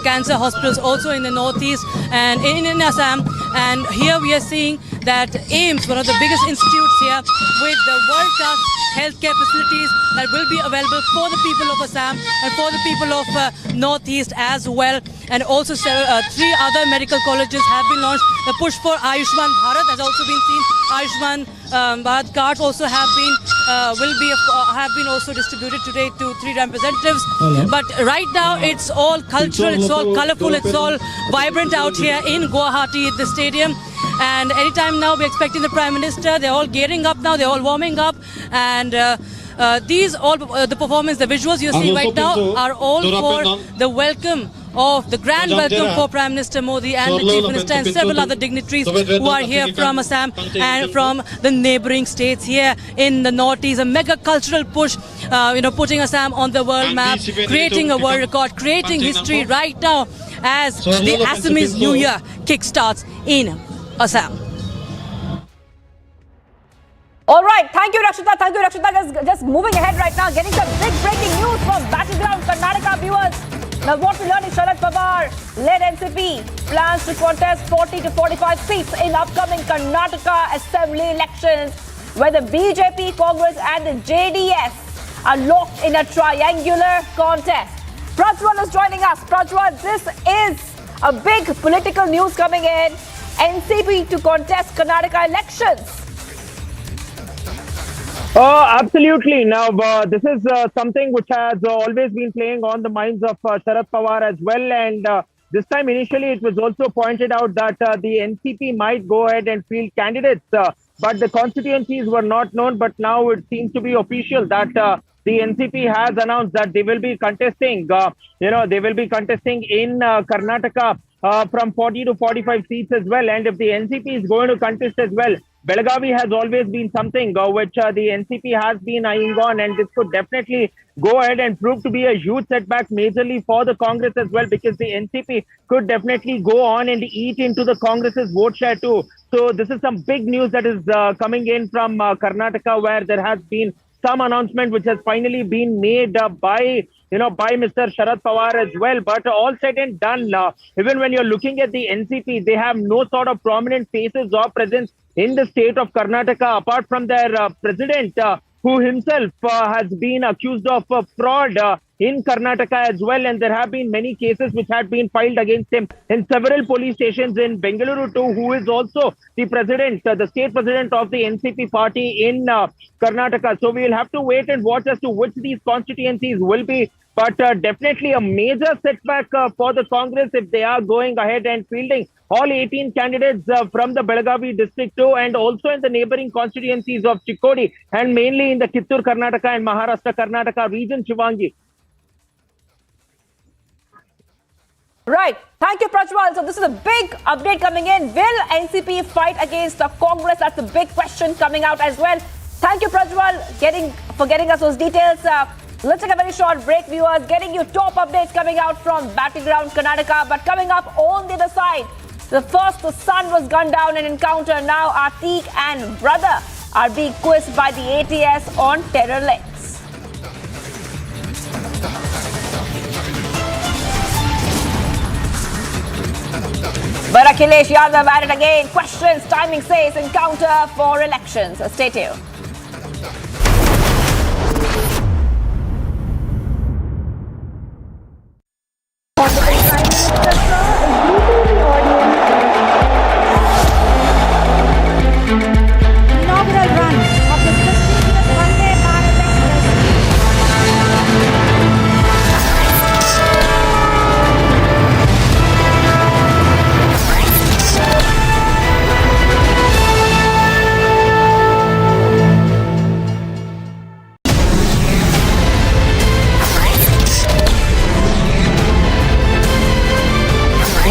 cancer hospitals also in the Northeast and in Assam. And here we are seeing that AIIMS, one of the biggest institutes here, with the world-class healthcare facilities that will be available for the people of Assam and for the people of Northeast as well. And also 3 other medical colleges have been launched. The push for Ayushman Bharat has also been seen. Ayushman Bharat cards also have been also distributed today to 3 representatives. But right now it's all cultural, it's all colorful, it's all vibrant out here in Guwahati at the stadium. And anytime now we're expecting the Prime Minister. They're all gearing up now, they're all warming up. And these all the performance, the visuals you're seeing right now are all for the welcome of the grand welcome for Prime Minister Modi and the Chief Minister and several other dignitaries who are here from Assam and from the neighbouring states here in the Northeast. A mega cultural push, putting Assam on the world map, creating a world record, creating history right now as the Assamese New Year kickstarts in Assam. All right, thank you, Rakshita. Thank you, Rakshita. Just moving ahead right now, getting some big breaking news from Battleground Karnataka viewers. Now, what we learned is Sharad Pawar-led NCP plans to contest 40 to 45 seats in upcoming Karnataka Assembly elections, where the BJP, Congress and the JDS are locked in a triangular contest. Prajwal is joining us. Prajwal, this is a big political news coming in. NCP to contest Karnataka elections. Absolutely. Now, this is something which has always been playing on the minds of Sharad Pawar as well. And this time, initially, it was also pointed out that the NCP might go ahead and field candidates, but the constituencies were not known. But now it seems to be official that the NCP has announced that they will be contesting. They will be contesting in Karnataka from 40 to 45 seats as well. And if the NCP is going to contest as well, Belagavi has always been something which the NCP has been eyeing on, and this could definitely go ahead and prove to be a huge setback majorly for the Congress as well, because the NCP could definitely go on and eat into the Congress's vote share too. So this is some big news that is coming in from Karnataka, where there has been some announcement which has finally been made by Mr. Sharad Pawar as well. But all said and done, even when you're looking at the NCP, they have no sort of prominent faces or presence in the state of Karnataka, apart from their president, who himself has been accused of fraud in Karnataka as well. And there have been many cases which had been filed against him in several police stations in Bengaluru too, who is also the president, the state president of the NCP party in Karnataka. So we will have to wait and watch as to which these constituencies will be. But definitely a major setback for the Congress if they are going ahead and fielding all 18 candidates from the Belagavi district too, and also in the neighboring constituencies of Chikkodi and mainly in the Kittur Karnataka and Maharashtra Karnataka region, Shivangi. Right. Thank you, Prajwal. So this is a big update coming in. Will NCP fight against the Congress? That's a big question coming out as well. Thank you, Prajwal, for getting us those details. Let's take a very short break, viewers. Getting you top updates coming out from Battleground, Karnataka. But coming up on the other side, the son was gunned down in an encounter. Now Atiq and brother are being quizzed by the ATS on terror links. But Akhilesh Yadav at it again. Questions, timing says encounter for elections. Stay tuned. Inaugural run of the prestigious Vande Bharat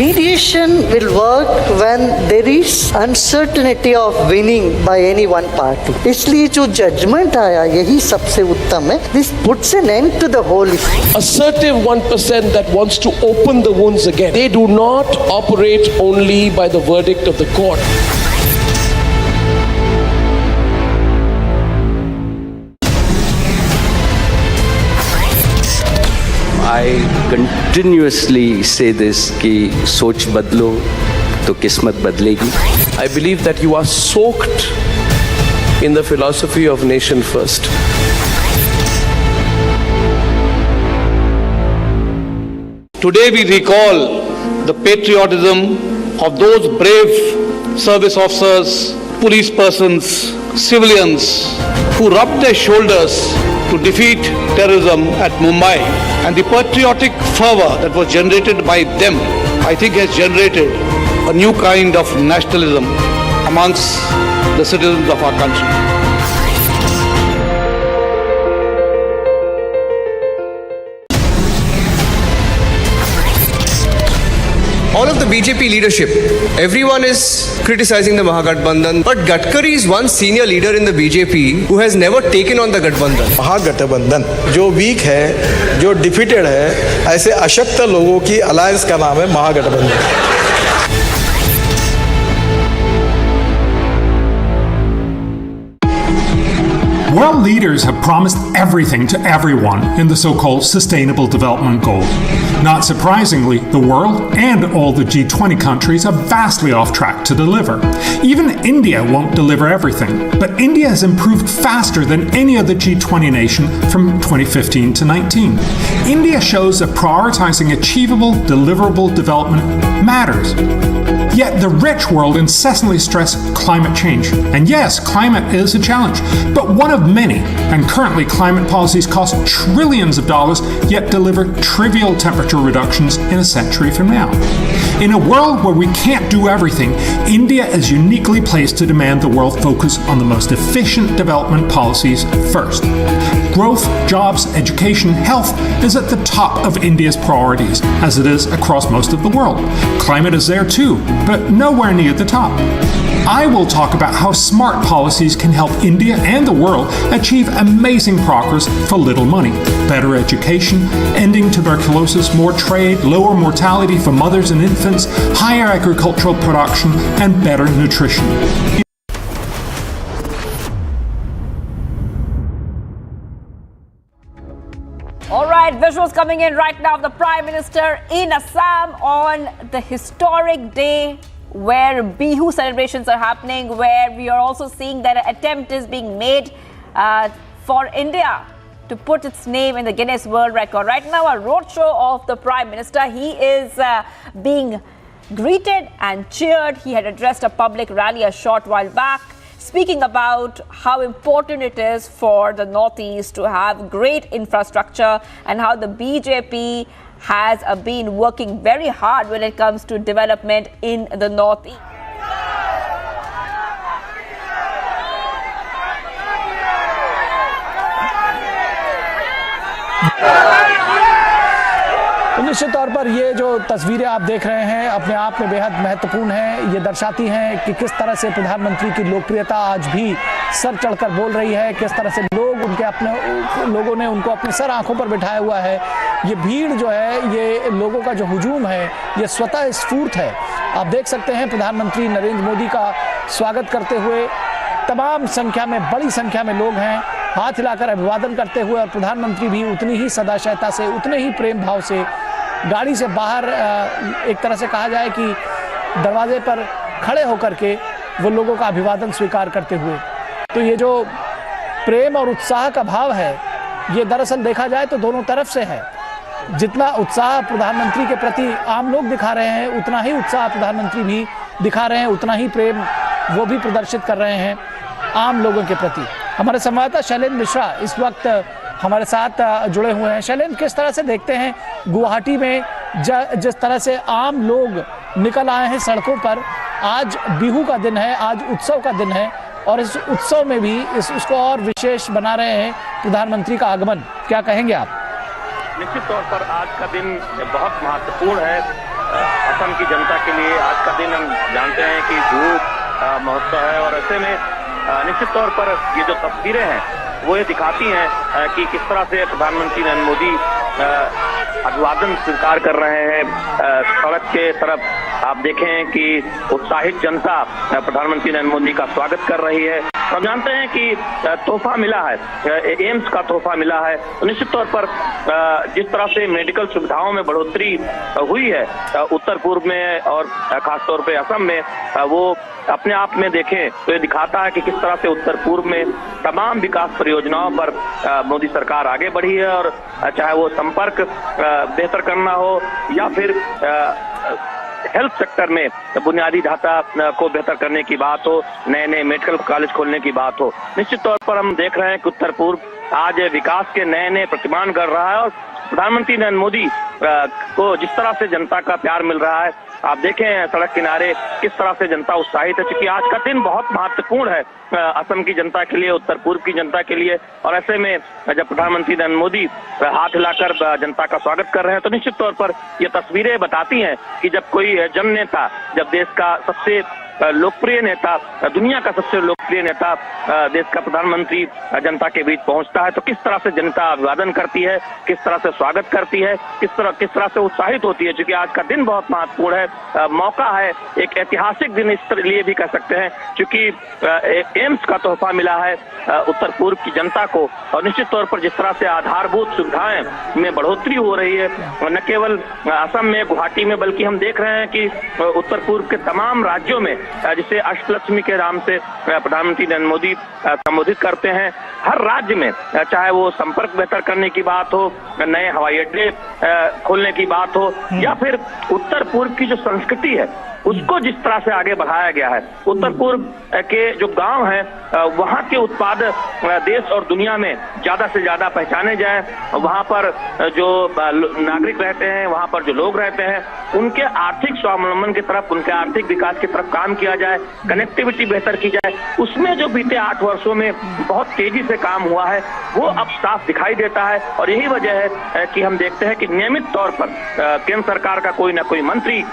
Mediation will work when there is uncertainty of winning by any one party. इसलिए जो judgment आया यही सबसे उत्तम है. This puts an end to the whole issue. Assertive 1% that wants to open the wounds again. They do not operate only by the verdict of the court. I continuously say this कि सोच बदलो तो किस्मत बदलेगी. I believe that you are soaked in the philosophy of nation first. Today we recall the patriotism of those brave service officers, police persons, civilians who rubbed their shoulders to defeat terrorism at Mumbai, and the patriotic fervor that was generated by them, I think, has generated a new kind of nationalism amongst the citizens of our country. All of the BJP leadership, everyone is criticizing the Mahagathbandhan, but Gadkari is one senior leader in the BJP who has never taken on the Gathbandhan. महागठबंधन जो week है, जो defeated है, ऐसे अशक्त लोगों की alliance का नाम है महागठबंधन. World leaders have promised everything to everyone in the so-called Sustainable Development Goal. Not surprisingly, the world and all the G20 countries are vastly off track to deliver. Even India won't deliver everything, but India has improved faster than any other G20 nation from 2015 to 19. India shows that prioritizing achievable, deliverable development matters. Yet the rich world incessantly stress climate change. And yes, climate is a challenge, but one of many. And currently, climate policies cost trillions of dollars, yet deliver trivial temperature reductions in a century from now. In a world where we can't do everything, India is uniquely placed to demand the world focus on the most efficient development policies first. Growth, jobs, education, health is at the top of India's priorities, as it is across most of the world. Climate is there too, but nowhere near the top. I will talk about how smart policies can help India and the world achieve amazing progress for little money. Better education, ending tuberculosis, more trade, lower mortality for mothers and infants, higher agricultural production, and better nutrition. All right, visuals coming in right now of the Prime Minister in Assam on the historic day where Bihu celebrations are happening, where we are also seeing that an attempt is being made for India to put its name in the Guinness World Record. Right now, a roadshow of the Prime Minister. He is being greeted and cheered. He had addressed a public rally a short while back, speaking about how important it is for the Northeast to have great infrastructure and how the BJP has been working very hard when it comes to development in the Northeast. तो निश्चित तौर पर ये जो तस्वीरें आप देख रहे हैं अपने आप में बेहद महत्वपूर्ण हैं। ये दर्शाती हैं कि किस तरह से प्रधानमंत्री की लोकप्रियता आज भी सर चढ़कर बोल रही है, किस तरह से लोगों ने उनको अपने सर आंखों पर बिठाया हुआ है। ये भीड़ जो है, ये लोगों का जो हुजूम है, ये स्वतः स्फूर्त है। आप देख सकते हैं प्रधानमंत्री नरेंद्र मोदी का स्वागत करते हुए तमाम संख्या में, बड़ी संख्या में लोग हैं, हाथ हिलाकर अभिवादन करते हुए। और प्रधानमंत्री भी उतनी ही सदाशयता से, उतने ही प्रेम भाव से गाड़ी से बाहर एक तरह से कहा जाए कि दरवाजे पर खड़े होकर के वो लोगों का अभिवादन स्वीकार करते हुए। तो ये जो प्रेम और उत्साह का भाव है, ये दरअसल देखा जाए तो दोनों तरफ से है। जितना उत्साह प्रधानमंत्री के प्रति आम लोग दिखा रहे हैं, उतना ही उत्साह प्रधानमंत्री भी दिखा रहे हैं, उतना ही प्रेम वो भी प्रदर्शित कर रहे हैं आम लोगों के प्रति। हमारे संवाददाता शैलेंद्र मिश्रा इस वक्त हमारे साथ जुड़े हुए हैं। शैलेंद्र, किस तरह से देखते हैं गुवाहाटी में जिस तरह से आम लोग निकल आए हैं सड़कों पर? आज बिहू का दिन है, आज उत्सव का दिन है, और इस उत्सव में भी उसको और विशेष बना रहे हैं प्रधानमंत्री का आगमन। क्या कहेंगे आप? निश्चित तौर पर आज का दिन बहुत महत्वपूर्ण है असम की जनता के लिए। आज का दिन हम जानते हैं कि बिहू महोत्सव है, और ऐसे में निश्चित तौर पर ये जो तस्वीरें हैं वो ये दिखाती हैं कि किस तरह से प्रधानमंत्री नरेंद्र मोदी अभिवादन स्वीकार कर रहे हैं। सड़क के तरफ आप देखें कि उत्साहित जनता प्रधानमंत्री नरेंद्र मोदी का स्वागत कर रही है। हम जानते हैं कि तोहफा मिला है, एम्स का तोहफा मिला है। तो निश्चित तौर पर जिस तरह से मेडिकल सुविधाओं में बढ़ोतरी हुई है उत्तर पूर्व में और खासतौर पे असम में, वो अपने आप में देखें तो ये दिखाता है कि किस तरह से उत्तर पूर्व में तमाम विकास परियोजनाओं पर मोदी सरकार आगे बढ़ी है। और चाहे वो संपर्क बेहतर करना हो या फिर हेल्थ सेक्टर में बुनियादी ढांचा को बेहतर करने की बात हो, नए नए मेडिकल कॉलेज खोलने की बात हो, निश्चित तौर पर हम देख रहे हैं कि उत्तर पूर्व आज विकास के नए नए प्रतिमान कर रहा है। और प्रधानमंत्री नरेंद्र मोदी को जिस तरह से जनता का प्यार मिल रहा है, आप देखें सड़क किनारे किस तरह से जनता उत्साहित है, क्योंकि आज का दिन बहुत महत्वपूर्ण है असम की जनता के लिए, उत्तर पूर्व की जनता के लिए। और ऐसे में जब प्रधानमंत्री नरेंद्र मोदी हाथ हिलाकर जनता का स्वागत कर रहे हैं, तो निश्चित तौर पर ये तस्वीरें बताती हैं कि जब कोई जन नेता, जब देश का सबसे लोकप्रिय नेता, दुनिया का सबसे लोकप्रिय नेता, देश का प्रधानमंत्री जनता के बीच पहुंचता है, तो किस तरह से जनता अभिवादन करती है, किस तरह से स्वागत करती है, किस तरह से उत्साहित होती है। क्योंकि आज का दिन बहुत महत्वपूर्ण है, मौका है, एक ऐतिहासिक दिन इस लिए भी कह सकते हैं, क्योंकि एम्स का तोहफा मिला है उत्तर पूर्व की जनता को। और निश्चित तौर पर जिस तरह से आधारभूत सुविधाएं में बढ़ोतरी हो रही है, न केवल असम में, गुवाहाटी में, बल्कि हम देख रहे हैं कि उत्तर पूर्व के तमाम राज्यों में, जिसे अष्टलक्ष्मी के नाम से प्रधानमंत्री नरेंद्र मोदी संबोधित करते हैं, हर राज्य में, चाहे वो संपर्क बेहतर करने की बात हो, नए हवाई अड्डे खोलने की बात हो, या फिर उत्तर पूर्व की जो संस्कृति है उसको जिस तरह से आगे बढ़ाया गया है। उत्तर पूर्व के जो गांव हैं वहां के उत्पाद देश और दुनिया में ज्यादा से ज्यादा पहचाने जाए, वहां पर जो नागरिक रहते हैं, वहां पर जो लोग रहते हैं, उनके आर्थिक स्वावलंबन की तरफ, उनके आर्थिक विकास की तरफ काम किया जाए, कनेक्टिविटी बेहतर की जाए। उसमें जो बीते 8 वर्षों में बहुत तेजी से काम हुआ है वो अब साफ दिखाई देता है। और यही वजह है कि हम देखते हैं कि नियमित तौर पर केंद्र सरकार का कोई न कोई मंत्री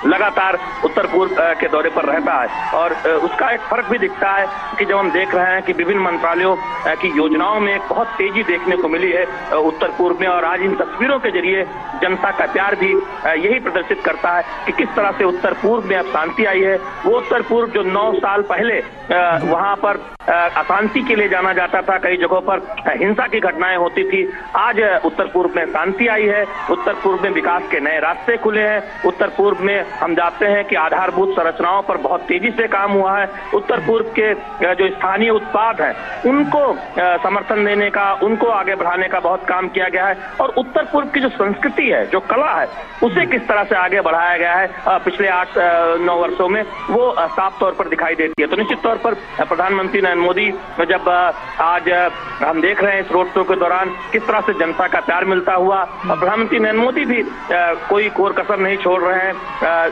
लगातार उत्तर पूर्व के दौरे पर रहता है। और उसका एक फर्क भी दिखता है कि जब हम देख रहे हैं कि विभिन्न मंत्रालयों की योजनाओं में बहुत तेजी देखने को मिली है उत्तर पूर्व में। और आज इन तस्वीरों के जरिए जनता का प्यार भी यही प्रदर्शित करता है कि किस तरह से उत्तर पूर्व में अब शांति आई है। वो उत्तर पूर्व जो 9 साल पहले वहां पर अशांति के लिए जाना जाता था, कई जगहों पर हिंसा की घटनाएं होती थी, आज उत्तर पूर्व में शांति आई है। उत्तर पूर्व में विकास के नए रास्ते खुले हैं। उत्तर पूर्व में हम जानते हैं कि आधारभूत संरचनाओं पर बहुत तेजी से काम हुआ है। उत्तर पूर्व के जो स्थानीय उत्पाद हैं उनको समर्थन देने का, उनको आगे बढ़ाने का बहुत काम किया गया है। और उत्तर पूर्व की जो संस्कृति है, जो कला है, उसे किस तरह से आगे बढ़ाया गया है पिछले 8-9 वर्षों में, वो साफ तौर पर दिखाई देती है। तो निश्चित तौर पर प्रधानमंत्री नरेंद्र नरेंद्र मोदी जब आज हम देख रहे हैं इस रोड शो के दौरान किस तरह से जनता का प्यार मिलता हुआ, और प्रधानमंत्री नरेंद्र मोदी भी कोई कोर कसर नहीं छोड़ रहे हैं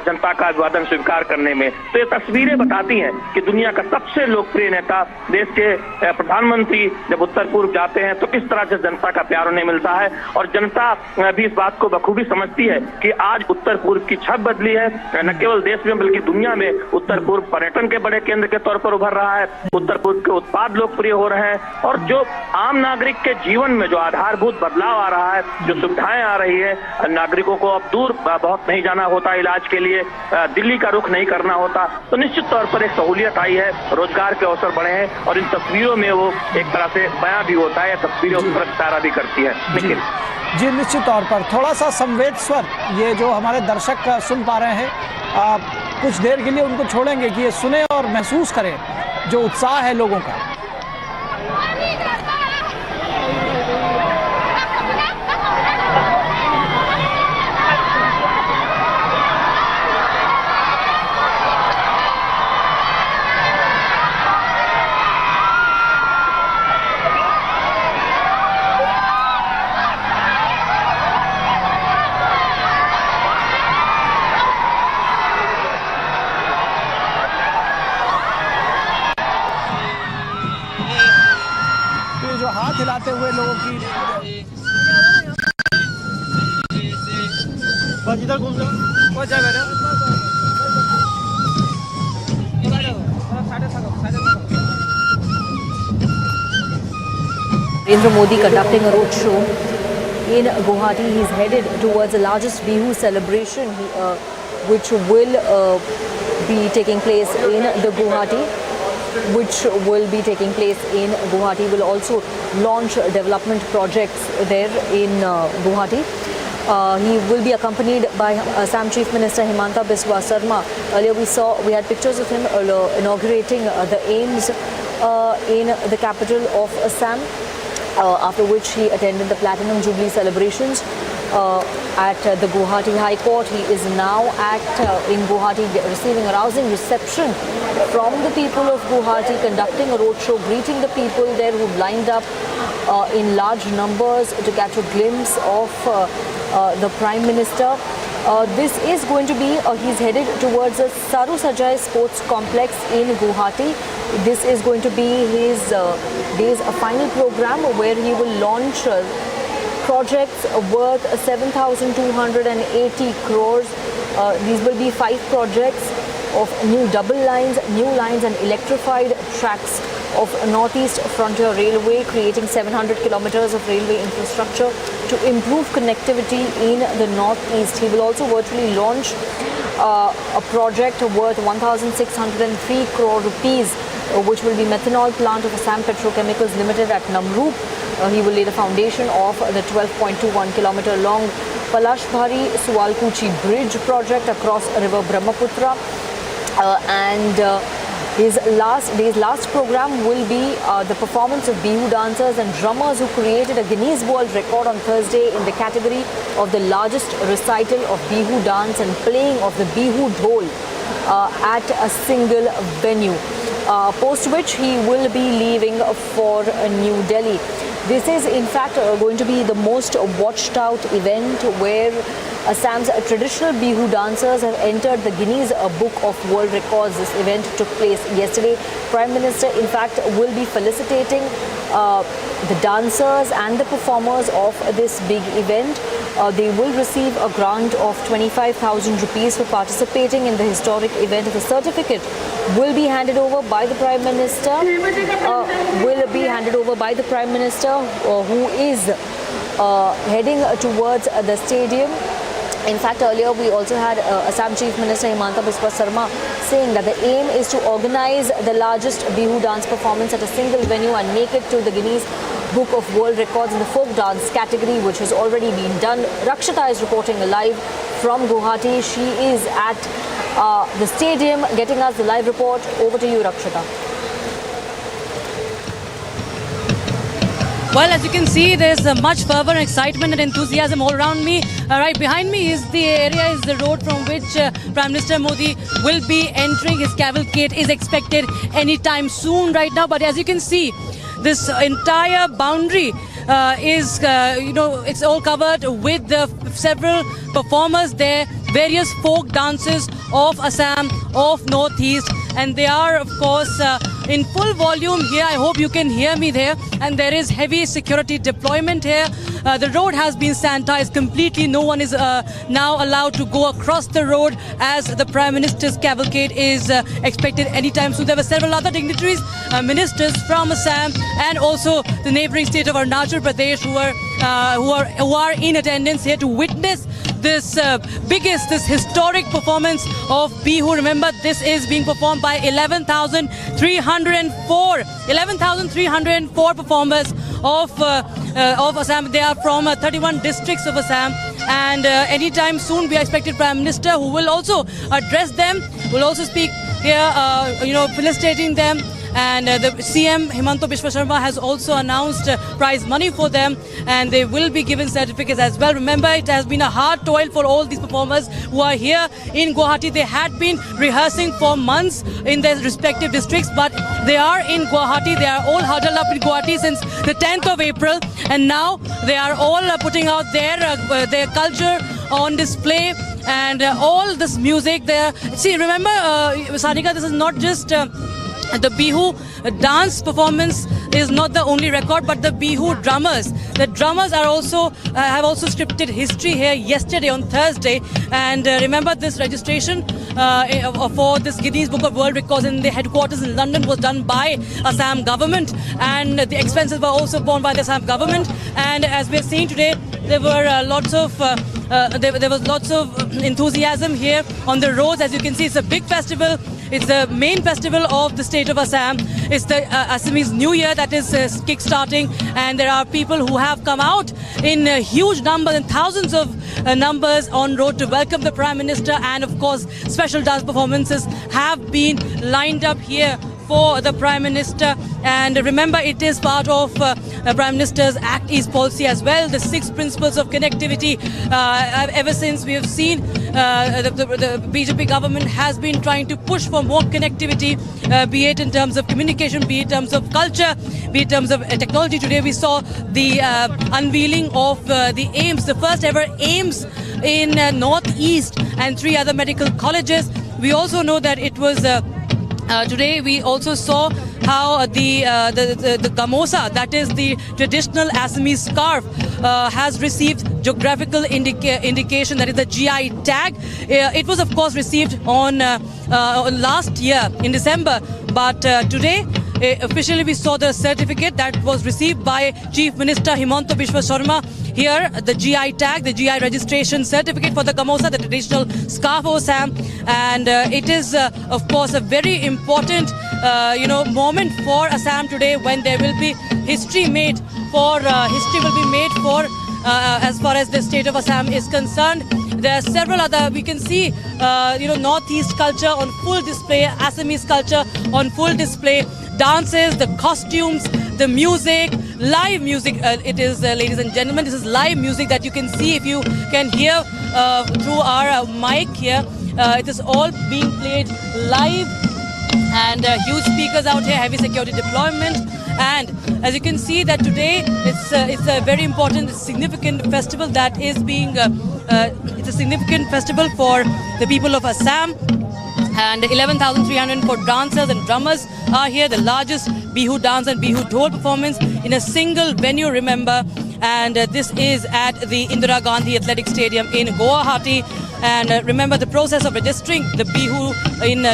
जनता का अभिवादन स्वीकार करने में। तो ये तस्वीरें बताती हैं कि दुनिया का सबसे लोकप्रिय नेता, देश के प्रधानमंत्री जब उत्तर पूर्व जाते हैं तो किस तरह से जनता का प्यार उन्हें मिलता है, और जनता भी इस बात को बखूबी समझती है कि आज उत्तर पूर्व की छवि बदली है। न केवल देश में बल्कि दुनिया में उत्तर पूर्व पर्यटन के बड़े केंद्र के तौर पर उभर रहा है, उत्तर पूर्व के उत्पाद लोकप्रिय हो रहे हैं, और जो आम नागरिक के जीवन में जो आधारभूत बदलाव आ रहा है, जो सुविधाएं आ रही है, नागरिकों को अब दूर बहुत नहीं जाना होता इलाज के लिए, दिल्ली का रुख नहीं करना होता, तो निश्चित तौर पर एक सहूलियत आई है, रोजगार के अवसर बढ़े हैं, और इन तस्वीरों में वो एक तरह से बयां भी होता है, तस्वीरें उस तरफ इशारा भी करती है। निखिल जी, निश्चित तौर पर थोड़ा सा संवेद स्वर ये जो हमारे दर्शक सुन पा रहे हैं, कुछ देर के लिए उनको छोड़ेंगे कि ये सुने और महसूस करें जो उत्साह है लोगों का। हिलाते हुए लोगों की इधर घूम Narendra Modi conducting a road show in Guwahati. He is headed towards the largest Bihu celebration which will be taking place in the Guwahati. Will also launch development projects there in Guwahati. He will be accompanied by Assam Chief Minister Himanta Biswa Sarma. Earlier we had pictures of him inaugurating the AIIMS in the capital of Assam, after which he attended the Platinum Jubilee celebrations at the Guwahati High Court. He is now in Guwahati receiving a rousing reception from the people of Guwahati, conducting a roadshow, greeting the people there who lined up in large numbers to catch a glimpse of the Prime Minister. This is going to be, he's headed towards the Saru Sajai Sports Complex in Guwahati. This is going to be his day's final program where he will launch projects worth 7,280 crores. These will be 5 projects of new double lines, new lines and electrified tracks of Northeast Frontier Railway, creating 700 kilometers of railway infrastructure to improve connectivity in the Northeast. He will also virtually launch a project worth 1,603 crore rupees, which will be methanol plant of Assam Petrochemicals Limited at Namrup. He will lay the foundation of the 12.21 kilometer long Palashbhari Suwalkuchi Bridge project across river Brahmaputra. His last program will be the performance of Bihu dancers and drummers who created a Guinness World Record on Thursday in the category of the largest recital of Bihu dance and playing of the Bihu dhol at a single venue. Post which he will be leaving for New Delhi. This is in fact going to be the most watched out event where Assam's traditional Bihu dancers have entered the Guinness Book of World Records. This event took place yesterday. Prime Minister in fact will be felicitating the dancers and the performers of this big event. They will receive a grant of 25,000 rupees for participating in the historic event. The certificate will be handed over by the Prime Minister. Who is heading towards the stadium. In fact, earlier we also had Assam Chief Minister Himanta Biswa Sarma saying that the aim is to organize the largest Bihu dance performance at a single venue and make it to the Guinness Book of World Records in the folk dance category, which has already been done. Rakshita is reporting live from Guwahati. She is at the stadium getting us the live report. Over to you, Rakshita. Well, as you can see, there's much fervor and excitement and enthusiasm all around me. Right behind me is the road from which Prime Minister Modi will be entering. His cavalcade is expected anytime soon right now. But as you can see, this entire boundary it's all covered with several performers there, various folk dances of Assam, of Northeast, and they are, of course, in full volume here. I hope you can hear me there. And there is heavy security deployment here. The road has been sanitized completely. No one is now allowed to go across the road as the Prime Minister's cavalcade is expected anytime soon. There were several other dignitaries, ministers from Assam and also the neighboring state of Arunachal Pradesh who are in attendance here to witness this this historic performance of Bihu. Remember, this is being performed by 11,304 performers of Assam. They are from 31 districts of Assam, and anytime soon we are expected Prime Minister, who will also address them, will also speak here, felicitating them. And the CM Himanta Biswa Sarma has also announced prize money for them, and they will be given certificates as well. Remember, it has been a hard toil for all these performers who are here in Guwahati. They had been rehearsing for months in their respective districts, but they are in Guwahati. They are all huddled up in Guwahati since the 10th of April, and now they are all putting out their culture on display, and all this music there. See, remember, Sanika, this is not just the Bihu dance performance is not the only record, but the Bihu drummers. The drummers are also have also scripted history here yesterday on Thursday. And remember, this registration for this Guinness Book of World Records in the headquarters in London was done by Assam government, and the expenses were also borne by the Assam government. And as we're seeing today, there were lots of there was lots of enthusiasm here on the roads. As you can see, it's a big festival. It's the main festival of the state of Assam. It's the Assamese New Year that is kick-starting, and there are people who have come out in huge numbers and thousands of numbers on road to welcome the Prime Minister, and of course special dance performances have been lined up here for the Prime Minister. And remember, it is part of Prime Minister's Act East policy as well, the 6 principles of connectivity. Ever since we have seen the BJP government has been trying to push for more connectivity, be it in terms of communication, be it in terms of culture, be it in terms of technology. Today we saw the unveiling of the AIMS, the first ever AIMS in Northeast, and 3 other medical colleges. We also know that it was today we also saw how the gamosa, that is the traditional Assamese scarf, has received geographical indication, that is the GI tag. It was of course received on last year in December, but today officially we saw the certificate that was received by Chief Minister Himanta Biswa Sarma. Here, the GI tag, the GI registration certificate for the gamosa, the traditional scarf of Assam, and it is, of course, a very important, moment for Assam today, when there will be history made for as far as the state of Assam is concerned. There are several other, we can see, Northeast culture on full display, Assamese culture on full display, dances, the costumes, the music, live music. It is, ladies and gentlemen, this is live music that you can see, if you can hear through our mic here. It is all being played live, and huge speakers out here, heavy security deployment. And as you can see that today it's a very important, significant festival that is being it's a significant festival for the people of Assam. And 11,304 dancers and drummers are here, the largest Bihu dance and Bihu dhol performance in a single venue, remember. And this is at the Indira Gandhi Athletic Stadium in Guwahati. And remember, the process of registering the Bihu in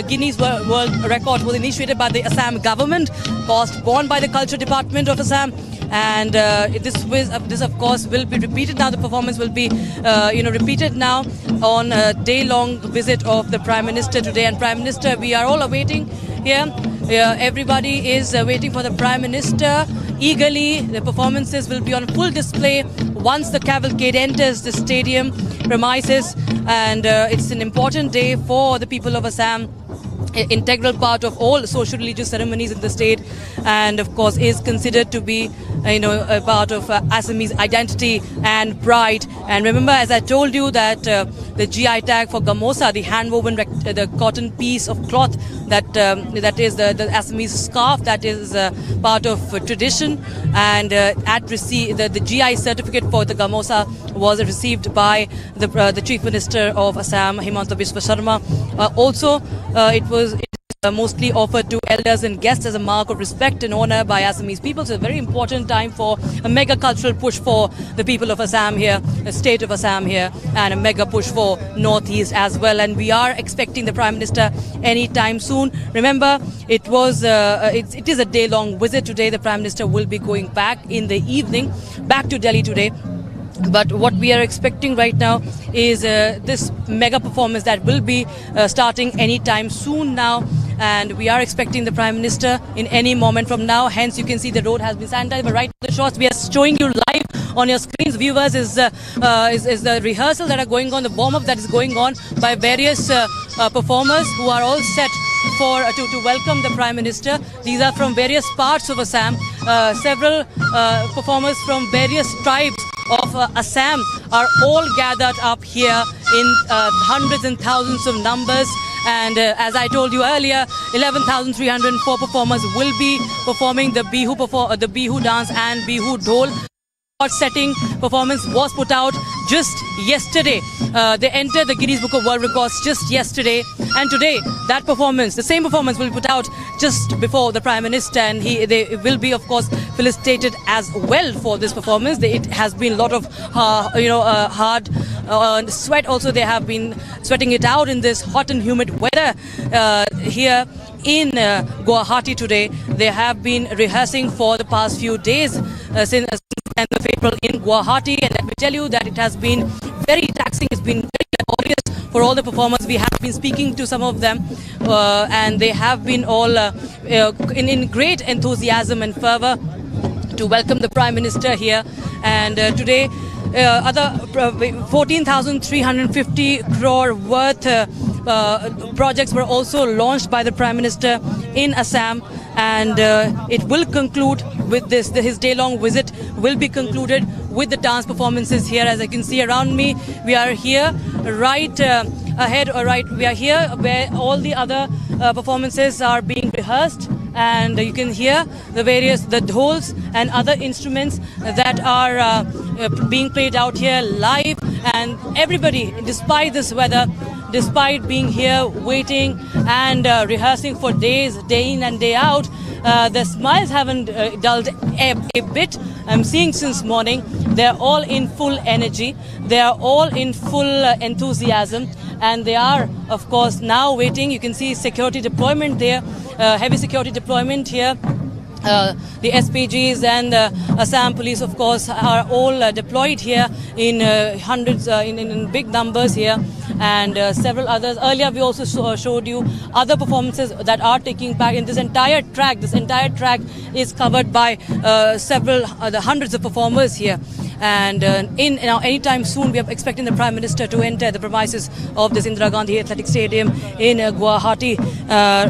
Guinness World Record was initiated by the Assam government, cost borne by the Culture Department of Assam. And this of course will be repeated now. The performance will be repeated now on a day-long visit of the Prime Minister today. And Prime Minister, we are all awaiting here. Everybody is waiting for the Prime Minister eagerly. The performances will be on full display once the cavalcade enters the stadium premises. And it's an important day for the people of Assam. integral part of all social religious ceremonies in the state, and of course is considered to be a part of Assamese identity and pride. And remember, as I told you, that the GI tag for gamosa, the hand-woven the cotton piece of cloth that is the Assamese scarf, that is part of tradition, and the GI certificate for the gamosa was received by the Chief Minister of Assam, Himanta Biswa Sarma. Also, it was mostly offered to elders and guests as a mark of respect and honor by Assamese people. So a very important time for a mega cultural push for the people of Assam here, the state of Assam here, and a mega push for Northeast as well. And we are expecting the Prime Minister anytime soon. Remember, it is a day-long visit today. The Prime Minister will be going back in the evening, back to Delhi today. But what we are expecting right now is this mega performance that will be starting anytime soon now. And we are expecting the Prime Minister in any moment from now. Hence, you can see the road has been sanitized. But right now, the shots we are showing you live on your screens, viewers, is the rehearsal that are going on, the warm-up that is going on by various performers who are all set to welcome the Prime Minister. These are from various parts of Assam. Several performers from various tribes of Assam are all gathered up here in hundreds and thousands of numbers. And as I told you earlier, 11,304 performers will be performing the Bihu dance and Bihu Dhol. Setting performance was put out just yesterday. They entered the Guinness Book of World Records just yesterday, and today that performance, the same performance, will be put out just before the Prime Minister, and they will be, of course, felicitated as well for this performance. It has been a lot of hard sweat. Also, they have been sweating it out in this hot and humid weather here in Guwahati today. They have been rehearsing for the past few days since the 10th of April in Guwahati, and let me tell you that it has been very taxing. It's been very laborious for all the performers. We have been speaking to some of them, and they have been all in great enthusiasm and fervor to welcome the Prime Minister here. And today, other 14,350 crore worth projects were also launched by the Prime Minister in Assam, and it will conclude with this. His day-long visit will be concluded with the dance performances here. As I can see around me, we are here right ahead, or right, we are here where all the other performances are being rehearsed, and you can hear the dhols and other instruments that are being played out here live. And everybody, despite this weather, despite being here waiting and rehearsing for days, day in and day out, the smiles haven't dulled a bit. I'm seeing since morning, they're all in full energy, they are all in full enthusiasm, and they are, of course, now waiting. You can see security deployment there, heavy security deployment here. The SPGs and the Assam police, of course, are all deployed here in hundreds, in big numbers here, and several others. Earlier, we also showed you other performances that are taking part in this entire track. This entire track is covered by several hundreds of performers here. And anytime soon, we are expecting the Prime Minister to enter the premises of this Indira Gandhi Athletic Stadium in Guwahati.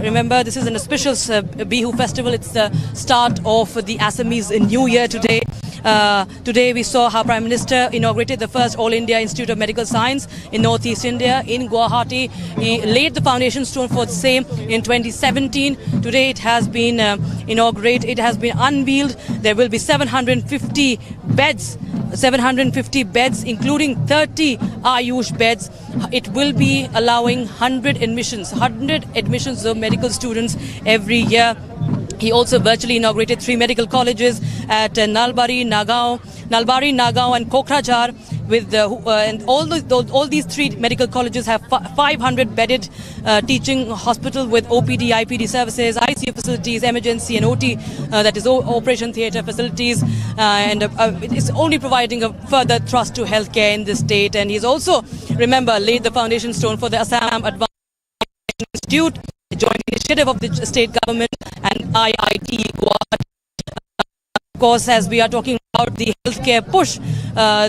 Remember, this is an auspicious Bihu festival. It's the start of the Assamese New Year today. Today we saw how Prime Minister inaugurated the first All India Institute of Medical Science in Northeast India in Guwahati. He laid the foundation stone for the same in 2017. Today it has been inaugurated, it has been unveiled. There will be 750 beds, including 30 Ayush beds. It will be allowing 100 admissions of medical students every year. He also virtually inaugurated 3 medical colleges at Nalbari, Nagaon, and Kokrajhar. And all these 3 medical colleges have 500 bedded teaching hospital with OPD, IPD services, ICU facilities, emergency and OT, that is operation theatre facilities, and it is only providing a further thrust to healthcare in this state. And he's also, remember, laid the foundation stone for the Assam Advanced Institute, a joint initiative of the state government and IIT Guwahati. Of course, as we are talking about the healthcare push,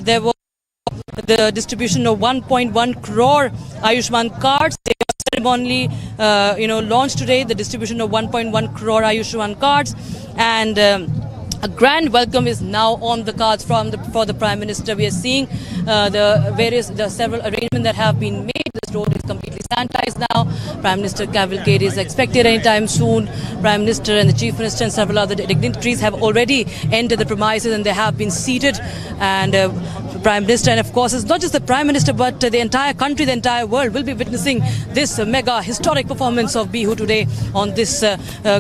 there was the distribution of 1.1 crore Ayushman cards. They were ceremonially, launched today the distribution of 1.1 crore Ayushman cards, and a grand welcome is now on the cards for the Prime Minister. We are seeing the several arrangements that have been made. This road is completely sanitized now. Prime Minister cavalcade is expected anytime soon. Prime Minister and the Chief Minister and several other dignitaries have already entered the premises and they have been seated. And Prime Minister, and of course it's not just the Prime Minister but the entire country, the entire world will be witnessing this mega historic performance of Bihu today on this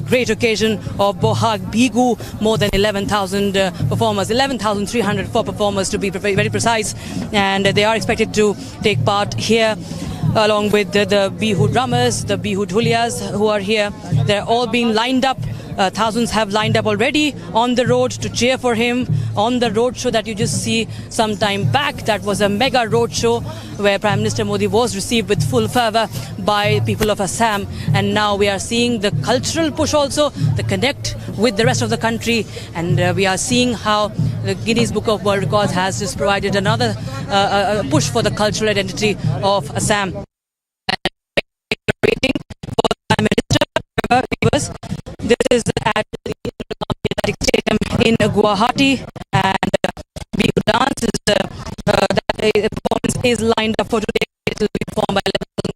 great occasion of Bohag Bihu. More than 11,000 performers, 11,304 performers to be very precise, and they are expected to take part here along with the Bihu drummers, the Bihu Dhulias who are here. They're all being lined up. Thousands have lined up already on the road to cheer for him on the road show that you just see some time back. That was a mega road show where Prime Minister Modi was received with full fervour by people of Assam, and now we are seeing the cultural push also, the connect with the rest of the country, and we are seeing how the Guinness Book of World Records has just provided another push for the cultural identity of Assam. Waiting for the Prime Minister. This is at the Stadium in Guwahati, and Bihu dance performance is lined up for today. It will be performed by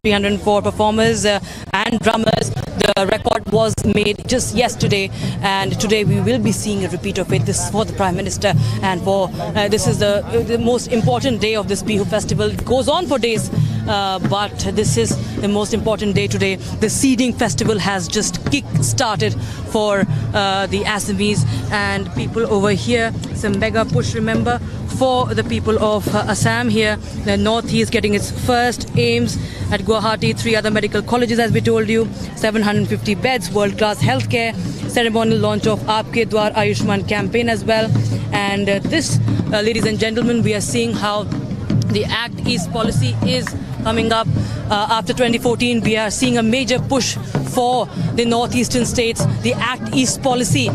11,304 performers and drummers. The record was made just yesterday, and today we will be seeing a repeat of it. This is for the Prime Minister, and for this is the most important day of this Bihu festival. It goes on for days. But this is the most important day today. The seeding festival has just kick-started for the Assamese and people over here. It's a mega push, remember, for the people of Assam here. The Northeast getting its first aims at Guwahati, 3 other medical colleges as we told you, 750 beds, world-class healthcare, ceremonial launch of Aapke Dwar Ayushman campaign as well. And this, ladies and gentlemen, we are seeing how the Act East policy is coming up. After 2014, we are seeing a major push for the northeastern states. The Act East policy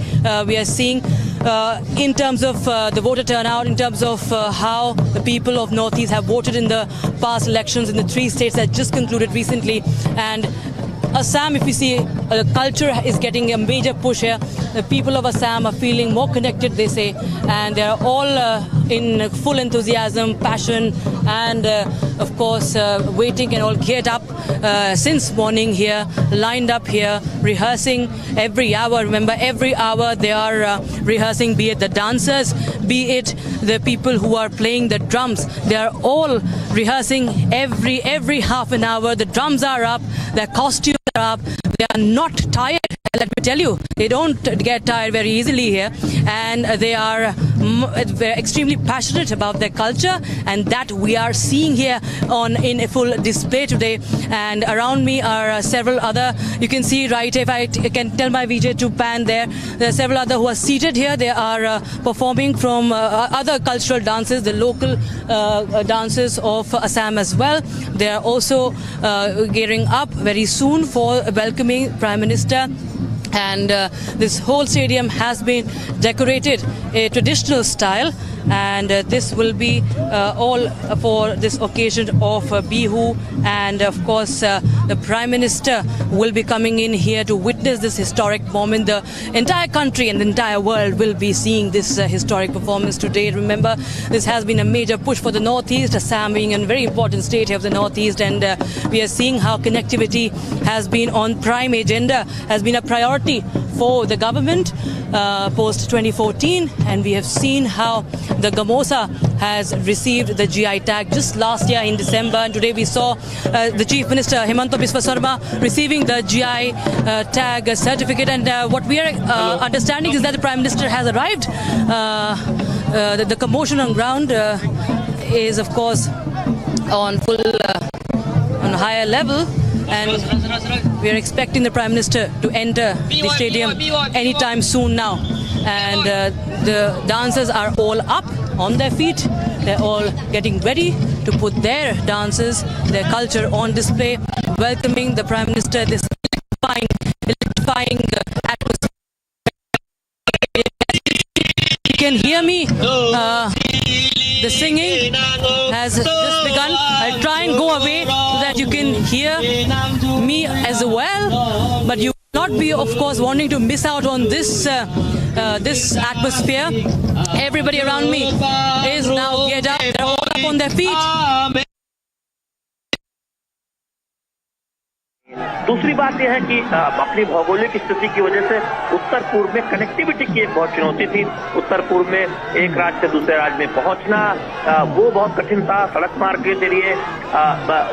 we are seeing in terms of the voter turnout, in terms of how the people of Northeast have voted in the past elections in the 3 states that just concluded recently. And Assam, if you see, culture is getting a major push here. The people of Assam are feeling more connected, they say, and they are all in full enthusiasm, passion, and of course waiting and all geared up since morning here, lined up here, rehearsing every hour. Remember, every hour they are rehearsing, be it the dancers, be it the people who are playing the drums. They are all rehearsing every half an hour. The drums are up, their costumes are up. They are not tired. Let me tell you, they don't get tired very easily here, and they are extremely passionate about their culture, and that we are seeing here in a full display today. And around me are several other, you can see, right, if I can tell my VJ to pan there are several other who are seated here. They are performing from other cultural dances, the local dances of Assam as well. They are also gearing up very soon for welcoming Prime Minister. And this whole stadium has been decorated a traditional style, and this will be all for this occasion of Bihu. And of course the Prime Minister will be coming in here to witness this historic moment. The entire country and the entire world will be seeing this historic performance today. Remember, this has been a major push for the Northeast, Assam being a very important state of the Northeast, and we are seeing how connectivity has been on prime agenda, has been a priority for the government post 2014, and we have seen how the Gamosa has received the GI tag just last year in December, and today we saw the Chief Minister Himanta Biswa Sarma receiving the GI tag certificate. And what we are understanding is that the Prime Minister has arrived. The commotion on ground is of course on on a higher level, and we are expecting the Prime Minister to enter the stadium anytime soon now. And the dancers are all up on their feet. They're all getting ready to put their dances, their culture on display, welcoming the Prime Minister. This electrifying atmosphere. You can hear me. the singing has just begun. I'll try and go away so that you can hear me as well. But you will not be, of course, wanting to miss out on this this atmosphere. Everybody around me is now geared up. They're all up on their feet. दूसरी बात यह है कि अपनी भौगोलिक स्थिति की वजह से उत्तर पूर्व में कनेक्टिविटी की एक बहुत चुनौती थी। उत्तर पूर्व में एक राज्य से दूसरे राज्य में पहुंचना वो बहुत कठिन था। सड़क मार्ग के जरिए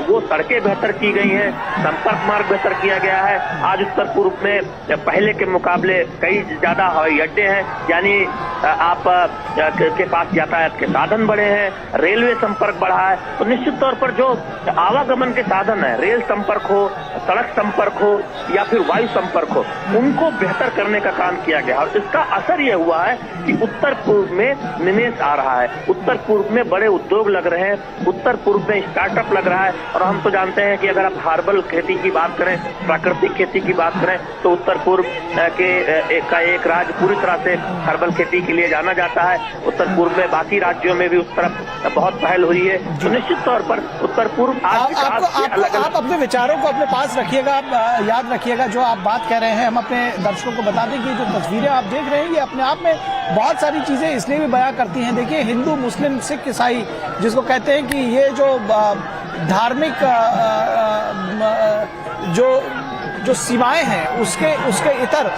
वो सड़कें बेहतर की गई हैं, संपर्क मार्ग बेहतर किया गया है। आज उत्तर पूर्व में पहले के मुकाबले कई ज्यादा हवाई अड्डे हैं, यानी आप के पास यातायात के साधन बढ़े हैं, रेलवे संपर्क बढ़ा है। तो निश्चित तौर पर जो आवागमन के साधन है, रेल संपर्क हो, सड़क संपर्क हो या फिर वायु संपर्क हो, उनको बेहतर करने का काम किया गया। और इसका असर यह हुआ है कि उत्तर पूर्व में निवेश आ रहा है, उत्तर पूर्व में बड़े उद्योग लग रहे हैं, उत्तर पूर्व में स्टार्टअप लग रहा है। और हम तो जानते हैं कि अगर आप हर्बल खेती की बात करें, प्राकृतिक खेती की बात करें, तो उत्तर पूर्व का एक राज्य पूरी तरह से हर्बल खेती के लिए जाना जाता है। उत्तर पूर्व में बाकी राज्यों में भी उस तरफ बहुत पहल हुई है। तो निश्चित तौर पर उत्तर पूर्व आप अपने विचारों को अपने पास रखिएगा। आप याद रखिएगा जो आप बात कह रहे हैं। हम अपने दर्शकों को बता दें कि जो तस्वीरें आप देख रहे हैं ये अपने आप में बहुत सारी चीजें इसलिए भी बयां करती हैं। देखिए, हिंदू, मुस्लिम, सिख, ईसाई जिसको कहते हैं कि ये जो धार्मिक जो सीमाएं हैं उसके इतर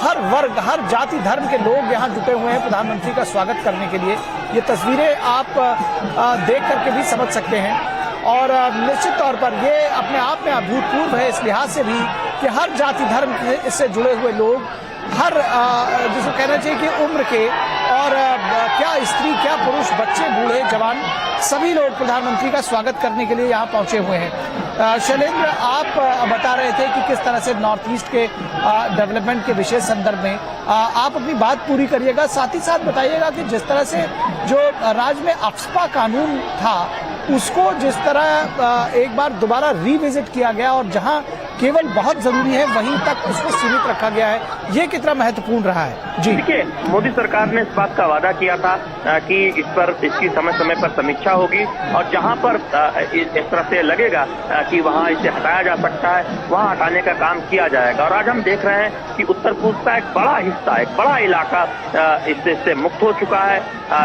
हर वर्ग, हर जाति धर्म के लोग यहाँ जुटे हुए हैं प्रधानमंत्री का स्वागत करने के लिए। ये तस्वीरें आप देख करके भी समझ सकते हैं। और निश्चित तौर पर ये अपने आप में अभूतपूर्व है इस लिहाज से भी कि हर जाति धर्म से जुड़े हुए लोग, हर जिसको कहना चाहिए कि उम्र के, और क्या स्त्री, क्या पुरुष, बच्चे, बूढ़े, जवान, सभी लोग प्रधानमंत्री का स्वागत करने के लिए यहाँ पहुंचे हुए हैं। शैलेंद्र, आप बता रहे थे कि किस तरह से नॉर्थ ईस्ट के डेवलपमेंट के विशेष संदर्भ में आप अपनी बात पूरी करिएगा। साथ ही साथ बताइएगा कि जिस तरह से जो राज्य में अफ्स्पा कानून था उसको जिस तरह एक बार दोबारा रिविजिट किया गया और जहां केवल बहुत जरूरी है वहीं तक उसको सीमित रखा गया है, ये कितना महत्वपूर्ण रहा है? जी देखिए, मोदी सरकार ने इस बात का वादा किया था कि इसकी समय समय पर समीक्षा होगी और जहां पर इस तरह से लगेगा कि वहां इसे हटाया जा सकता है वहां हटाने का काम किया जाएगा। और आज हम देख रहे हैं कि उत्तर पूर्व का एक बड़ा हिस्सा, एक बड़ा इलाका इससे मुक्त हो चुका है।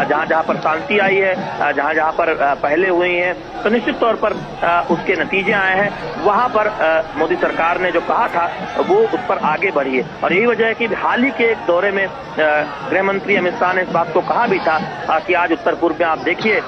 जहां जहां पर शांति आई है, जहां जहां पर पहले हुई है, तो निश्चित तौर पर उसके नतीजे आए हैं। वहां पर मोदी सरकार ने जो कहा था वो उस पर आगे बढ़ी है। और यही वजह है कि हाल ही के एक दौरे में गृह मंत्री अमित शाह ने इस बात को कहा भी था कि आज उत्तर पूर्व में आप देखिए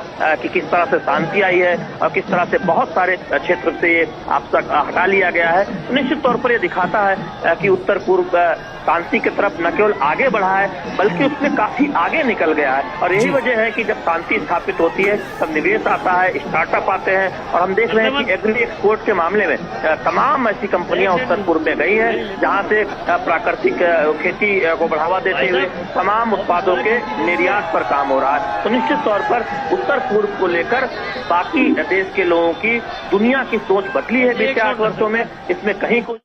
कि किस तरह से शांति आई है और किस तरह से बहुत सारे क्षेत्र से ये आप तक हटा लिया गया है। तो निश्चित तौर पर यह दिखाता है कि उत्तर पूर्व शांति की तरफ न केवल आगे बढ़ा है बल्कि उसमें काफी आगे निकल गया है। और यही वजह है कि जब शांति स्थापित होती है तब निवेश आता है, स्टार्टअप आते हैं। और हम देख रहे हैं कि एग्री एक्सपोर्ट के मामले में तमाम ऐसी कंपनियां उत्तर पूर्व में गई हैं जहां से प्राकृतिक खेती को बढ़ावा देते हुए तमाम उत्पादों के निर्यात पर काम हो रहा है। तो निश्चित तौर पर उत्तर पूर्व को लेकर बाकी देश के लोगों की, दुनिया की सोच बदली है बीते 8 वर्षों में। इसमें कहीं कोई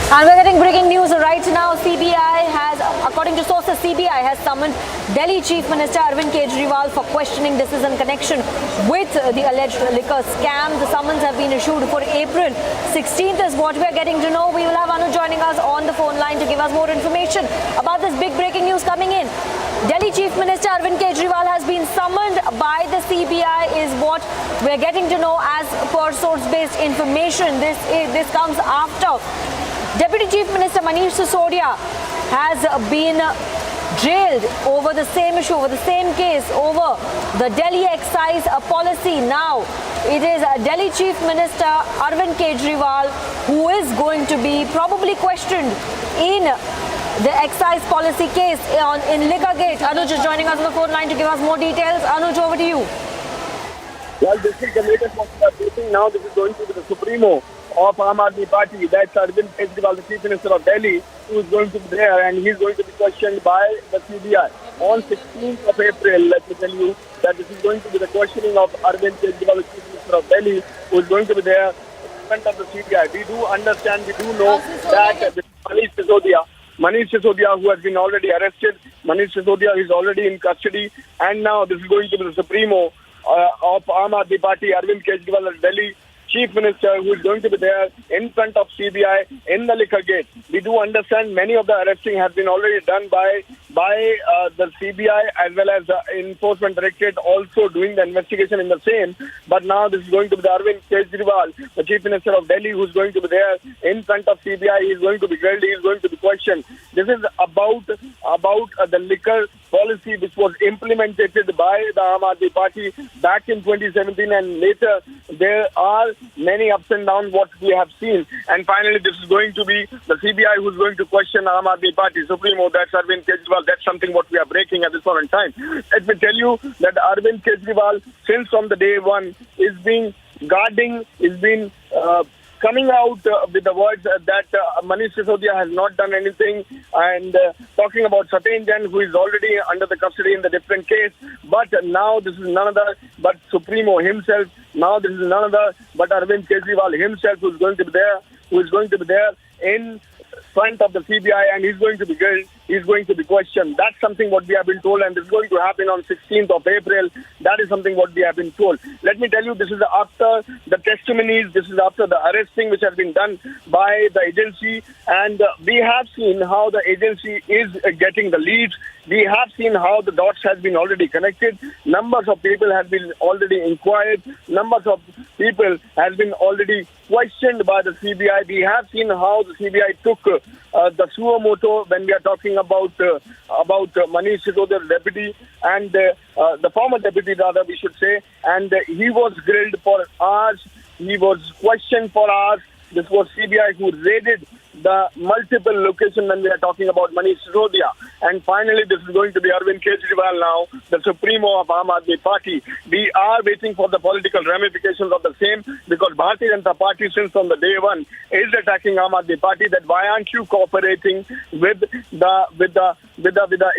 And we're getting breaking news right now. CBI has, according to sources, CBI has summoned Delhi Chief Minister Arvind Kejriwal for questioning. This is in connection with the alleged liquor scam. The summons have been issued for April 16th is what we're getting to know. We will have Anu joining us on the phone line to give us more information about this big breaking news coming in. Delhi Chief Minister Arvind Kejriwal has been summoned by the CBI is what we're getting to know as per source-based information. This comes after Deputy Chief Minister Manish Sisodia has been jailed over the same issue, over the same case, over the Delhi excise policy. Now, it is Delhi Chief Minister Arvind Kejriwal who is going to be probably questioned in the excise policy case in Liquorgate. Anuj is joining us on the phone line to give us more details. Anuj, over to you. Well, this is the latest one we are facing now. This is going to be the Supremo of Aam Aadmi Party. That's Arvind Kejriwal, the Chief Minister of Delhi, who is going to be there, and he is going to be questioned by the CBI on 16th of April. Let me tell you that this is going to be the questioning of Arvind Kejriwal, the Chief Minister of Delhi, who is going to be there in front of the CBI. We do understand, we do know that Manish Sisodia Manish Sisodia, who has been already arrested. Manish Sisodia is already in custody, and now this is going to be the Supremo of Aam Aadmi Party, Arvind Kejriwal of Delhi Chief Minister, who is going to be there in front of CBI in the liquor gate. We do understand many of the arresting have been already done by the CBI as well as the Enforcement Directorate also doing the investigation in the same. But now this is going to be the Arvind Kejriwal, the Chief Minister of Delhi, who is going to be there in front of CBI. He is going to be grilled. He is going to be questioned. This is about the liquor policy which was implemented by the Aam Aadmi Party back in 2017, and later there are many ups and downs what we have seen. And finally, this is going to be the CBI who is going to question Aam Aadmi Party Supremo, that's Arvind Kejriwal. That's something what we are breaking at this point in time. Let me tell you that Arvind Kejriwal, since from the day one, is being coming out with the words that Manish Sisodia has not done anything, and talking about Satyen Jain, who is already under the custody in the different case. But now this is none other but Supremo himself. Now this is none other but Arvind Kejriwal himself who is going to be there in front of the CBI, and he's going to be grilled. He's going to be questioned. That's something what we have been told, and this is going to happen on 16th of April. That is something what we have been told. Let me tell you, this is after the testimonies, this is after the arresting which has been done by the agency, and we have seen how the agency is getting the leads. We have seen how the dots has been already connected. Numbers of people have been already inquired. Numbers of people has been already questioned by the CBI. We have seen how the CBI took the suo moto when we are talking about Manish Sisodia, the deputy, and the former deputy, rather, we should say. And he was grilled for hours. He was questioned for hours. This was CBI who raided the multiple locations when we are talking about Manish Sisodia. And finally, this is going to be Arvind Kejriwal now, the Supremo of Aam Aadmi Party. We are waiting for the political ramifications of the same, because Bharatiya Janata Party, since from the day one, is attacking Aam Aadmi Party that why aren't you cooperating with the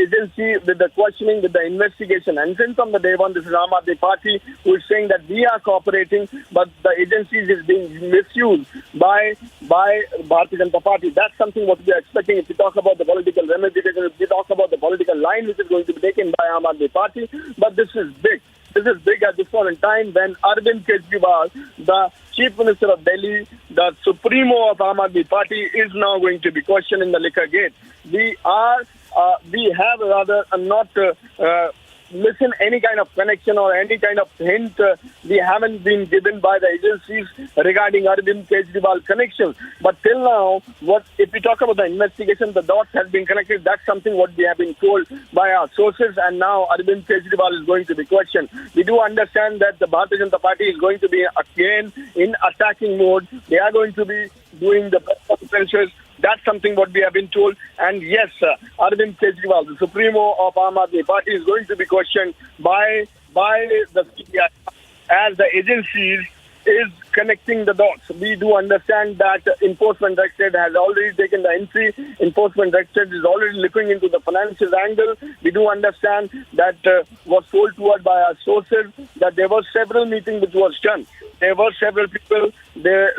agency, with the questioning, with the investigation. And since from the day one, this is Aam Aadmi Party who is saying that we are cooperating, but the agencies is being misused by Bharatiya Janata Party. That's something what we are expecting if we talk about the political ramifications, if we talk about the political line which is going to be taken by Aam Aadmi Party. But this is big. This is big at this point in time when Arvind Kejriwal, the Chief Minister of Delhi, the Supremo of Aam Aadmi Party, is now going to be questioned in the liquor gate. We have rather not listen any kind of connection or any kind of hint we haven't been given by the agencies regarding Arvind Kejriwal connection. But till now, if we talk about the investigation, the dots have been connected. That's something what we have been told by our sources, and now Arvind Kejriwal is going to be questioned. We do understand that the Bharatiya Janata Party is going to be again in attacking mode. They are going to be doing the press conferences. That's something what we have been told. And yes, Arvind Kejriwal, the Supremo of Aam Aadmi Party, is going to be questioned by the CBI as the agencies is connecting the dots. We do understand that Enforcement Directorate has already taken the entry. Enforcement Directorate is already looking into the financial angle. We do understand that was told to us by our sources that there were several meetings which was done. There were several people. There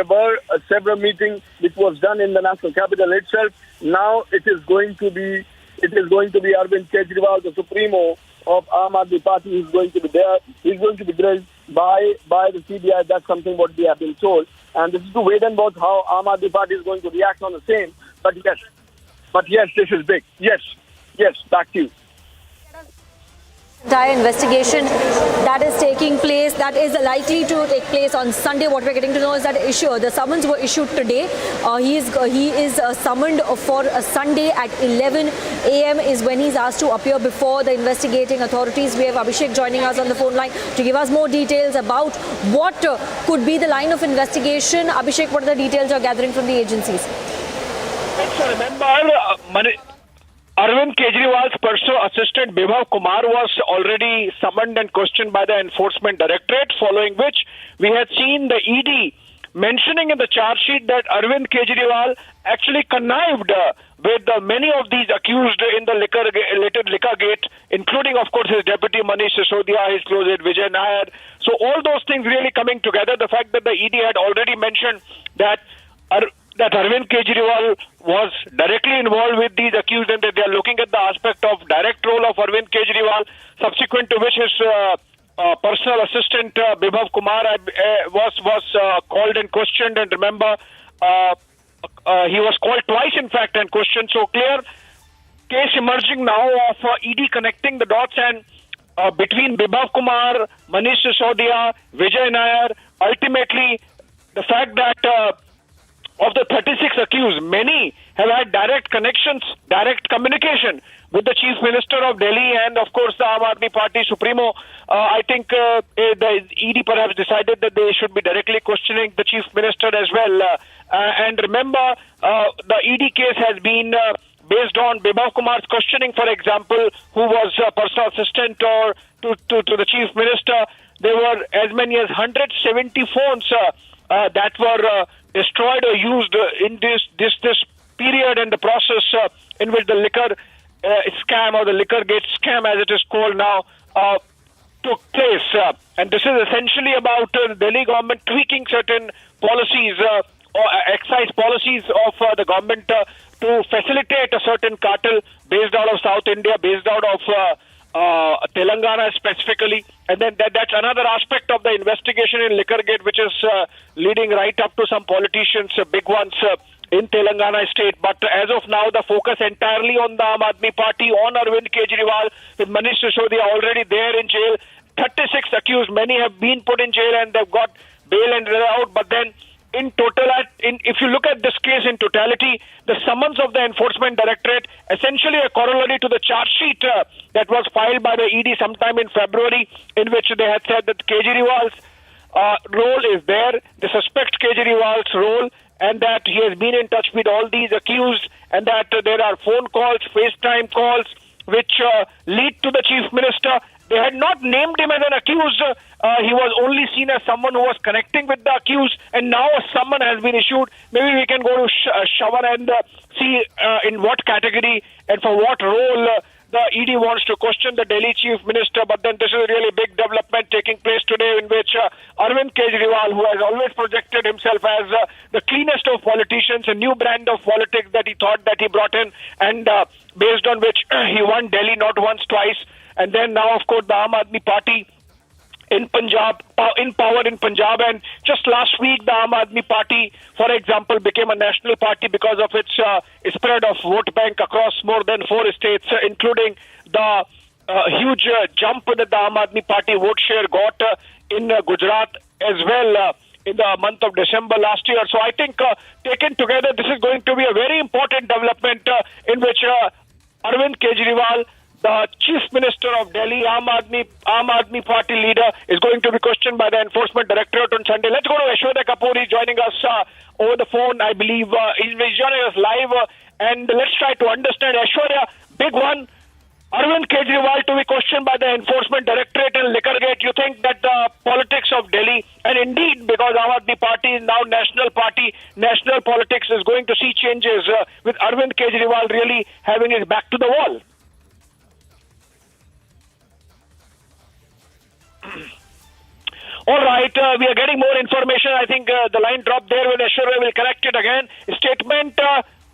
were several meetings which was done in the national capital itself. Now it is going to be Arvind Kejriwal, the Supremo of Aam Aadmi Party, who is going to be there. He is going to be grilled by the CBI. That's something what we have been told. And this is to wait and watch how Aam Aadmi Party is going to react on the same. But yes, this is big. Yes, back to you. Entire investigation that is taking place, that is likely to take place on Sunday. What we're getting to know is that the summons were issued today. He is summoned for Sunday at 11 a.m. is when he's asked to appear before the investigating authorities. We have Abhishek joining us on the phone line to give us more details about what could be the line of investigation. Abhishek, what are the details you're gathering from the agencies? Remember, Arvind Kejriwal's personal assistant Birbhum was already summoned and questioned by the Enforcement Directorate, following which we had seen the ED mentioning in the charge sheet that Arvind Kejriwal actually connived with many of these accused in the liquor gate, including, of course, his deputy Manish Sisodia, his close aide Vijay Nair. So all those things really coming together. The fact that the ED had already mentioned that that Arvind Kejriwal was directly involved with these accused and that they are looking at the aspect of direct role of Arvind Kejriwal, subsequent to which his personal assistant Birbhum Kumar was called and questioned. And remember, he was called twice, in fact, and questioned. So clear case emerging now of ED connecting the dots, and between Birbhum Kumar, Manish Sisodia, Vijay Nair, ultimately the fact that of the 36 accused, many have had direct connections, direct communication with the Chief Minister of Delhi and, of course, the Aam Aadmi Party Supremo. I think the ED perhaps decided that they should be directly questioning the Chief Minister as well. And remember, the ED case has been based on Birbhum Kumar's questioning, for example, who was a personal assistant or to the Chief Minister. There were as many as 170 phones that were destroyed or used in this period and the process in which the liquor scam, or the liquor gate scam as it is called now, took place. And this is essentially about the Delhi government tweaking certain policies or excise policies of the government to facilitate a certain cartel based out of South India, based out of Telangana specifically. And then that's another aspect of the investigation in Liquorgate, which is leading right up to some politicians, big ones in Telangana state. But as of now, the focus entirely on the Aam Aadmi Party, on Arvind Kejriwal, with Manish Sisodia already there in jail. 36 accused, many have been put in jail and they've got bail and they're out. But then in total, if you look at this case in totality, the summons of the Enforcement Directorate, essentially a corollary to the charge sheet that was filed by the ED sometime in February, in which they had said that Kejriwal's role is there, they suspect Kejriwal's role, and that he has been in touch with all these accused, and that there are phone calls, FaceTime calls, which lead to the Chief Minister. They had not named him as an accused. He was only seen as someone who was connecting with the accused, and now a summon has been issued. Maybe we can go to Shravan and see in what category and for what role the ED wants to question the Delhi Chief Minister. But then this is a really big development taking place today, in which Arvind Kejriwal, who has always projected himself as the cleanest of politicians, a new brand of politics that he thought that he brought in, and based on which he won Delhi not once, twice. And then now, of course, the Aam Aadmi Party in Punjab, in power in Punjab. And just last week, the Aam Aadmi Party, for example, became a national party because of its spread of vote bank across more than 4 states, including the huge jump that the Aam Aadmi Party vote share got in Gujarat as well in the month of December last year. So I think taken together, this is going to be a very important development in which Arvind Kejriwal, the Chief Minister of Delhi, Aam Aadmi Party leader, is going to be questioned by the Enforcement Directorate on Sunday. Let's go to Aishwarya Kapoor. He's joining us over the phone, I believe. He's joining us live. And let's try to understand. Aishwarya, big one. Arvind Kejriwal to be questioned by the Enforcement Directorate in Liquorgate. You think that the politics of Delhi, and indeed because Aam Aadmi Party is now national party, national politics is going to see changes with Arvind Kejriwal really having his back to the wall? All right, we are getting more information. I think the line dropped there when Aishwarya will correct it again. Statement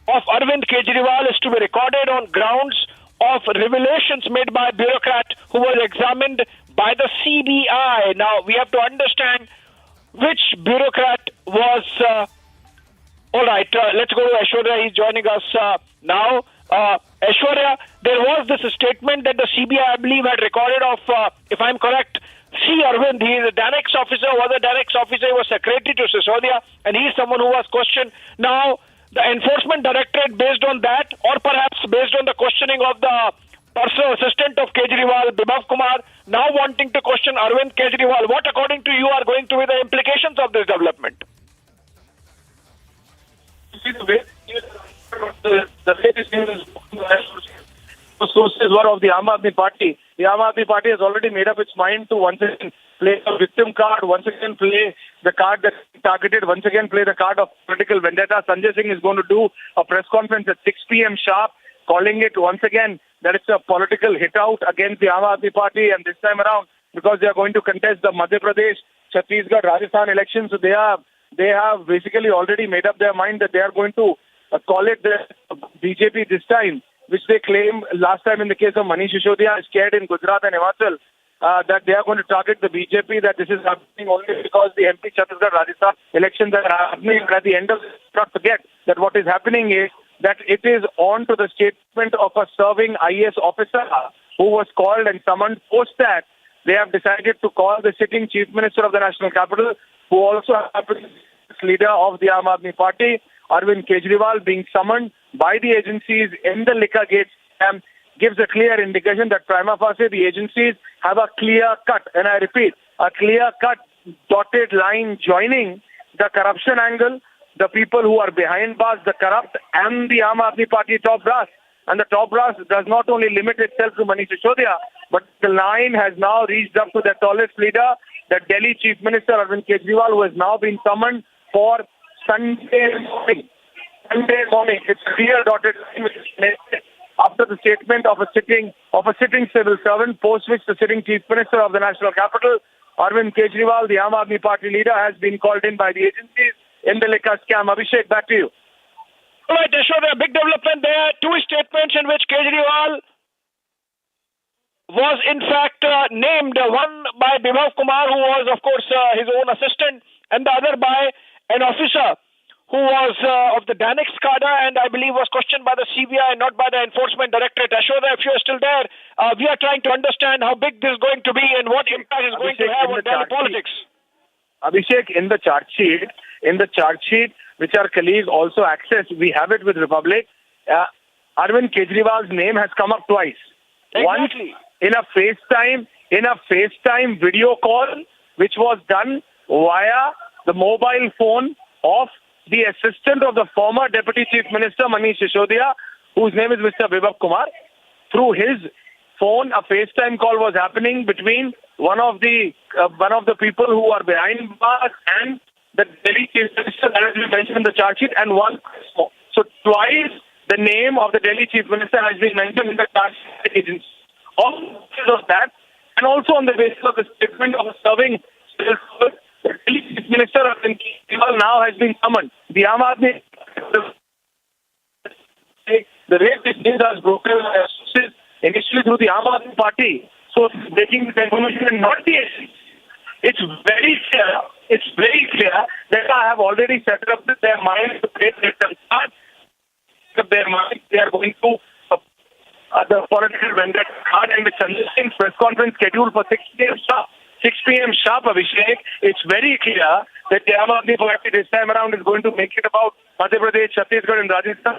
of Arvind Kejriwal is to be recorded on grounds of revelations made by a bureaucrat who was examined by the CBI. Now, we have to understand which bureaucrat was... all right, let's go to Aishwarya. He's joining us now. Aishwarya, there was this statement that the CBI, I believe, had recorded of, if I'm correct, C. Arvind. He is a Danex officer, was a Danex officer, he was secretary to Sisodia, and he is someone who was questioned. Now, the Enforcement Directorate, based on that, or perhaps based on the questioning of the personal assistant of Kejriwal, Birbhum Kumar, now wanting to question Arvind Kejriwal, what, according to you, are going to be the implications of this development? See, the way this news is sources were of the Aam Aadmi Party. The Aam Aadmi Party has already made up its mind to once again play a victim card, once again play the card that targeted, once again play the card of political vendetta. Sanjay Singh is going to do a press conference at 6 p.m. sharp, calling it once again that it's a political hit out against the Aam Aadmi Party, and this time around, because they are going to contest the Madhya Pradesh, Chhattisgarh, Rajasthan elections, so they are they have basically already made up their mind that they are going to call it the BJP this time, which they claim last time in the case of Manish Sisodiya is scared in Gujarat and Himachal, that they are going to target the BJP, that this is happening only because the MP Chhattisgarh Rajasthan elections are happening. At the end of this, not forget that what is happening is that it is on to the statement of a serving IAS officer who was called and summoned. Post that, they have decided to call the sitting Chief Minister of the National Capital, who also happens to be the leader of the Aam Aadmi Party, Arvind Kejriwal, being summoned by the agencies in the liquor gate scam, gives a clear indication that prima facie the agencies have a clear-cut, and I repeat, a clear-cut dotted line joining the corruption angle, the people who are behind bars, the corrupt, and the Aam Aadmi Party top brass. And the top brass does not only limit itself to Manish Sisodiya, but the line has now reached up to the tallest leader, the Delhi Chief Minister Arvind Kejriwal, who has now been summoned for Sunday morning. Sunday morning. It's a clear dotted line which is made after the statement of a sitting civil servant, post which the sitting Chief Minister of the National Capital, Arvind Kejriwal, the Aam Aadmi Party leader, has been called in by the agencies in the liquor scam. Abhishek, back to you. All right, they showed a big development there. Two statements in which Kejriwal was in fact named, one by Birbhum Kumar, who was of course his own assistant, and the other by an officer who was of the Danex cadre and I believe was questioned by the CBI and not by the Enforcement Directorate. Ashoda, if you are still there, we are trying to understand how big this is going to be and what impact it's going to have on Delhi politics. Abhishek, in the charge sheet, which our colleague also accessed, we have it with Republic. Arvind Kejriwal's name has come up twice. Exactly. Once in a FaceTime video call, which was done via the mobile phone of the assistant of the former Deputy Chief Minister Manish Sisodiya, whose name is Mr. Birbhum Kumar. Through his phone, a FaceTime call was happening between one of the people who are behind bars and the Delhi Chief Minister, that has been mentioned in the charge sheet, and one more. So twice the name of the Delhi Chief Minister has been mentioned in the charge sheet agency. On the basis of that, and also on the basis of the statement of a serving civil servant, the Delhi Chief Minister now has been summoned. The Aam Aadmi, the rate which these are broken initially through the Aam Aadmi Party, so breaking the information and not the agency. It's very clear that I have already set up their mind to create their mind. They are going to the political vendetta card, and the Chandra Singh's press conference scheduled for 6 p.m. sharp, Abhishek. It's very clear that the Aam Aadmi Party this time around is going to make it about Madhya Pradesh, Chhattisgarh and Rajasthan.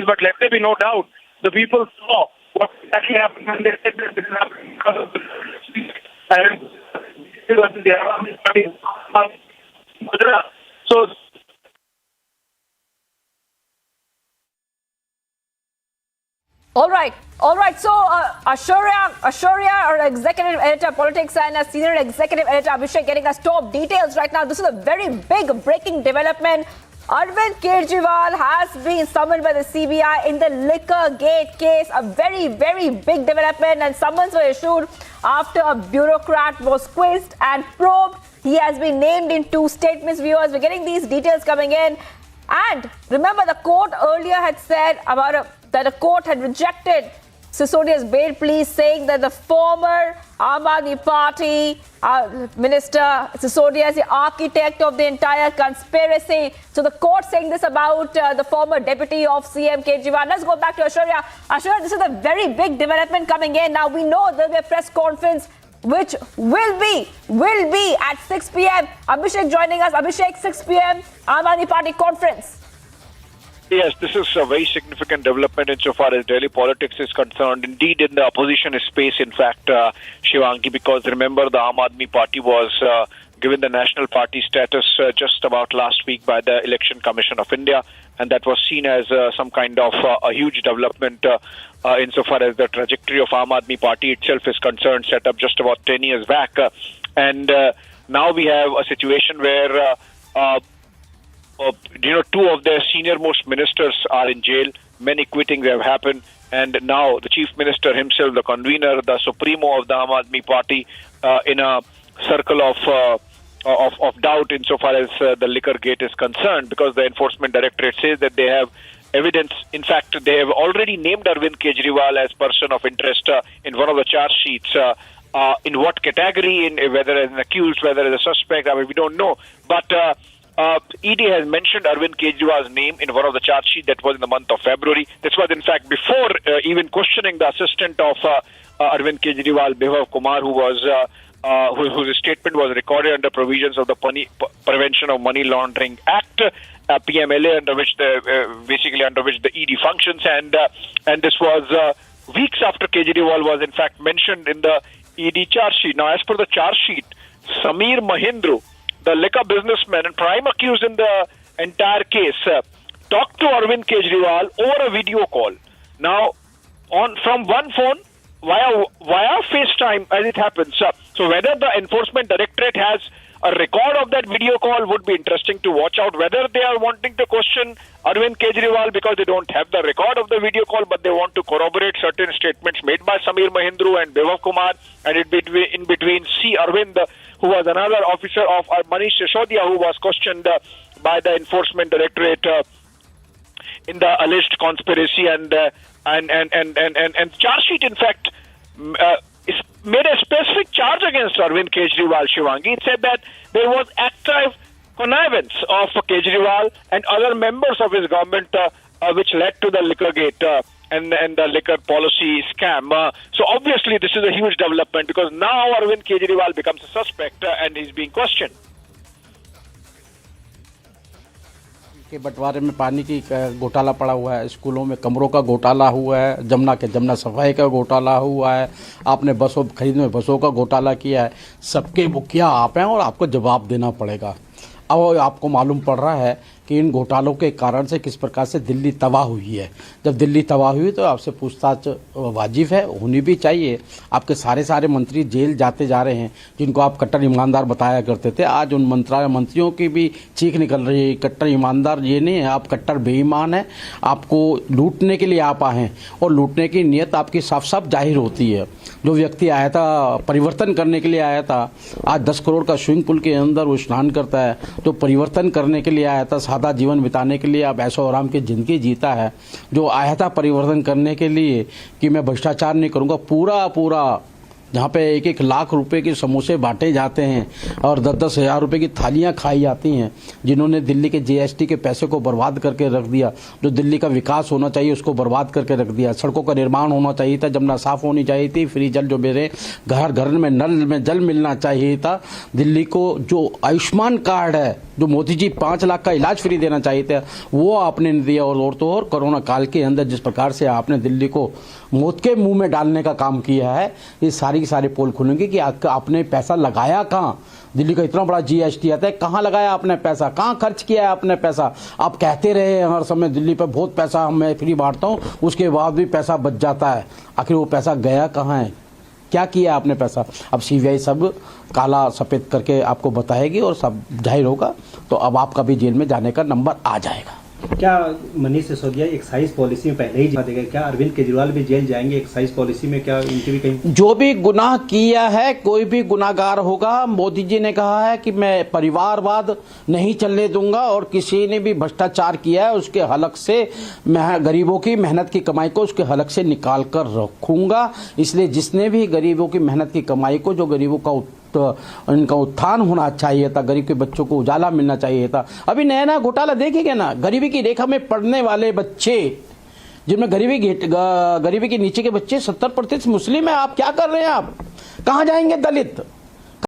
But let there be no doubt, the people saw what exactly happened when they said that this is happening because of the Aam Aadmi Party. So All right. So, Ashurya, our executive editor, politics, and a senior executive editor, Abhishek, getting us top details right now. This is a very big breaking development. Arvind Kejriwal has been summoned by the CBI in the liquor gate case. A very, very big development, and summons were issued after a bureaucrat was quizzed and probed. He has been named in 2 statements. Viewers, we're getting these details coming in. And remember, the court earlier had said that the court had rejected Sisodiya's bail plea, saying that the former Aam Aadmi Party Minister Sisodiya is the architect of the entire conspiracy. So the court saying this about the former deputy of CM Kejriwal. Let's go back to Ashurya. Ashurya, this is a very big development coming in. Now we know there'll be a press conference which will be at 6 p.m. Abhishek joining us. Abhishek, 6 p.m. Aam Aadmi Party conference. Yes, this is a very significant development insofar as Delhi politics is concerned. Indeed, in the opposition space, in fact, Shivangi, because remember the Aam Aadmi Party was given the national party status just about last week by the Election Commission of India, and that was seen as some kind of a huge development insofar as the trajectory of Aam Aadmi Party itself is concerned, set up just about 10 years back. And now we have a situation where 2 of their senior most ministers are in jail. Many quittings have happened, and now the chief minister himself, the convener, the supremo of the Aam Aadmi Party, in a circle of of doubt insofar as the liquor gate is concerned, because the enforcement directorate says that they have evidence. In fact, they have already named Arvind Kejriwal as person of interest in one of the charge sheets. In what category, whether as an accused, whether as a suspect, I mean, we don't know. But ED has mentioned Arvind Kejriwal's name in one of the charge sheets that was in the month of February. This was, in fact, before even questioning the assistant of Arvind Kejriwal, Birbhum Kumar, whose statement was recorded under provisions of the Prevention of Money Laundering Act, PMLA, under which the ED functions, and this was weeks after Kejriwal was in fact mentioned in the ED charge sheet. Now, as per the charge sheet, Sameer Mahindra, the liquor businessman and prime accused in the entire case, talked to Arvind Kejriwal over a video call. Now, from one phone via FaceTime, as it happens. So whether the enforcement directorate has a record of that video call would be interesting to watch out. Whether they are wanting to question Arvind Kejriwal because they don't have the record of the video call, but they want to corroborate certain statements made by Sameer Mahindra and Birbhum Kumar, and in between C. Arvind, who was another officer of Manish Sisodia, who was questioned by the enforcement directorate in the alleged conspiracy and charge sheet. In fact, made a specific charge against Arvind Kejriwal, Shivangi. It said that there was active connivance of Kejriwal and other members of his government, which led to the liquor gate and the liquor policy scam. So obviously this is a huge development, because now Arvind Kejriwal becomes a suspect and he's being questioned. के बंटवारे में पानी की घोटाला पड़ा हुआ है, स्कूलों में कमरों का घोटाला हुआ है, जमुना सफाई का घोटाला हुआ है, आपने बसों खरीदने में बसों का घोटाला किया है। सबके मुखिया आप हैं और आपको जवाब देना पड़ेगा। अब आपको मालूम पड़ रहा है कि इन घोटालों के कारण से किस प्रकार से दिल्ली तबाह हुई है। जब दिल्ली तबाह हुई तो आपसे पूछताछ वाजिब है, होनी भी चाहिए। आपके सारे मंत्री जेल जाते जा रहे हैं, जिनको आप कट्टर ईमानदार बताया करते थे। आज उन मंत्रियों की भी चीख निकल रही है। कट्टर ईमानदार ये नहीं है, आप कट्टर बेईमान हैं। आपको लूटने के लिए आप आए हैं और लूटने की नीयत आपकी साफ साफ जाहिर होती है। जो व्यक्ति आया था परिवर्तन करने के लिए आया था, आज 10 करोड़ का स्विमिंग पूल के अंदर वो स्नान करता है। जो परिवर्तन करने के लिए आया था, सादा जीवन बिताने के लिए, अब ऐशो आराम की ज़िंदगी जीता है। जो आया था परिवर्तन करने के लिए कि मैं भ्रष्टाचार नहीं करूँगा, पूरा जहाँ पे 1-1 लाख रुपए के समोसे बांटे जाते हैं और 10-10 हज़ार रुपये की थालियाँ खाई जाती हैं, जिन्होंने दिल्ली के GST के पैसे को बर्बाद करके रख दिया। जो दिल्ली का विकास होना चाहिए उसको बर्बाद करके रख दिया। सड़कों का निर्माण होना चाहिए था, जमुना साफ़ होनी चाहिए थी, फ्री जल जो मेरे घर में नल में जल मिलना चाहिए था। दिल्ली को जो आयुष्मान कार्ड है, जो मोदी जी 5 लाख का इलाज फ्री देना चाहिए था, वो आपने नहीं दिया। और तो और कोरोना काल के अंदर जिस प्रकार से आपने दिल्ली को मौत के मुंह में डालने का काम किया है, ये सारी की सारी पोल खुलेंगे कि आपने पैसा लगाया कहाँ। दिल्ली का इतना बड़ा GST आता है, कहाँ लगाया आपने पैसा, कहाँ खर्च किया है आपने पैसा। आप कहते रहे हर समय दिल्ली पे बहुत पैसा मैं फ्री बांटता हूँ, उसके बाद भी पैसा बच जाता है। आखिर वो पैसा गया कहाँ है, क्या किया आपने पैसा। अब CBI सब काला सफ़ेद करके आपको बताएगी और सब जाहिर होगा, तो अब आपका भी जेल में जाने का नंबर आ जाएगा। क्या मनीष सिसोदिया एक्साइज पॉलिसी में पहले ही जमा देगा? क्या अरविंद केजरीवाल भी जेल जाएंगे एक्साइज पॉलिसी में? क्या इनकी भी कहीं जो भी गुनाह किया है, कोई भी गुनाहगार होगा, मोदी जी ने कहा है कि मैं परिवारवाद नहीं चलने दूंगा और किसी ने भी भ्रष्टाचार किया है उसके हलक से मैं गरीबों की मेहनत की कमाई को उसके हलक से निकाल कर रखूंगा। इसलिए जिसने भी गरीबों की मेहनत की कमाई को, जो गरीबों का इनका उत्थान होना चाहिए था, गरीब के बच्चों को उजाला मिलना चाहिए था। अभी नया घोटाला देखेंगे ना, गरीबी की रेखा में पढ़ने वाले बच्चे, जिनमें गरीबी के नीचे के बच्चे 70% मुस्लिम है। आप क्या कर रहे हैं? आप कहाँ जाएंगे दलित?